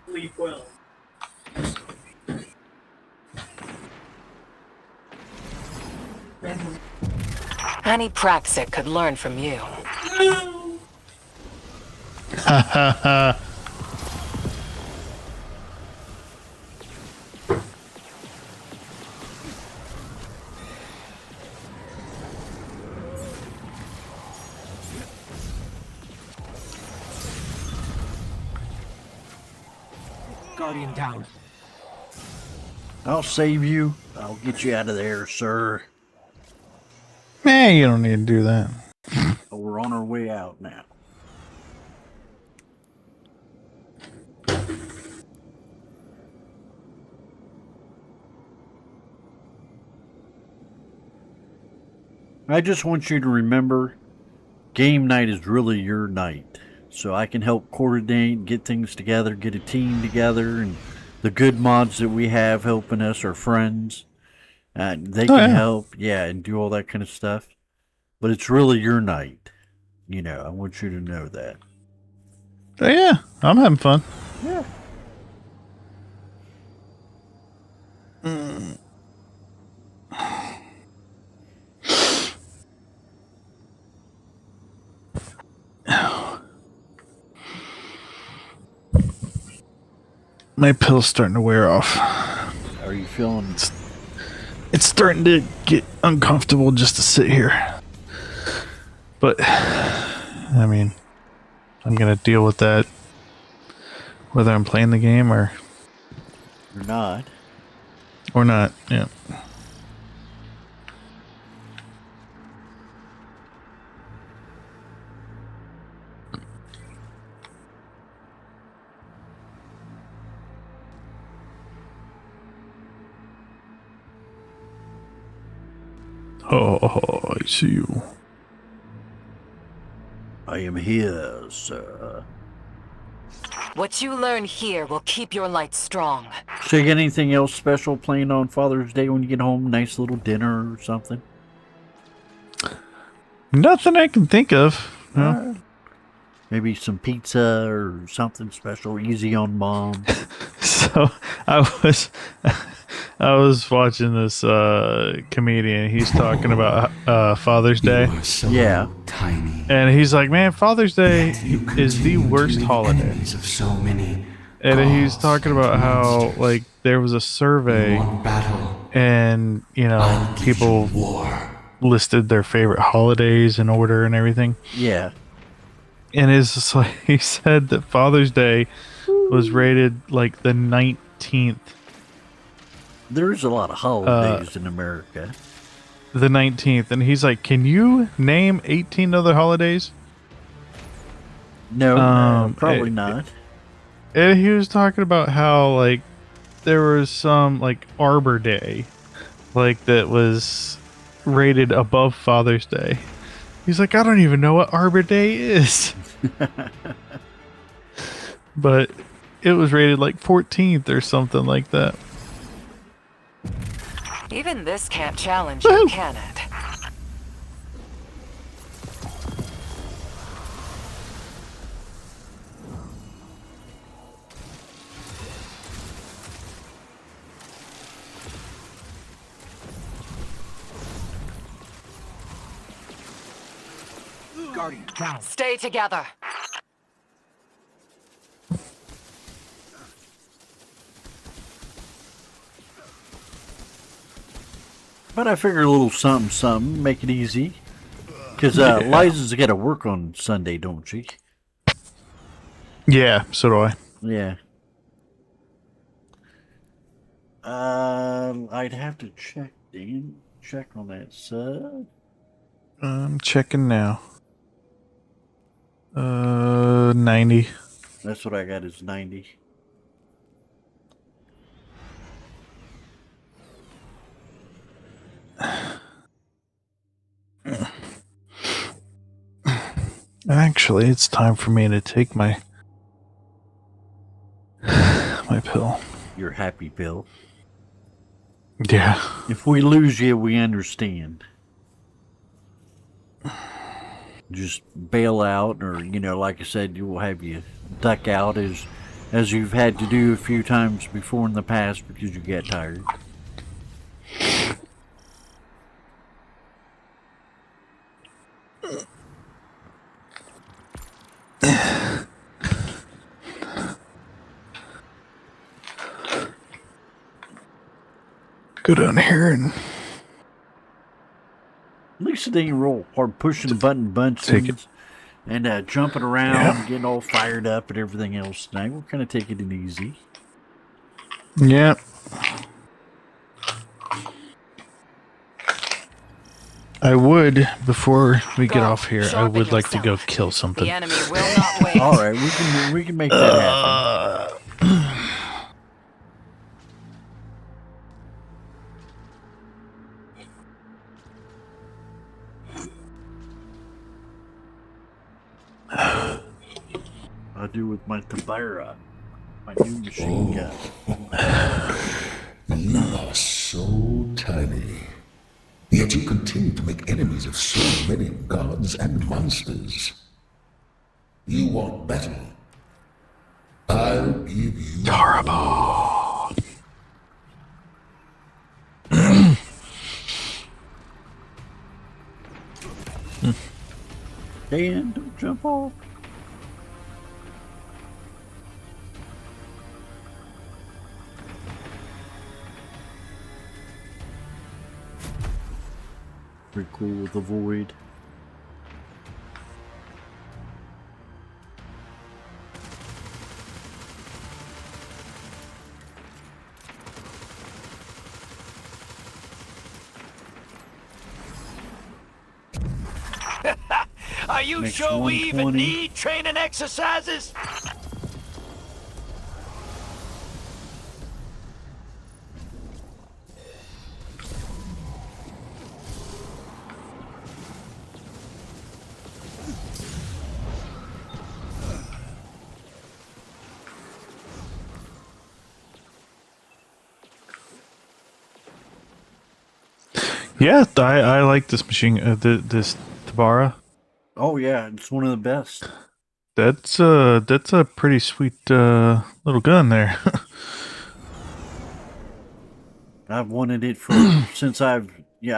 S13: Sleep well.
S5: Annie Praxic could learn from you.
S2: Ha ha ha.
S13: Guardian down.
S1: I'll save you. I'll get you out of there, sir.
S2: Man, you don't need to do that.
S1: We're on our way out now. I just want you to remember, game night is really your night. So I can help coordinate, get things together, get a team together, and the good mods that we have helping us are friends. They can help, and do all that kind of stuff. But it's really your night. You know, I want you to know that.
S2: Yeah, I'm having fun.
S1: Yeah.
S2: My pill's starting to wear off.
S1: Are you feeling?
S2: It's starting to get uncomfortable just to sit here. But, I mean, I'm going to deal with that whether I'm playing the game or
S1: not.
S2: Or not, yeah. Oh, I see you.
S1: I am here, sir.
S5: What you learn here will keep your light strong.
S1: So you got anything else special planned on Father's Day when you get home? Nice little dinner or something?
S2: Nothing I can think of. No.
S1: Maybe some pizza or something special, easy on mom.
S2: So I was watching this comedian. He's talking about Father's Day.
S9: Tiny.
S2: And he's like, man, Father's Day is the worst holiday.
S9: Of so many.
S2: And he's talking about how, like, there was a survey, and, you know, people listed their favorite holidays in order and everything.
S1: Yeah.
S2: And it's just like, he said that Father's Day was rated, like, the 19th.
S1: There's a lot of holidays in America.
S2: The 19th. And he's like, can you name 18 other holidays?
S1: No, probably not.
S2: And he was talking about how, like, there was some, like, Arbor Day, like, that was rated above Father's Day. He's like, I don't even know what Arbor Day is. But it was rated, like, 14th or something like that.
S5: Even this can't challenge you, can it?
S13: Guardian, down.
S5: Stay together.
S1: But I figure a little something, make it easy. Because Liza's got to work on Sunday, don't she?
S2: Yeah, so do I.
S1: Yeah. I'd have to check, Dan. Check on that sub.
S2: I'm checking now. 90.
S1: That's what I got is 90.
S2: Actually, it's time for me to take my pill.
S1: Your happy pill.
S2: Yeah.
S1: If we lose you, we understand. Just bail out, or, you know, like I said, we'll have you duck out as you've had to do a few times before in the past because you get tired.
S2: Go down here and
S1: at least it ain't real hard pushing the button bunches and jumping around and getting all fired up and everything else tonight. We're kind of taking it easy.
S2: Yeah. I would, before we get off here, I would like to go kill something.
S5: The enemy will not wait.
S1: All right, we can make that happen. I do with my Tabara, my new machine gun.
S8: You are so tiny. Yet you continue to make enemies of so many gods and monsters. You want battle? I'll give you
S2: Horrible.
S1: Dan, don't jump off. Pretty cool with the void.
S7: Are you
S1: Makes
S7: sure we even
S1: 120.
S7: need training exercises?
S2: Yeah, I like this machine. This Tabara.
S1: Oh yeah, it's one of the best.
S2: That's a pretty sweet little gun there.
S1: I've wanted it for since I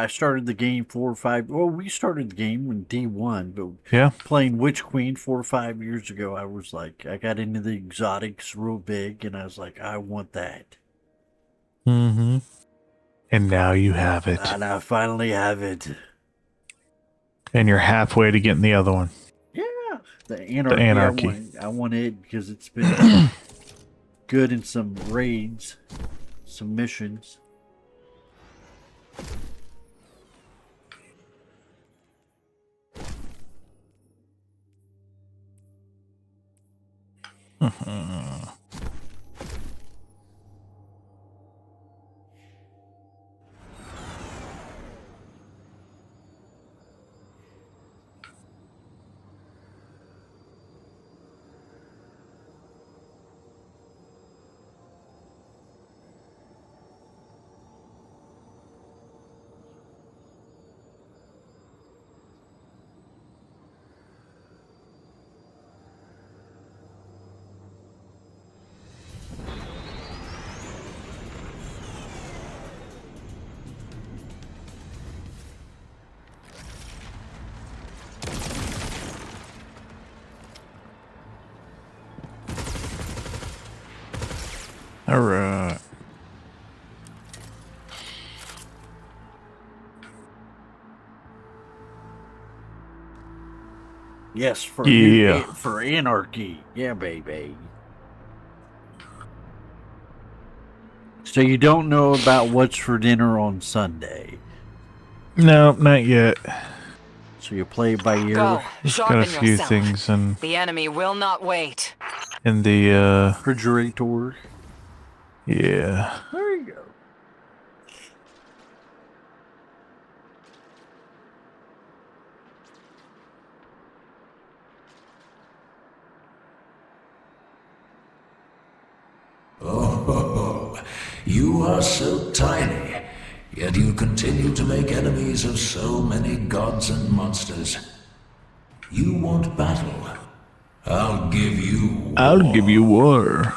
S1: started the game 4 or 5. Well, we started the game in D1, but
S2: Yeah.
S1: playing Witch Queen 4 or 5 years ago, I was like, I got into the exotics real big, and I was like, I want that,
S2: Mm-hmm. And now you have it.
S1: and I finally have it.
S2: And you're halfway to getting the other one.
S1: Yeah, the anarchy.
S2: Anarchy.
S1: I want it because it's been good in some raids, some missions.
S2: All right.
S1: Yes, for
S2: Yeah.
S1: for anarchy. Yeah, baby. So you don't know about what's for dinner on Sunday.
S2: No, not yet.
S1: So you play it by ear.
S5: Go.
S2: Just got
S5: Sharpen
S2: a few
S5: yourself.
S2: things
S5: The enemy will not wait.
S2: in the
S1: Refrigerator.
S2: yeah.
S1: There you go.
S8: Oh, you are so tiny, yet you continue to make enemies of so many gods and monsters. You want battle? I'll give you war.
S2: I'll give you war.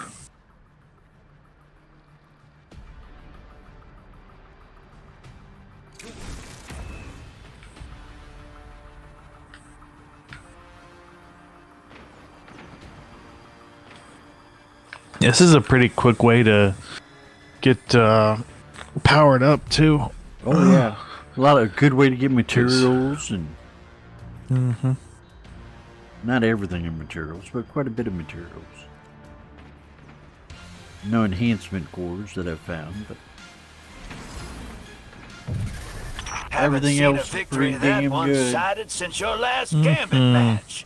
S2: This is a pretty quick way to get powered up too.
S1: Oh yeah, a lot of good way to get materials and
S2: Mm-hmm.
S1: not everything in materials, but quite a bit of materials. No enhancement cores that I've found, but
S7: Haven't
S1: everything
S7: seen
S1: else
S7: a
S1: is
S7: victory
S1: pretty
S7: that
S1: damn good.
S7: one-sided since your last gambit match.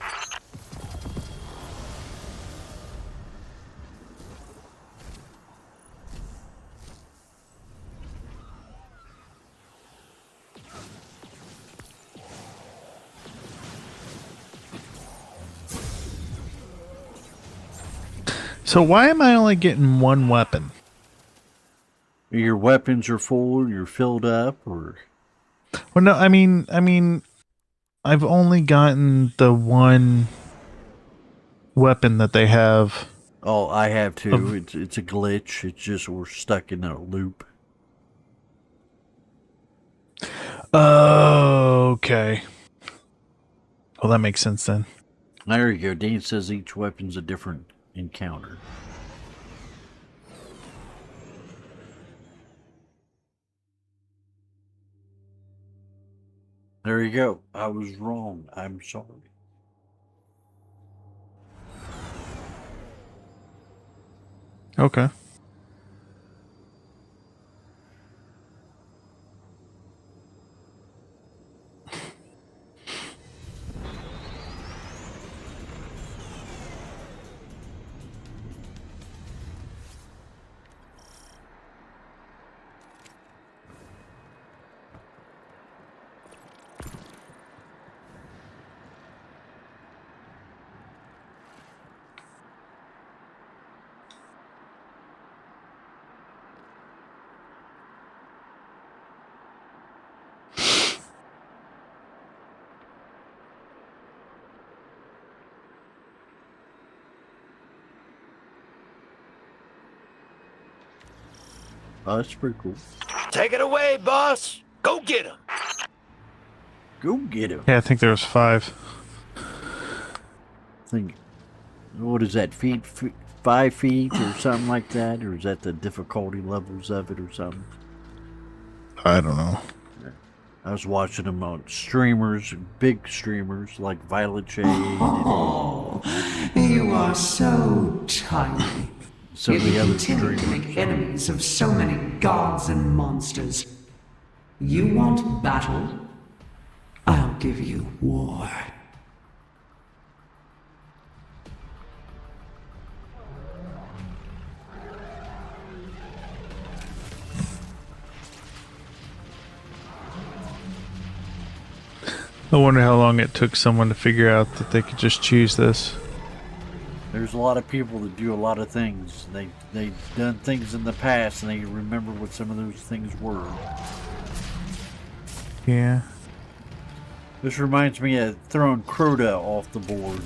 S2: So why am I only getting one weapon?
S1: Your weapons are full, you're filled up, or
S2: Well, no, I mean, I've only gotten the one weapon that they have.
S1: oh, I have too. It's a glitch. It's just we're stuck in a loop.
S2: Oh, okay. Well, that makes sense then.
S1: There you go. Dean says each weapon's a different encounter. There you go. I was wrong. I'm sorry.
S2: Okay.
S1: Oh, that's pretty cool.
S7: Take it away, boss. Go get him.
S1: Go get him.
S2: Yeah, I think there was 5.
S1: Think, what is that? 5 feet or something like that, or is that the difficulty levels of it or something?
S2: I don't know.
S1: I was watching them on streamers, big streamers like Violet Shade.
S6: Oh, you are so tiny.
S1: So
S6: Yet
S1: the
S6: you
S1: other
S6: continue to
S1: streamers.
S6: make enemies of so many gods and monsters. You want battle? I'll give you war.
S2: I wonder how long it took someone to figure out that they could just choose this.
S1: There's a lot of people that do a lot of things. They've done things in the past and they remember what some of those things were.
S2: Yeah.
S1: This reminds me of throwing Crota off the board.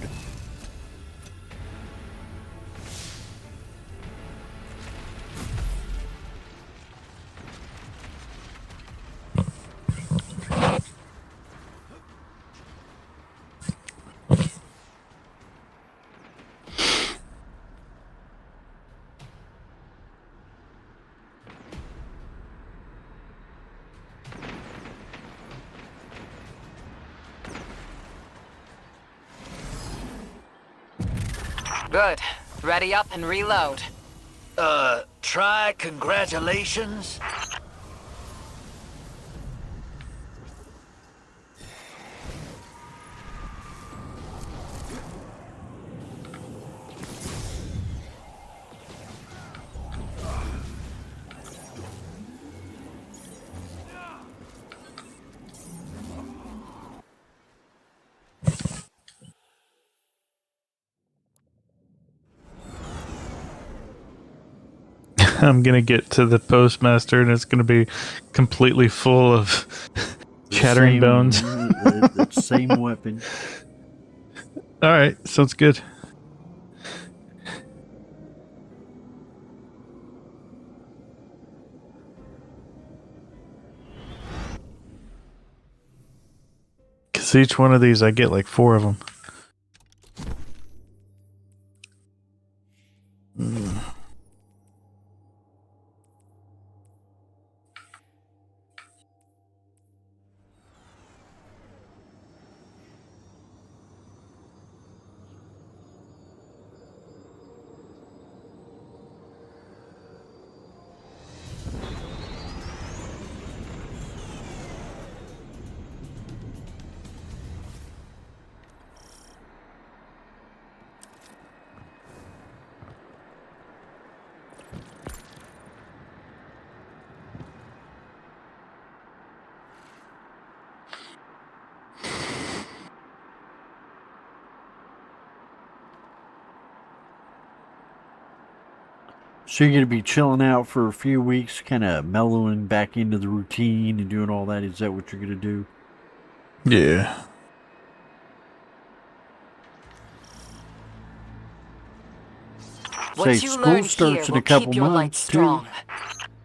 S5: Good. Ready up and reload.
S7: Try congratulations.
S2: I'm gonna get to the postmaster and it's gonna be completely full of chattering bones.
S1: The same weapon.
S2: Alright, sounds good. Because each one of these I get like 4 of them.
S1: So you're gonna be chilling out for a few weeks, kind of mellowing back into the routine and doing all that. Is that what you're gonna do?
S2: Yeah.
S5: What
S1: Say
S5: you
S1: school
S5: learn
S1: starts
S5: here
S1: in a
S5: will
S1: couple
S5: keep your light
S1: months too.
S5: strong.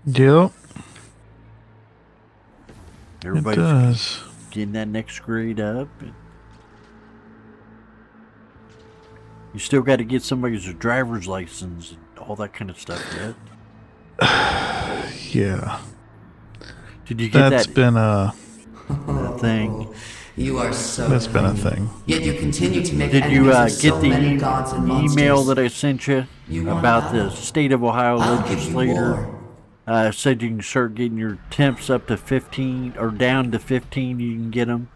S2: Yep. It
S1: Everybody's
S2: does.
S1: getting that next grade up. And you still got to get somebody's driver's license and all that kind of stuff yet.
S2: Yeah.
S1: Did you get
S2: That's
S1: that
S2: been a
S1: thing?
S6: You are so
S2: that's been a
S6: tiny,
S2: thing.
S6: Yet you continue to make
S1: Did you
S6: enemies of
S1: get
S6: so
S1: the
S6: many gods and
S1: email
S6: monsters.
S1: that I sent you
S6: want
S1: about the
S6: battle?
S1: state of Ohio
S6: I'll give you
S1: legislator?
S6: war.
S1: Said you can start getting your temps up to 15 or down to 15. You can get them,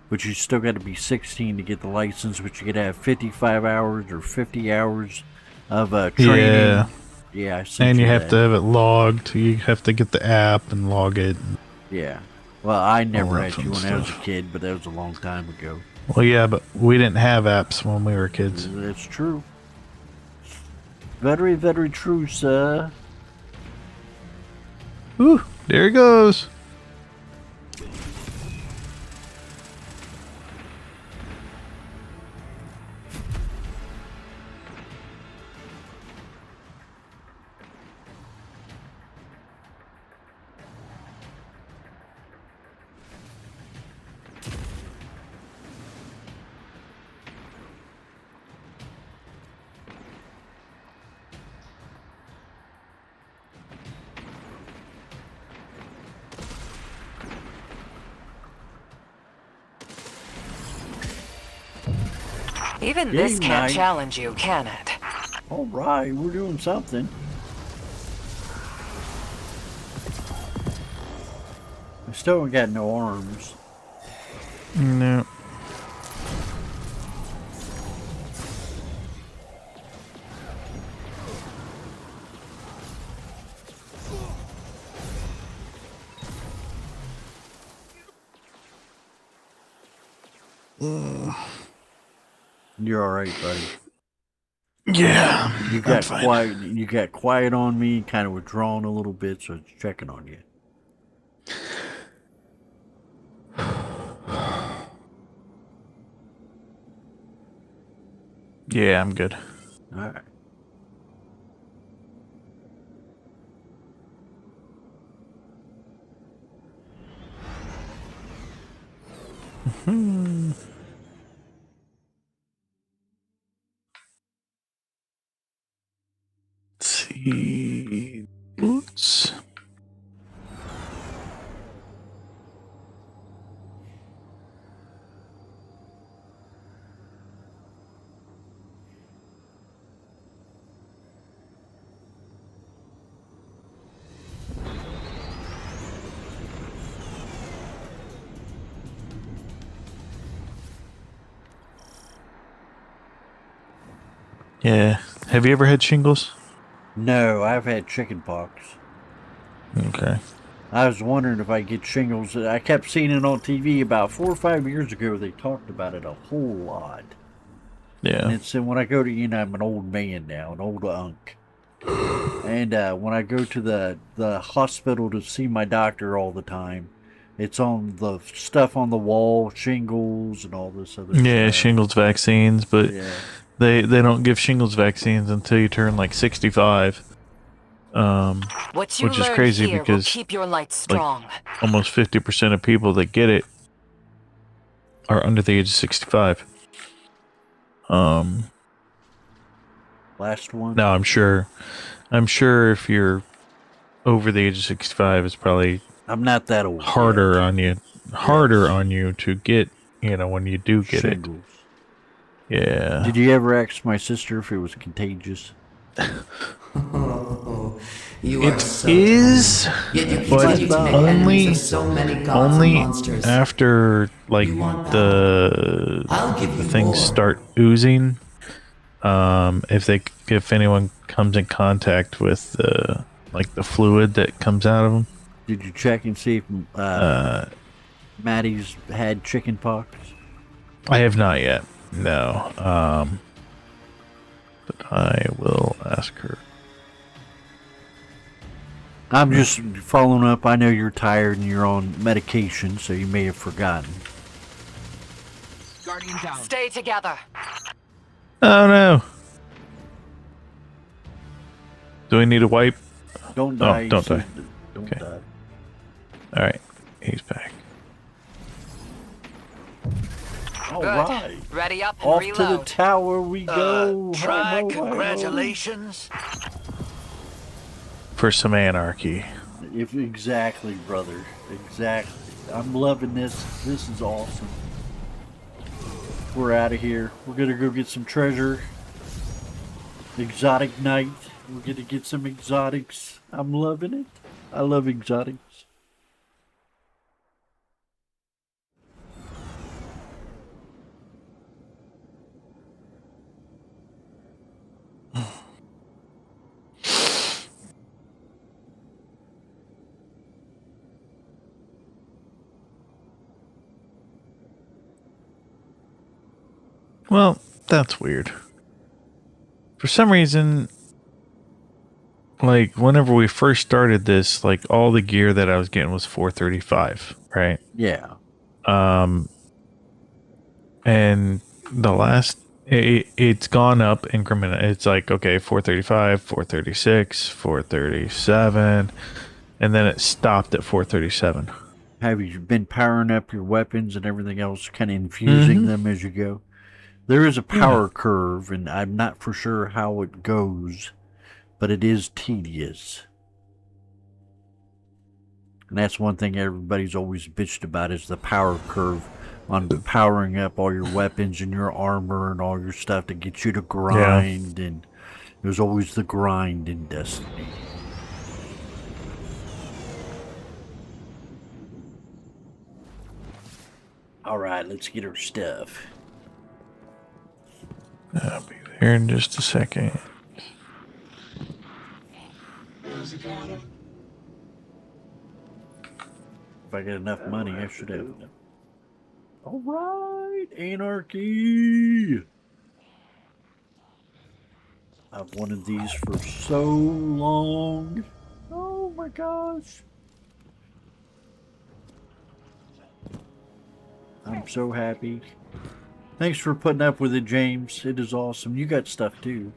S1: but you still got to be 16 to get the license. But you got to have 55 hours or 50 hours of training.
S2: Yeah.
S1: Yeah, I sent
S2: And you
S1: you
S2: have
S1: that.
S2: to have it logged. You have to get the app and log it.
S1: Yeah. Well, I never
S2: that
S1: had you
S2: fun
S1: when I was a
S2: stuff.
S1: kid, but that was a long time ago.
S2: Well, yeah, but we didn't have apps when we were kids.
S1: That's true. Very, very true, sir.
S2: Ooh, there he goes.
S5: Even this
S1: Game
S5: can't
S1: night.
S5: challenge you, can it?
S1: All right, we're doing something. I still ain't got no arms.
S2: No.
S1: You're all right, buddy.
S2: Yeah.
S1: You
S2: I'm
S1: got
S2: fine.
S1: quiet. You got quiet on me, kind of withdrawn a little bit, so it's checking on you.
S2: Yeah, I'm good.
S1: All right.
S2: Let's see. Boots. Yeah. Have you ever had shingles?
S1: No, I've had chicken pox.
S2: Okay.
S1: I was wondering if I get shingles. I kept seeing it on TV about 4 or 5 years ago. They talked about it a whole lot.
S2: Yeah.
S1: And so when I go to, I'm an old man now, an old unk. And when I go to the hospital to see my doctor all the time, it's on the stuff on the wall, shingles and all this other
S2: Yeah,
S1: stuff.
S2: shingles vaccines, but
S1: Yeah.
S2: they don't give shingles vaccines until you turn like 65.
S5: What you
S2: Which is
S5: learn
S2: crazy
S5: here will
S2: because
S5: keep your light strong.
S2: almost 50% of people that get it are under the age of 65.
S1: Last one.
S2: Now I'm sure if you're over the age of 65, it's probably
S1: I'm not that old.
S2: harder on you to get, when you do get
S1: Shingles.
S2: it. Yeah.
S1: Did you ever ask my sister if it was contagious?
S6: You are
S2: It
S6: so
S2: is,
S6: tiny, yet you
S2: but
S6: continue to make enemies
S2: only
S6: of so many gods
S2: only
S6: and monsters.
S2: after like
S6: want
S2: the
S6: I'll give you
S2: things
S6: more.
S2: start oozing. If anyone comes in contact with the fluid that comes out of them.
S1: Did you check and see if Maddie's had chicken pox?
S2: I have not yet. No. But I will ask her.
S1: I'm just following up. I know you're tired and you're on medication, so you may have forgotten.
S13: Guardian down.
S5: Stay together.
S2: Oh no. Do we need a wipe?
S1: Don't die.
S2: Oh, don't die.
S1: Don't
S2: Okay.
S1: die.
S2: All right. He's back.
S1: All
S5: Good.
S1: right.
S5: Ready up and
S1: Off
S5: reload.
S1: to the tower we go.
S7: Try
S1: Ho, ho, ho.
S7: congratulations.
S2: For some anarchy.
S1: If exactly, brother. Exactly. I'm loving this. This is awesome. We're out of here. We're gonna go get some treasure. Exotic night. We're gonna get some exotics. I'm loving it. I love exotics.
S2: Well, that's weird. For some reason, like, whenever we first started this, like, all the gear that I was getting was 435, right?
S1: Yeah.
S2: And the last, it's gone up increment. It's like, okay, 435, 436, 437, and then it stopped at 437.
S1: Have you been powering up your weapons and everything else, kind of infusing them as you go? There is a power curve, and I'm not for sure how it goes, but it is tedious. And that's one thing everybody's always bitched about is the power curve on powering up all your weapons and your armor and all your stuff to get you to grind. And there's always the grind in Destiny. All right, let's get our stuff.
S2: I'll be there in just a second.
S1: If I get enough money, I should have enough. All right, anarchy. I've wanted these for so long. Oh my gosh. I'm so happy. Thanks for putting up with it, James. It is awesome. You got stuff too.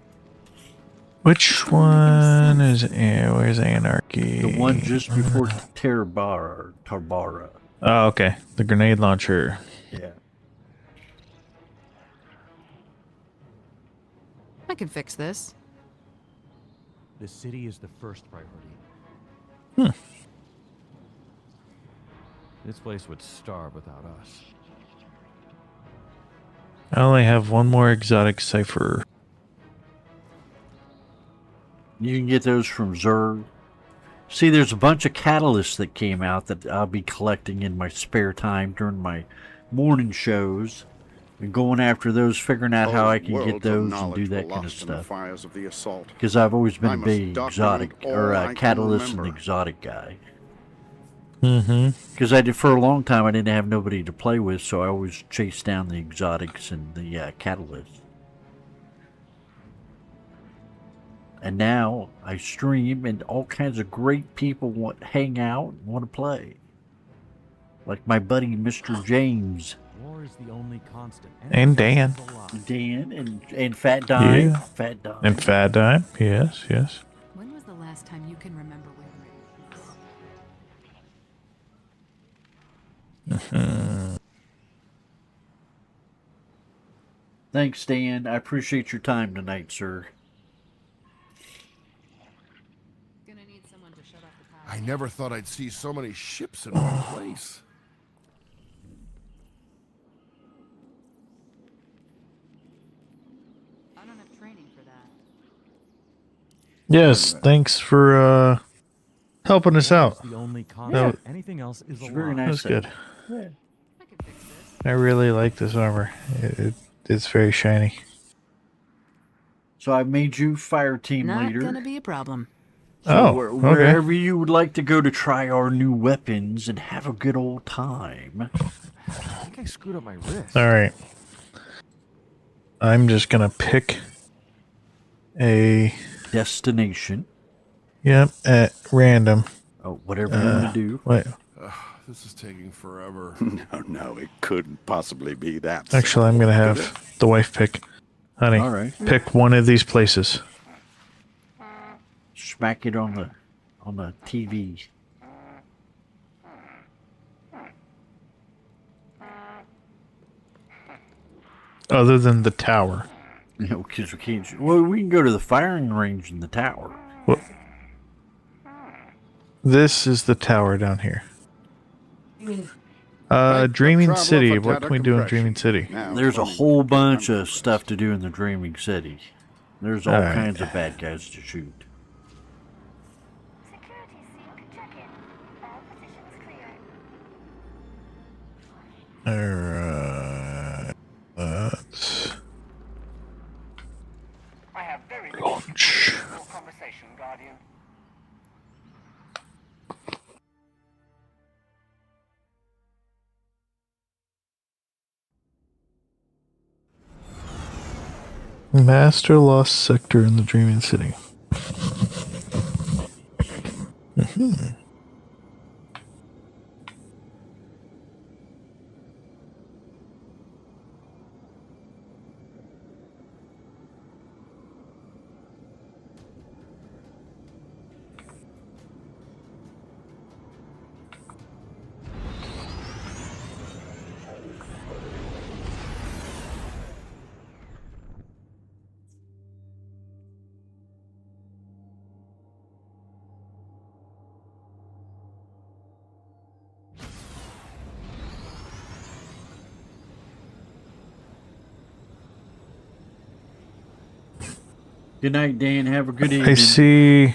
S2: Which one is, where's Anarchy?
S1: The one just before Tarbara.
S2: Oh, okay. The grenade launcher.
S1: Yeah.
S14: I can fix this.
S15: The city is the first priority.
S2: Hmm.
S15: This place would starve without us.
S2: I only have one more exotic cipher.
S1: You can get those from Zerg. See, there's a bunch of catalysts that came out that I'll be collecting in my spare time during my morning shows. And going after those, figuring out how I can get those and do that kind of stuff. Because I've always been a big exotic, or a catalyst and exotic guy.
S2: Mm-hmm.
S1: Because I did, for a long time, I didn't have nobody to play with, so I always chased down the exotics and the catalysts. And now I stream, and all kinds of great people hang out and want to play. Like my buddy, Mr. James.
S15: War is the only constant.
S2: And Dan.
S1: Dan and Fat Dime.
S2: Yeah.
S1: Fat Dime.
S2: And Fat Dime. Yes, yes.
S14: When was the last time you can remember wearing?
S1: Thanks, Dan. I appreciate your time tonight, sir.
S11: I never thought I'd see so many ships in one place.
S14: I don't have training for that.
S2: Yes, thanks for helping us out.
S15: The only constant. Anything else is a
S1: very
S15: lie.
S1: nice.
S2: That's good.
S1: Yeah.
S2: I really like this armor. It's very shiny.
S1: So I made you fire team
S14: Not
S1: leader.
S14: gonna be a problem.
S1: So
S2: Oh, okay.
S1: wherever you would like to go to try our new weapons and have a good old time.
S15: I think I screwed up my wrist.
S2: All right. I'm just gonna pick a
S1: destination.
S2: Yep, at random.
S1: Oh, whatever you want to do.
S2: Wait.
S11: This is taking forever.
S16: No, it couldn't possibly be that.
S2: Actually, I'm gonna
S16: simple, could
S2: have the wife pick. Honey,
S1: All right.
S2: pick one of these places.
S1: Smack it on the TV.
S2: Other than the tower.
S1: You know, because we can't. Well, we can go to the firing range in the tower.
S2: Well, this is the tower down here. Dreaming City. What can we do in Dreaming City?
S1: There's a whole bunch of stuff to do in the Dreaming City. There's all
S2: All right.
S1: kinds of bad guys to shoot.
S2: Alright. Let's
S3: I have very
S2: launch.
S3: little conversation, Guardian.
S2: Master Lost Sector in the Dreaming City. Mhm.
S1: Good night, Dan. Have a good evening.
S2: I see.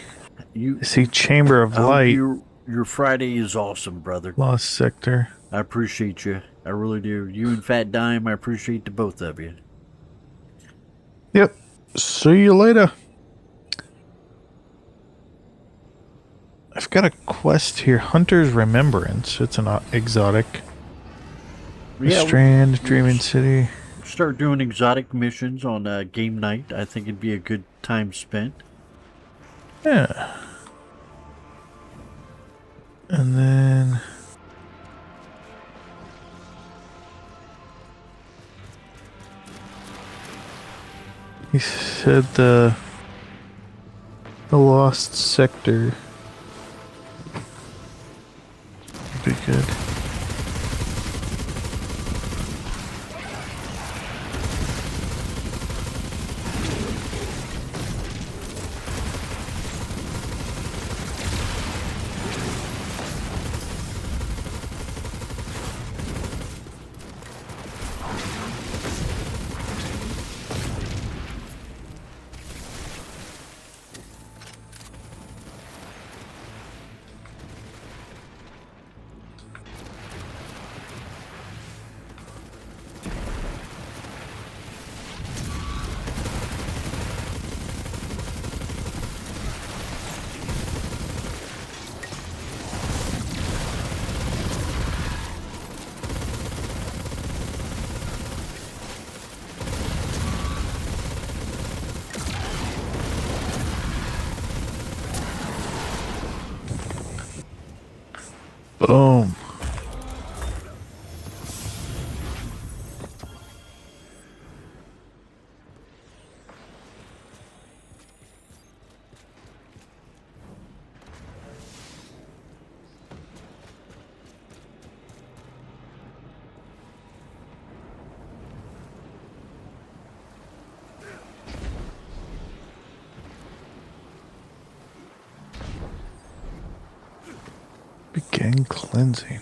S1: You
S2: I see Chamber of
S1: I hope
S2: Light.
S1: Your Friday is awesome, brother.
S2: Lost Sector.
S1: I appreciate you. I really do. You and Fat Dime, I appreciate the both of you.
S2: Yep. See you later. I've got a quest here. Hunter's Remembrance. It's an exotic.
S1: Yeah,
S2: Strand, Dreaming City.
S1: Start doing exotic missions on game night. I think it'd be a good time spent.
S2: Yeah. And then he said the Lost Sector would be good. Boom. Begin cleansing.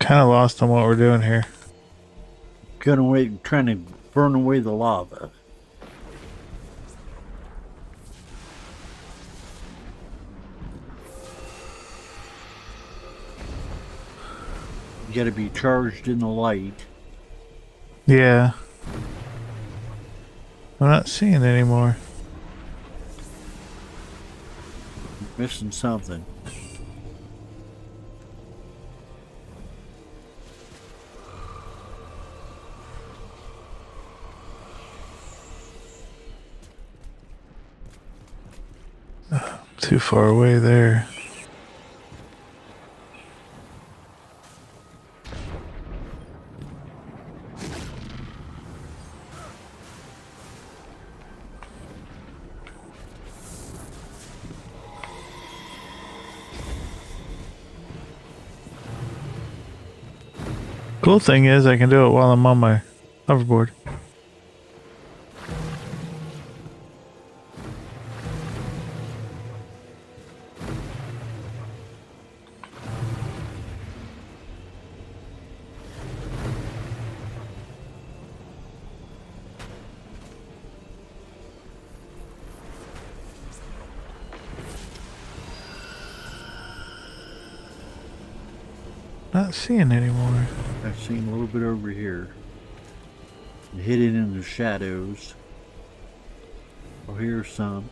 S2: kind of lost on what we're doing here.
S1: Going away, trying to burn away the lava. You gotta be charged in the light.
S2: Yeah. I'm not seeing it anymore.
S1: Missing something.
S2: Too far away there. Cool thing is I can do it while I'm on my hoverboard. Not seeing anymore.
S1: I've seen a little bit over here. Hidden in the shadows. Oh, here's some.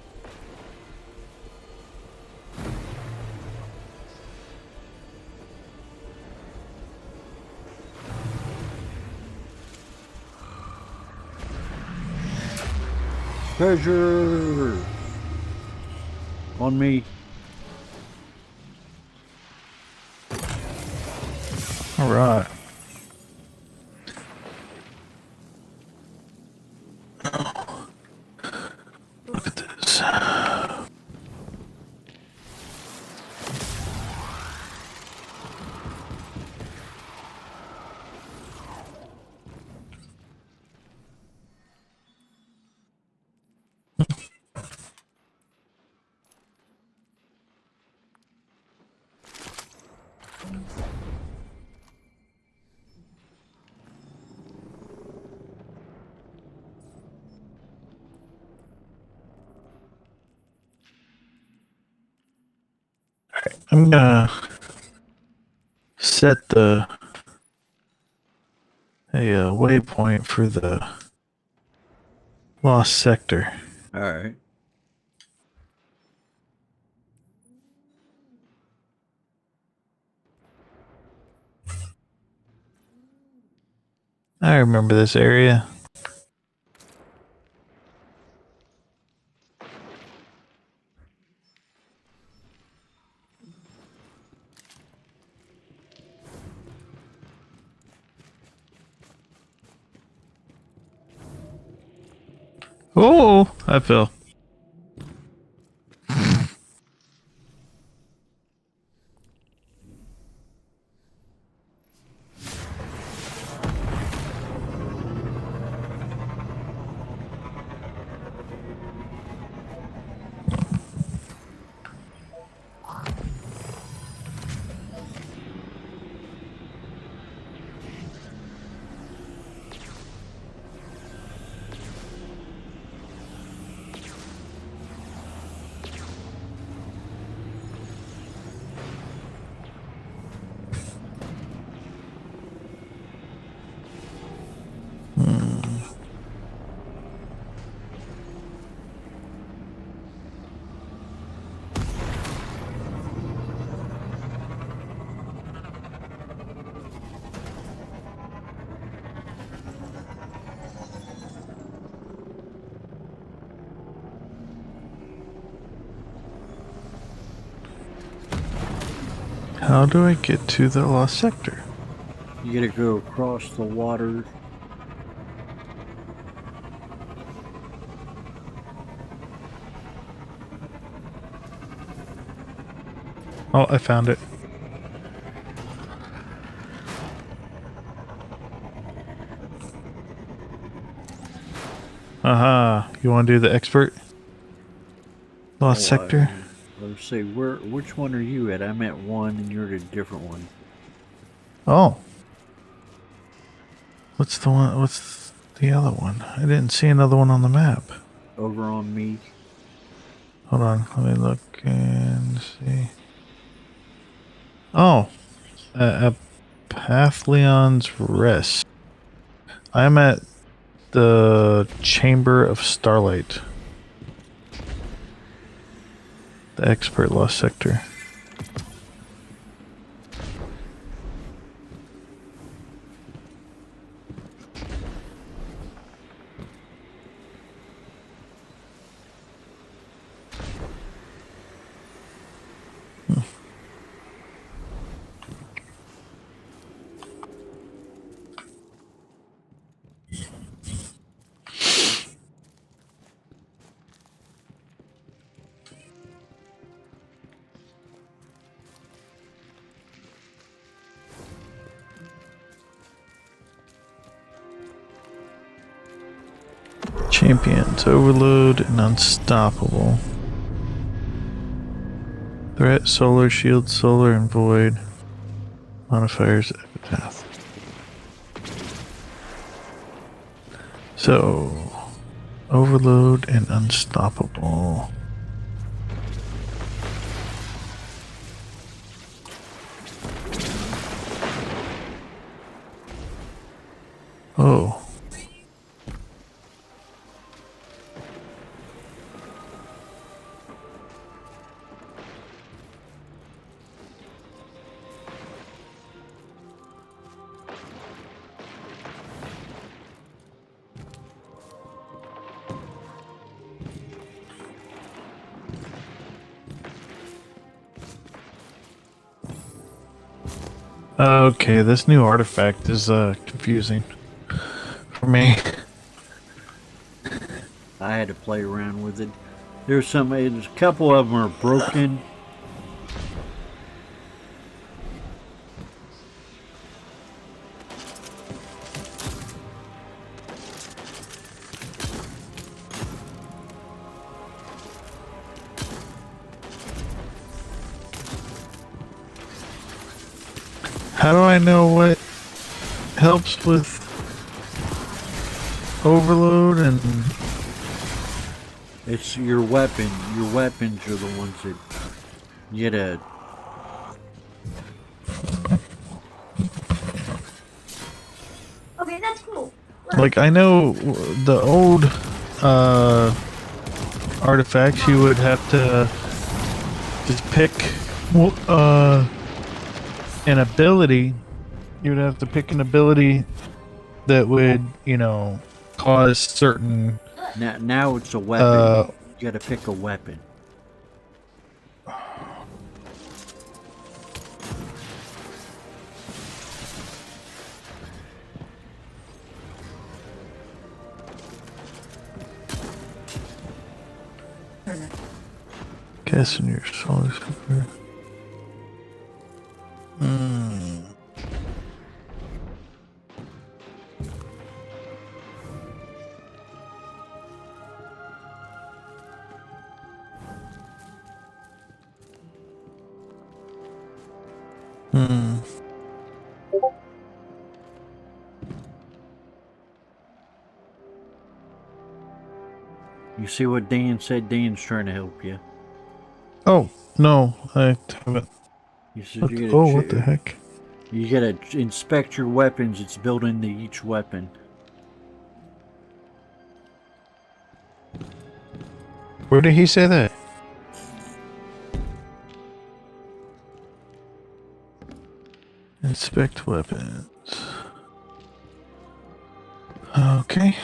S1: Treasure! On me.
S2: All right. Look at this. I'm gonna set a waypoint for the lost sector.
S1: All right.
S2: I remember this area. Oh, I fell. How do I get to the lost sector?
S1: You gotta go across the water.
S2: Oh, I found it. Aha, you want to do the expert? Lost sector?
S1: Let's see, which one are you at? I'm at one and you're at a different one.
S2: Oh. What's the one? What's the other one? I didn't see another one on the map.
S1: Over on me.
S2: Hold on. Let me look and see. Oh. Pathleon's Rest. I'm at the Chamber of Starlight. The Expert Lost Sector. Champions, Overload, and Unstoppable. Threat, Solar, Shield, Solar, and Void. Modifiers, Epitaph. So, Overload and Unstoppable. Oh. Okay, this new artifact is confusing for me.
S1: I had to play around with it. There's a couple of them are broken.
S2: How do I know what helps with overload and...
S1: It's your weapon. Your weapons are the ones that you gotta...
S4: Okay, that's cool.
S2: Like, I know the old artifacts, you would have to just pick an ability. You would have to pick an ability that would, you know, cause certain...
S1: Now it's a weapon. You gotta pick a weapon.
S2: Guess in your solar super.
S1: You see what Dan said? Dan's trying to help you.
S2: Oh, no, I haven't.
S1: He said you
S2: Oh,
S1: gotta
S2: what the heck?
S1: You gotta inspect your weapons. It's built into each weapon.
S2: Where did he say that? Inspect weapons. Okay.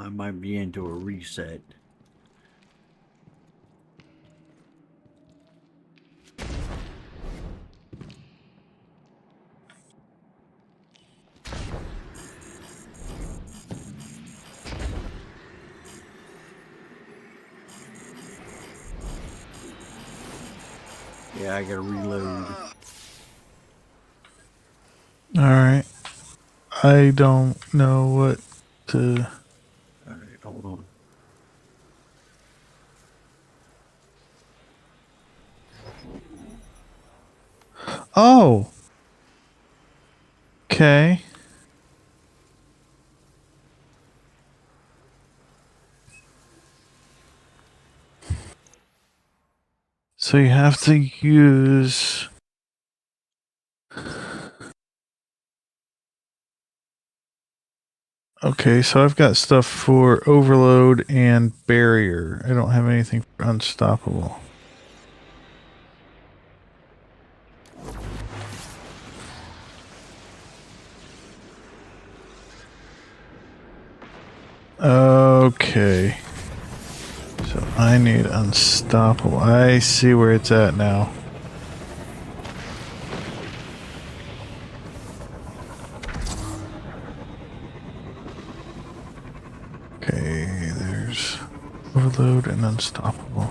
S1: I might be into a reset. Yeah, I gotta reload.
S2: Alright. I don't know what to...
S1: Alright, hold on.
S2: Oh! Okay. So you have to use... Okay, so I've got stuff for overload and barrier. I don't have anything for unstoppable. Okay. So I need unstoppable. I see where it's at now. Okay, there's overload and unstoppable.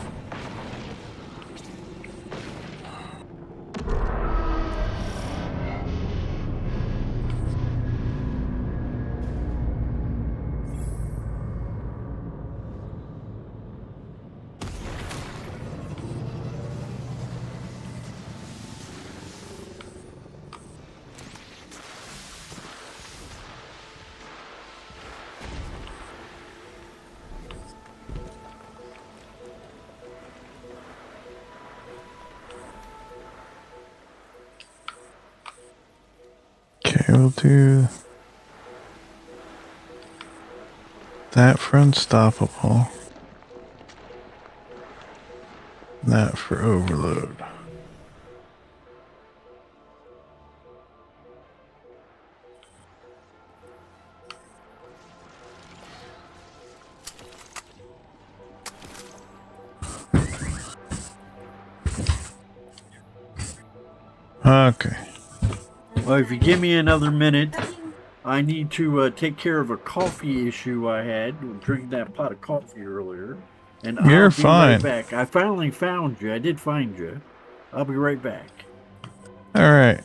S2: Okay, we'll do that for unstoppable. That for overload. Okay.
S1: Well, if you give me another minute, I need to take care of a coffee issue I had drinking that pot of coffee earlier. And
S2: You're
S1: I'll be
S2: fine.
S1: right back. I finally found you. I did find you. I'll be right back.
S2: All right.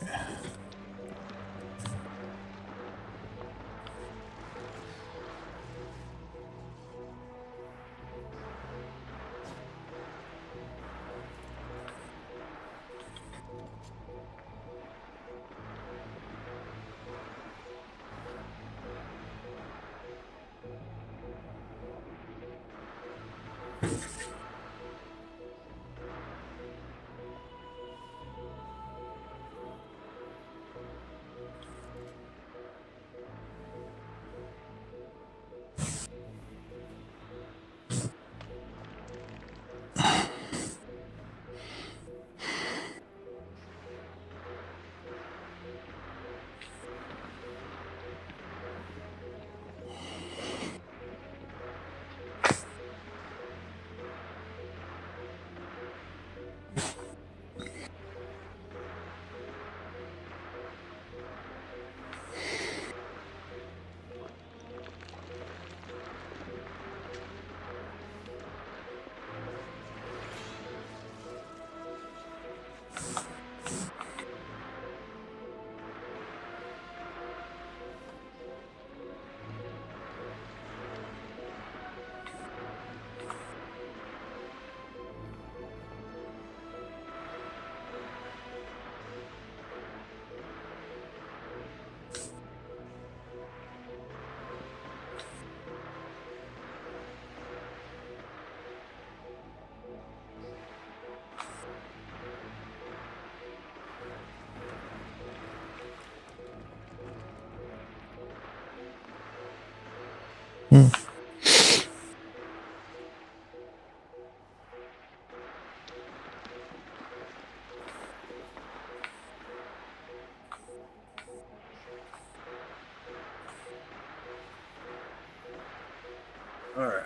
S1: Alright.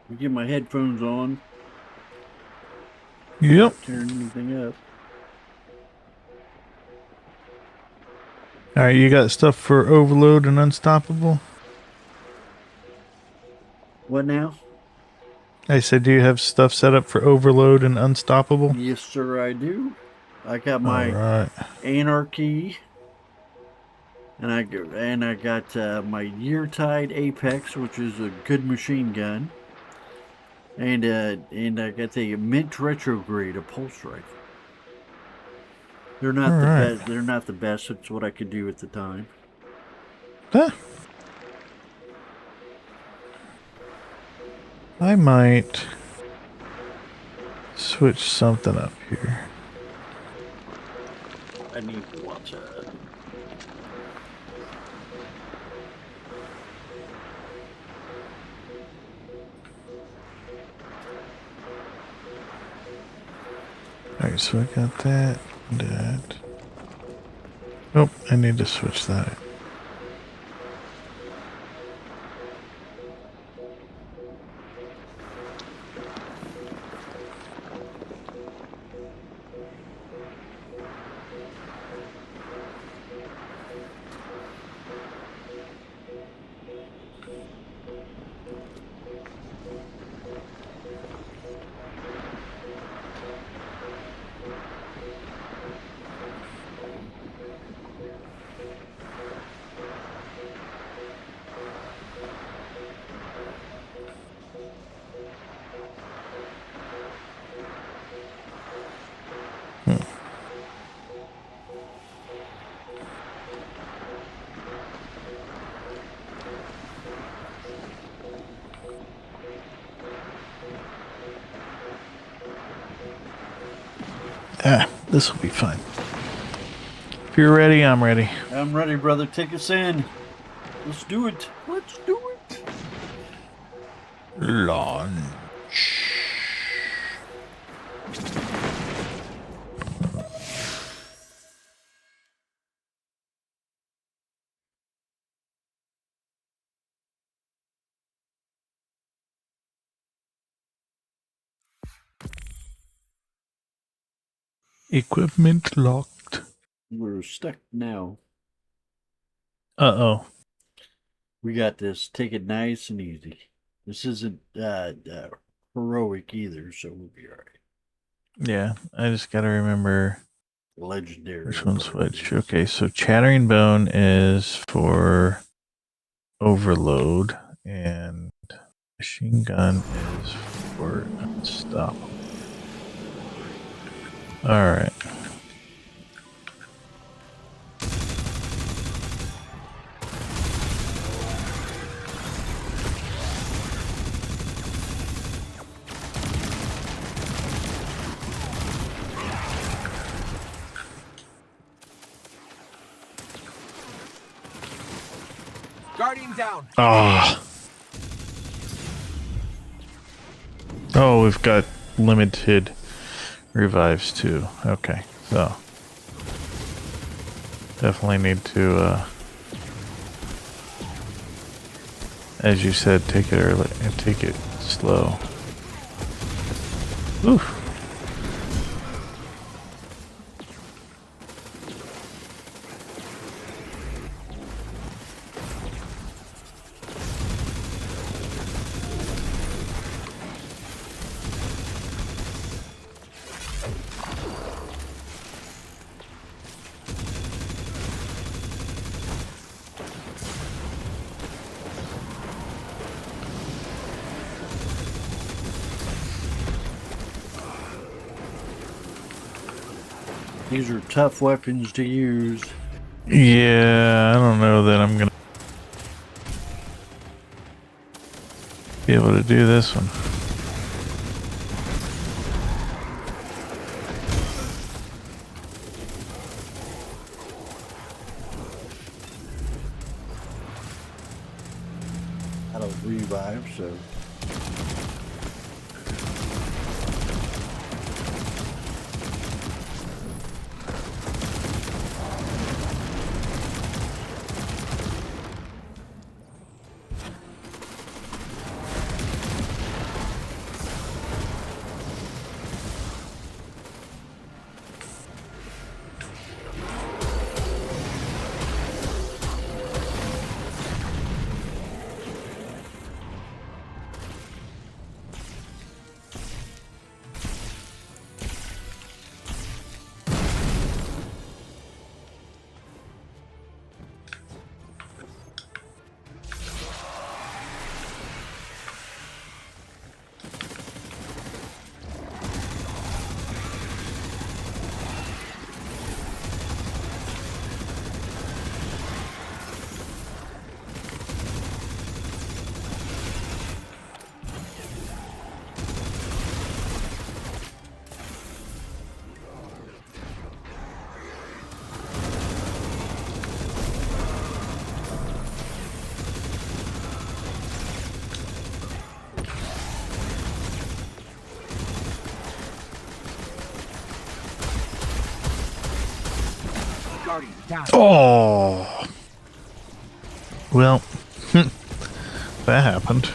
S1: Let me get my headphones on.
S2: Yep.
S1: Turn anything up.
S2: All right, you got stuff for Overload and Unstoppable?
S1: What now?
S2: I said, do you have stuff set up for Overload and Unstoppable?
S1: Yes, sir, I do. I got my
S2: All right.
S1: Anarchy. And I got my Yeartide Apex, which is a good machine gun. And I got the Mint Retrograde, a pulse rifle. They're not
S2: All
S1: the
S2: right.
S1: best. They're not the best. It's what I could do at the time.
S2: Huh. I might switch something up here.
S1: I need to watch that.
S2: Alright, so I got that. Nope, I need to switch that. This will be fine. If you're ready, I'm ready.
S1: I'm ready, brother. Take us in. Let's do it. Let's do it.
S2: Launch. Equipment locked.
S1: We're stuck now.
S2: Uh-oh.
S1: We got this. Take it nice and easy. This isn't heroic either, so we'll be alright.
S2: Yeah, I just gotta remember
S1: Legendary.
S2: which one's which. Okay, so Chattering Bone is for Overload, and Machine Gun is for Unstoppable. Alright.
S13: Guardian down.
S2: Oh, we've got limited revives too. Okay, so definitely need to, as you said, take it early and take it slow. Oof.
S1: These are tough weapons to use.
S2: Yeah, I don't know that I'm gonna be able to do this one.
S1: I don't revive, so.
S13: Guardian down.
S2: Oh. Well, that happened.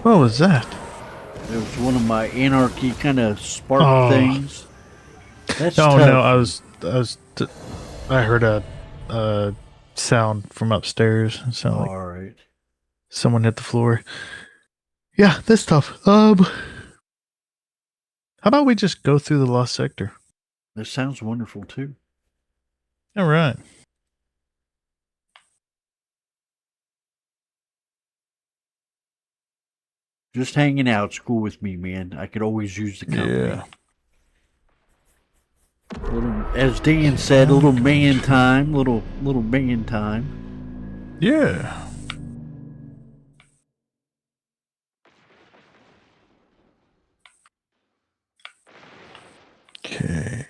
S2: What was that?
S1: It was one of my anarchy kind of spark things. That's
S2: oh
S1: tough.
S2: no, I heard a sound from upstairs. It sounded like
S1: Alright.
S2: someone hit the floor. Yeah, that's tough. How about we just go through the lost sector?
S1: That sounds wonderful too.
S2: All right.
S1: Just hanging out, school with me, man. I could always use the company.
S2: Yeah.
S1: As Dan said, a little man time, little man time.
S2: Yeah. Okay.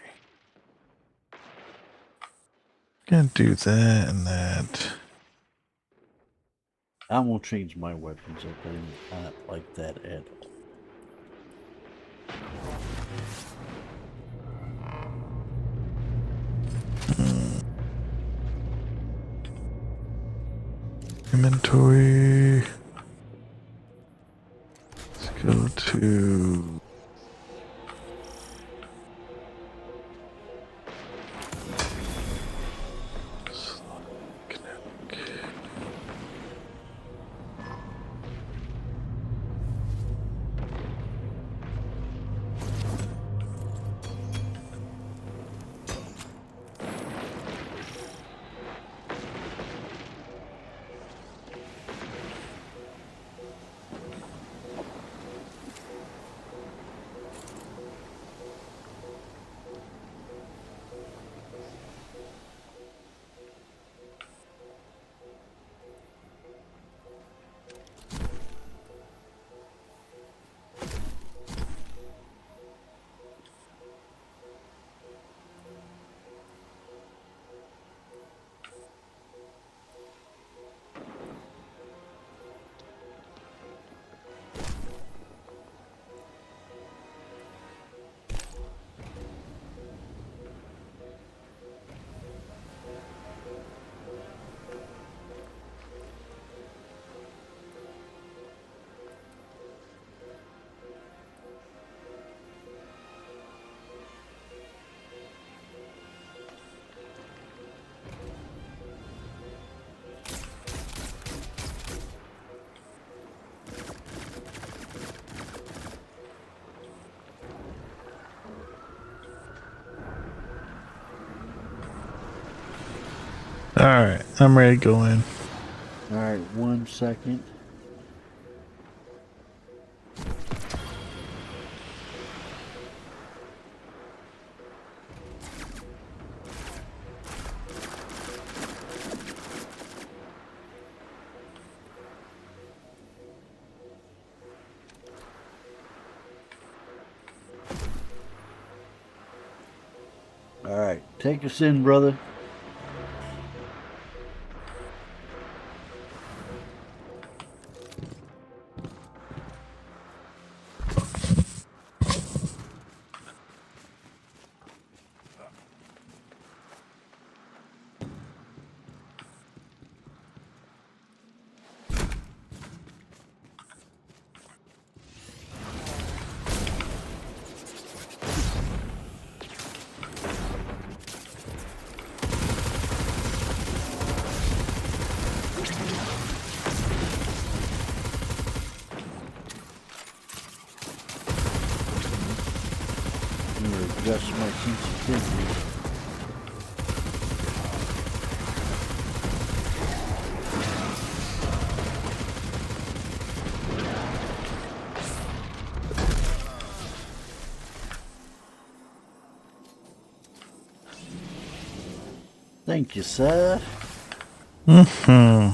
S2: Gonna do that and that.
S1: I won't change my weapons up. I'm not like that at all.
S2: Inventory. Let's go to Alright, I'm ready to go in.
S1: Alright, 1 second. Alright, take us in, brother. Adjust my sensitivity. Thank you, sir.
S2: Mm-hmm.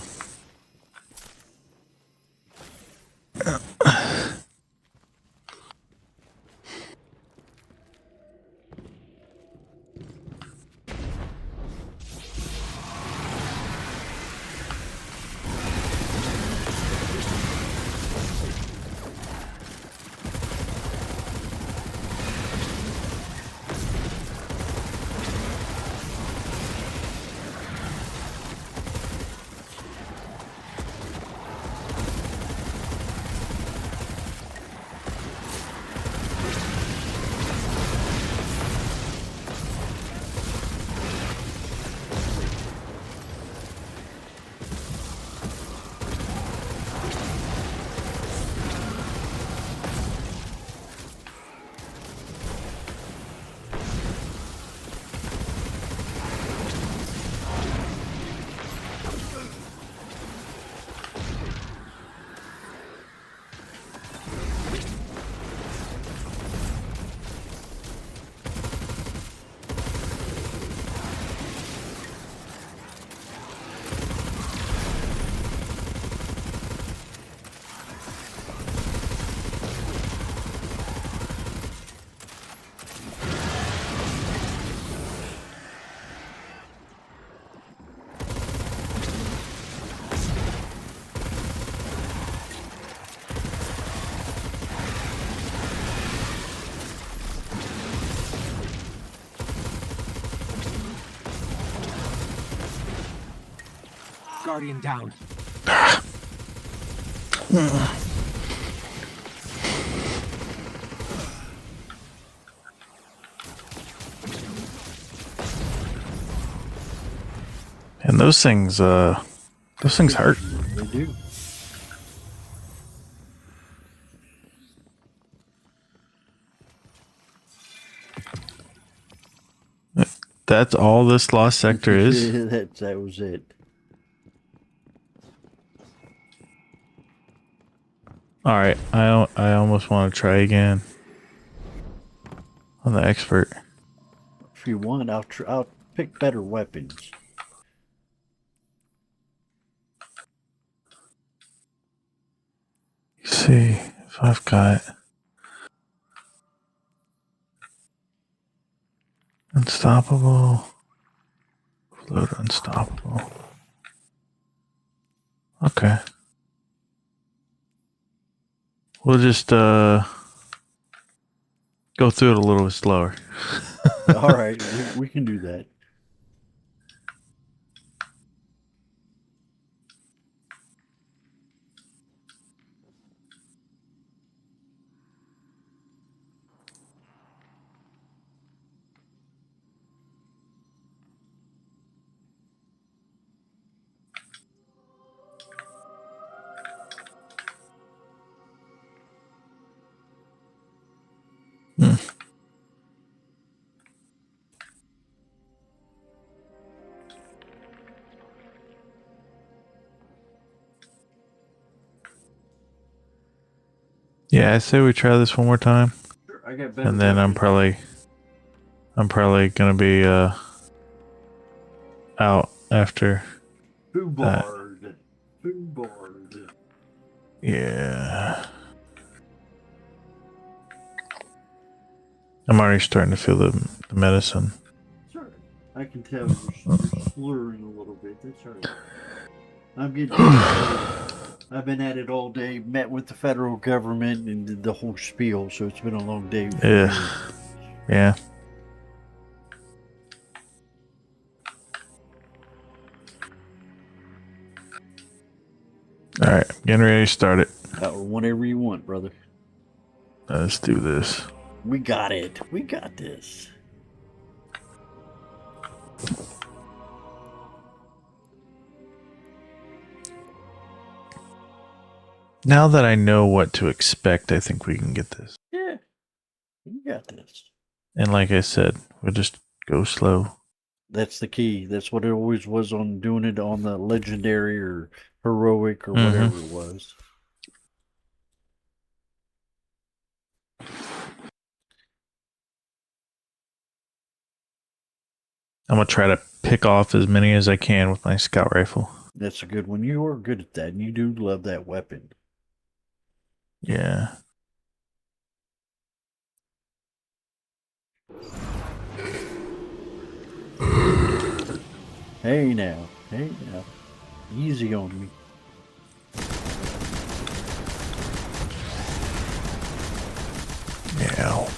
S13: Guardian down.
S2: And those things hurt.
S1: They do.
S2: That's all this lost sector is.
S1: That was it.
S2: All right, I almost want to try again on the expert.
S1: If you want, I'll pick better weapons.
S2: See if I've got unstoppable, float unstoppable. Okay, we'll just go through it a little bit slower.
S1: All right, we can do that.
S2: Yeah, I say we try this one more time,
S1: Sure, I got better
S2: and then I'm probably gonna be out after that.
S1: Foobard.
S2: Yeah, I'm already starting to feel the medicine.
S1: Sure. I can tell you're slurring a little bit. That's all right. I'm getting I've been at it all day, met with the federal government and did the whole spiel, so it's been a long day. for me.
S2: Yeah. All right, getting ready to start it.
S1: Whenever you want, brother.
S2: Let's do this.
S1: We got it. We got this.
S2: Now that I know what to expect, I think we can get this.
S1: Yeah, you got this.
S2: And like I said, we'll just go slow.
S1: That's the key. That's what it always was on doing it on the legendary or heroic or whatever it was.
S2: I'm going to try to pick off as many as I can with my scout rifle.
S1: That's a good one. You are good at that, and you do love that weapon.
S2: Yeah.
S1: Hey now. Easy on me.
S2: Yeah.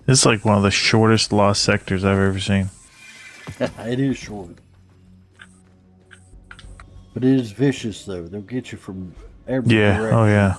S2: This is like one of the shortest lost sectors I've ever seen.
S1: It is short. But it is vicious, though. They'll get you from every direction.
S2: Oh yeah.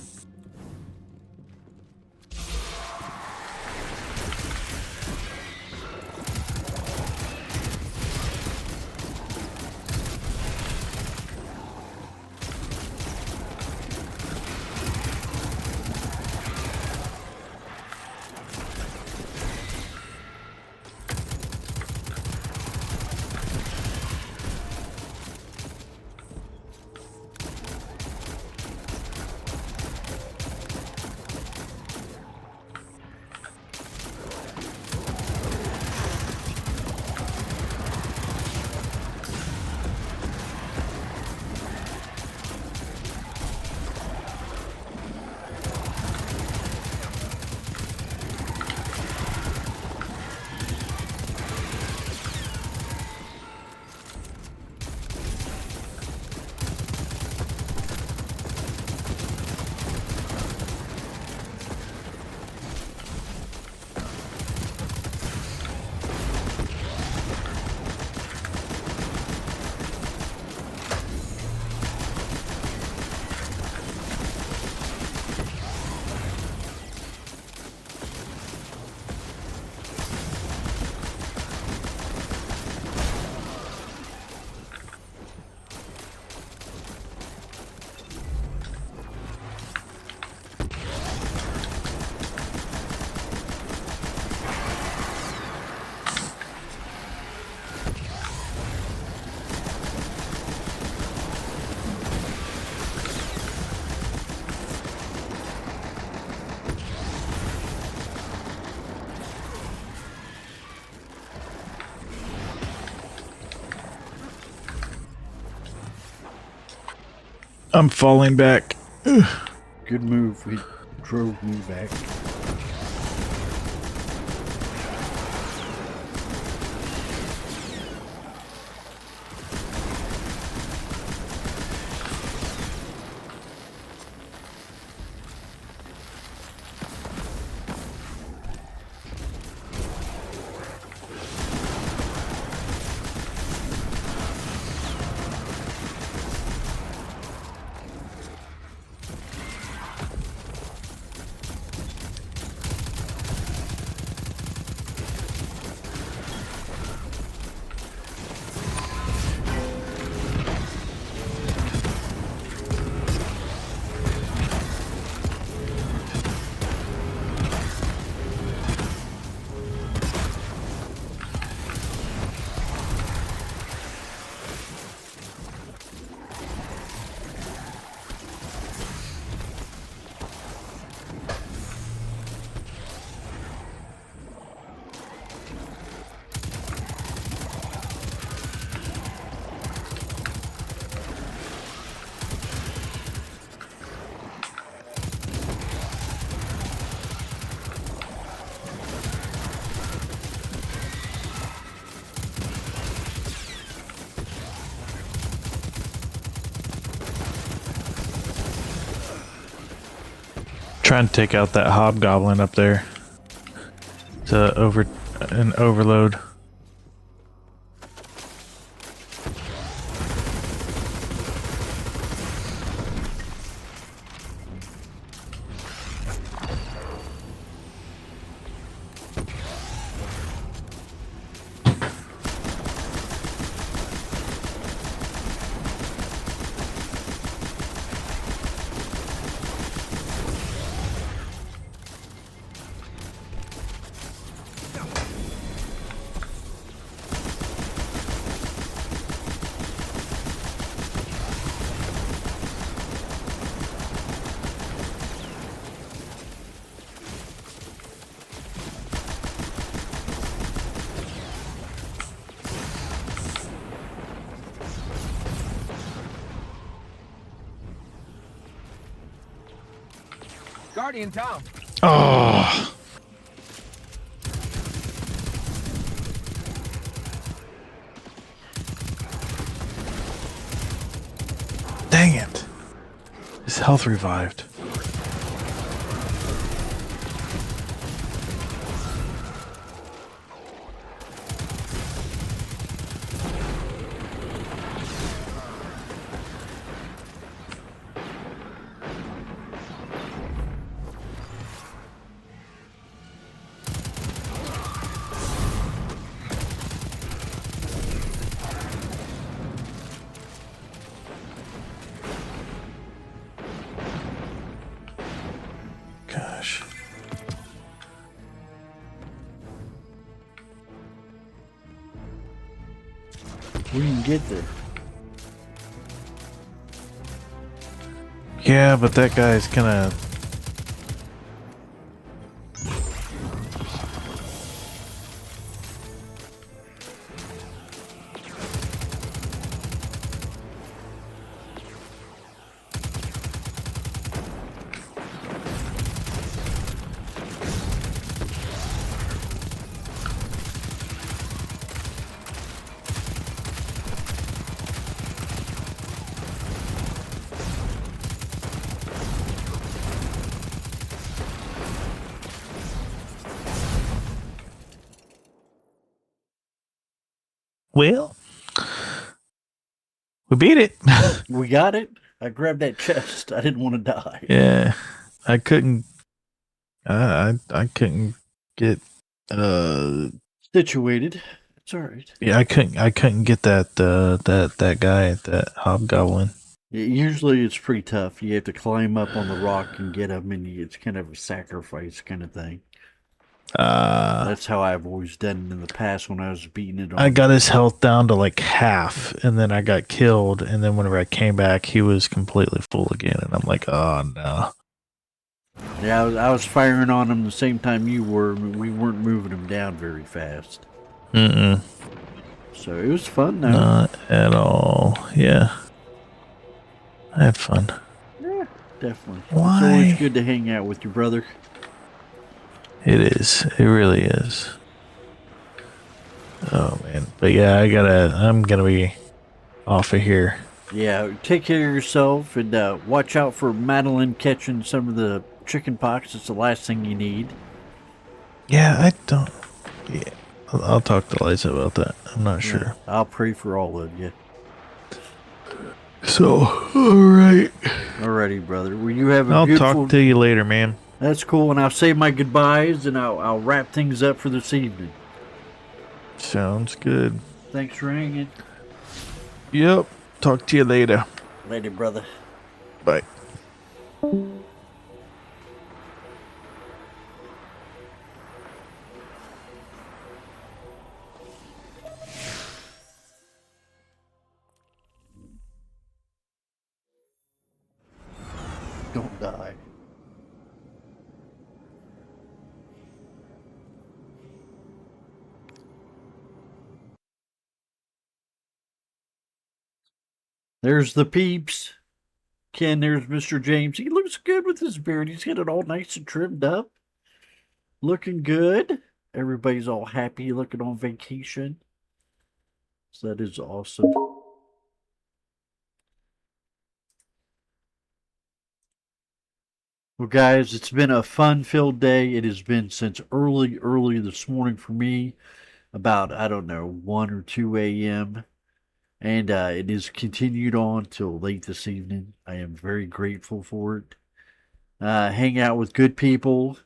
S2: I'm falling back.
S1: Good move. He drove me back.
S2: Trying to take out that hobgoblin up there. To an overload.
S13: Guardian down.
S2: Oh. Dang it. His health revived. Gosh.
S1: We can get there.
S2: Yeah, but that guy's gonna... Well, we beat it.
S1: We got it. I grabbed that chest. I didn't want to die.
S2: Yeah, I couldn't. I couldn't get.
S1: Situated. It's all right.
S2: Yeah, I couldn't get that guy, that hobgoblin.
S1: Usually it's pretty tough. You have to climb up on the rock and get him, and it's kind of a sacrifice kind of thing. That's how I've always done it in the past when I was beating it on.
S2: I got his health down to like half, and then I got killed, and then whenever I came back, he was completely full again, and I'm like, oh no.
S1: Yeah, I was firing on him the same time you were. We weren't moving him down very fast.
S2: Mm-mm.
S1: So it was fun, though.
S2: Not at all. Yeah. I had fun.
S1: Yeah, definitely.
S2: Why?
S1: It's always good to hang out with your brother.
S2: It is. It really is. Oh man. But yeah, I'm gonna be off of here.
S1: Yeah, take care of yourself and watch out for Madeline catching some of the chicken pox. It's the last thing you need.
S2: Yeah, I don't. Yeah, I'll talk to Liza about that. I'm not
S1: Yeah,
S2: sure.
S1: I'll pray for all of you.
S2: So, alright.
S1: Alrighty, brother. Well, you have a
S2: I'll
S1: beautiful...
S2: talk to you later, man.
S1: That's cool, and I'll say my goodbyes, and I'll wrap things up for this evening.
S2: Sounds good.
S1: Thanks for hanging.
S2: Yep. Talk to you later.
S1: Later, brother.
S2: Bye.
S1: Don't die. There's the peeps. Ken, there's Mr. James. He looks good with his beard. He's got it all nice and trimmed up. Looking good. Everybody's all happy looking on vacation. So that is awesome. Well, guys, it's been a fun-filled day. It has been since early this morning for me, about, I don't know, 1 or 2 a.m. And it has continued on till late this evening. I am very grateful for it. Hang out with good people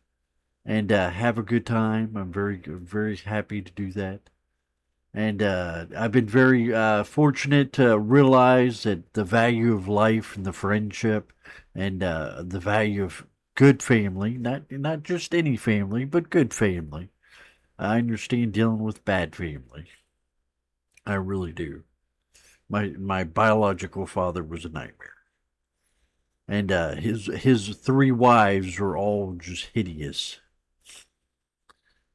S1: and have a good time. I'm very happy to do that. And I've been very fortunate to realize that the value of life and the friendship and the value of good family, not just any family, but good family. I understand dealing with bad family. I really do. My biological father was a nightmare, and his three wives were all just hideous.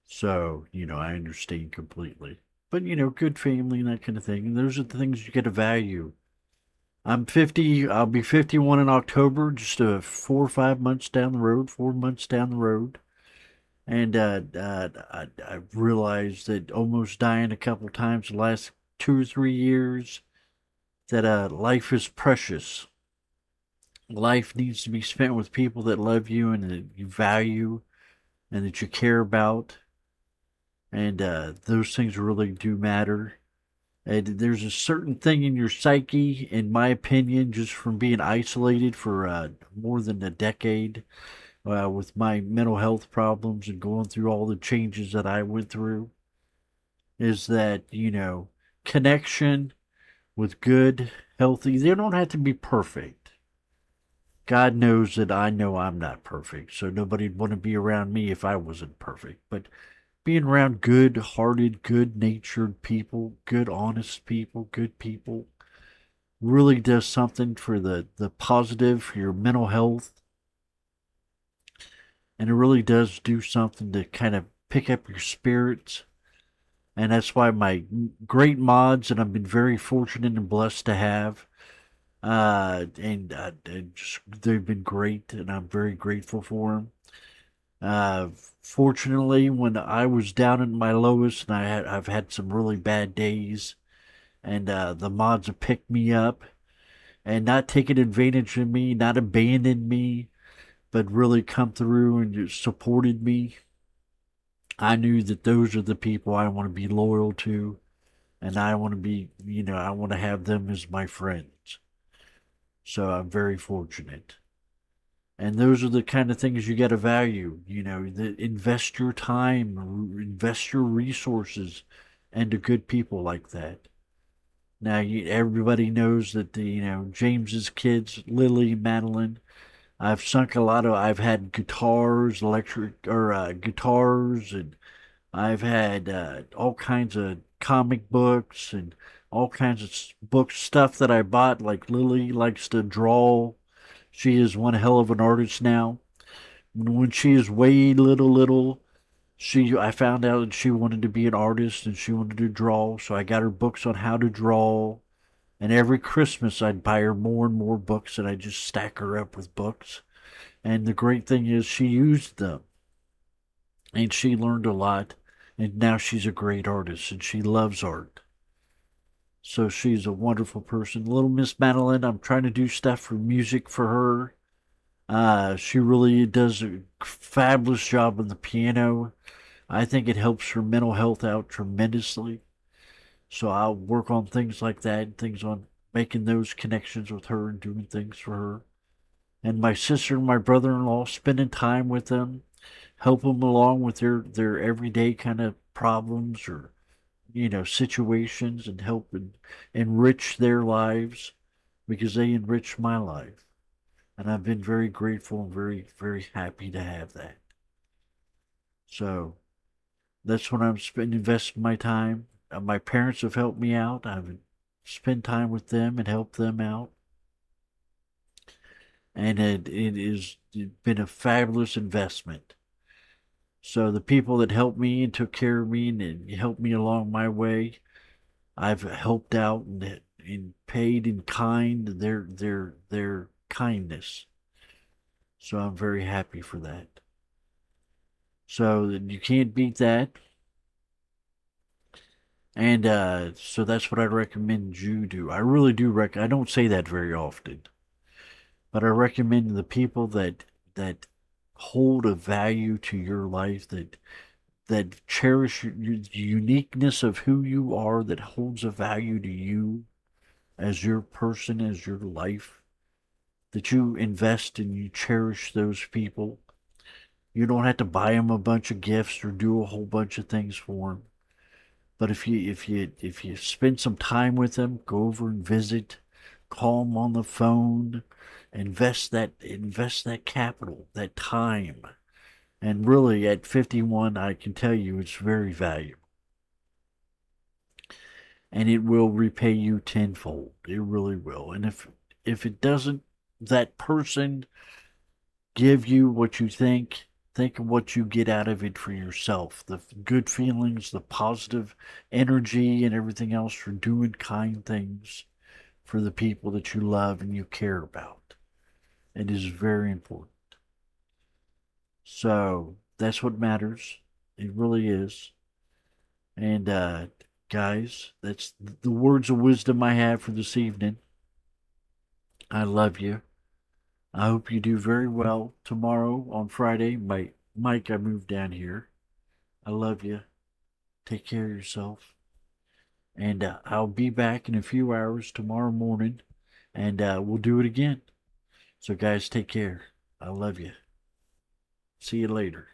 S1: So I understand completely. But good family and that kind of thing. And those are the things you get to value. I'm 50. I'll be 51 in October, just 4 or 5 months down the road. 4 months down the road. And I've realized that almost dying a couple times the last 2 or 3 years, that life is precious. Life needs to be spent with people that love you and that you value and that you care about. And those things really do matter. And there's a certain thing in your psyche, in my opinion, just from being isolated for more than a decade with my mental health problems and going through all the changes that I went through, is that, connection with good, healthy, they don't have to be perfect. God knows that I know I'm not perfect, so nobody'd want to be around me if I wasn't perfect. But being around good-hearted, good-natured people, good, honest people, good people, really does something for the positive, for your mental health. And it really does do something to kind of pick up your spirits. And that's why my great mods, and I've been very fortunate and blessed to have, they've been great, and I'm very grateful for them. Fortunately, when I was down at my lowest, and I've had some really bad days, and the mods have picked me up, and not taken advantage of me, not abandoned me, but really come through and just supported me. I knew that those are the people I want to be loyal to, and I want to be, I want to have them as my friends. So I'm very fortunate. And those are the kind of things you got to value, that invest your time, invest your resources into good people like that. Now, everybody knows that James's kids, Lily, Madeline, I've had guitars, guitars, and I've had all kinds of comic books and all kinds of stuff that I bought. Like Lily likes to draw. She is one hell of an artist now. When she is way little, I found out that she wanted to be an artist and she wanted to draw. So I got her books on how to draw. And every Christmas I'd buy her more and more books, and I'd just stack her up with books. And the great thing is she used them. And she learned a lot. And now she's a great artist and she loves art. So she's a wonderful person. Little Miss Madeline, I'm trying to do stuff for music for her. She really does a fabulous job on the piano. I think it helps her mental health out tremendously. So I'll work on things like that, things on making those connections with her and doing things for her. And my sister and my brother-in-law, spending time with them, help them along with their everyday kind of problems or situations, and help enrich their lives, because they enrich my life. And I've been very grateful and very, very happy to have that. So that's when I'm investing my time. My parents have helped me out. I've spent time with them and helped them out. And it has been a fabulous investment. So the people that helped me and took care of me and helped me along my way, I've helped out and paid in kind their kindness. So I'm very happy for that. So you can't beat that. And so that's what I recommend you do. I really do I don't say that very often. But I recommend the people that that hold a value to your life, that cherish the uniqueness of who you are, that holds a value to you as your person, as your life, that you invest and you cherish those people. You don't have to buy them a bunch of gifts or do a whole bunch of things for them. But if you spend some time with them, go over and visit, call them on the phone, invest that capital, that time. And really, at 51, I can tell you it's very valuable. And it will repay you tenfold. It really will. And if it doesn't, that person give you what you think of what you get out of it for yourself. The good feelings, the positive energy, and everything else for doing kind things for the people that you love and you care about. It is very important. So that's what matters. It really is. And guys, that's the words of wisdom I have for this evening. I love you. I hope you do very well tomorrow on Friday. Mike, I moved down here. I love you. Take care of yourself. And I'll be back in a few hours tomorrow morning, and we'll do it again. So guys, take care. I love you. See you later.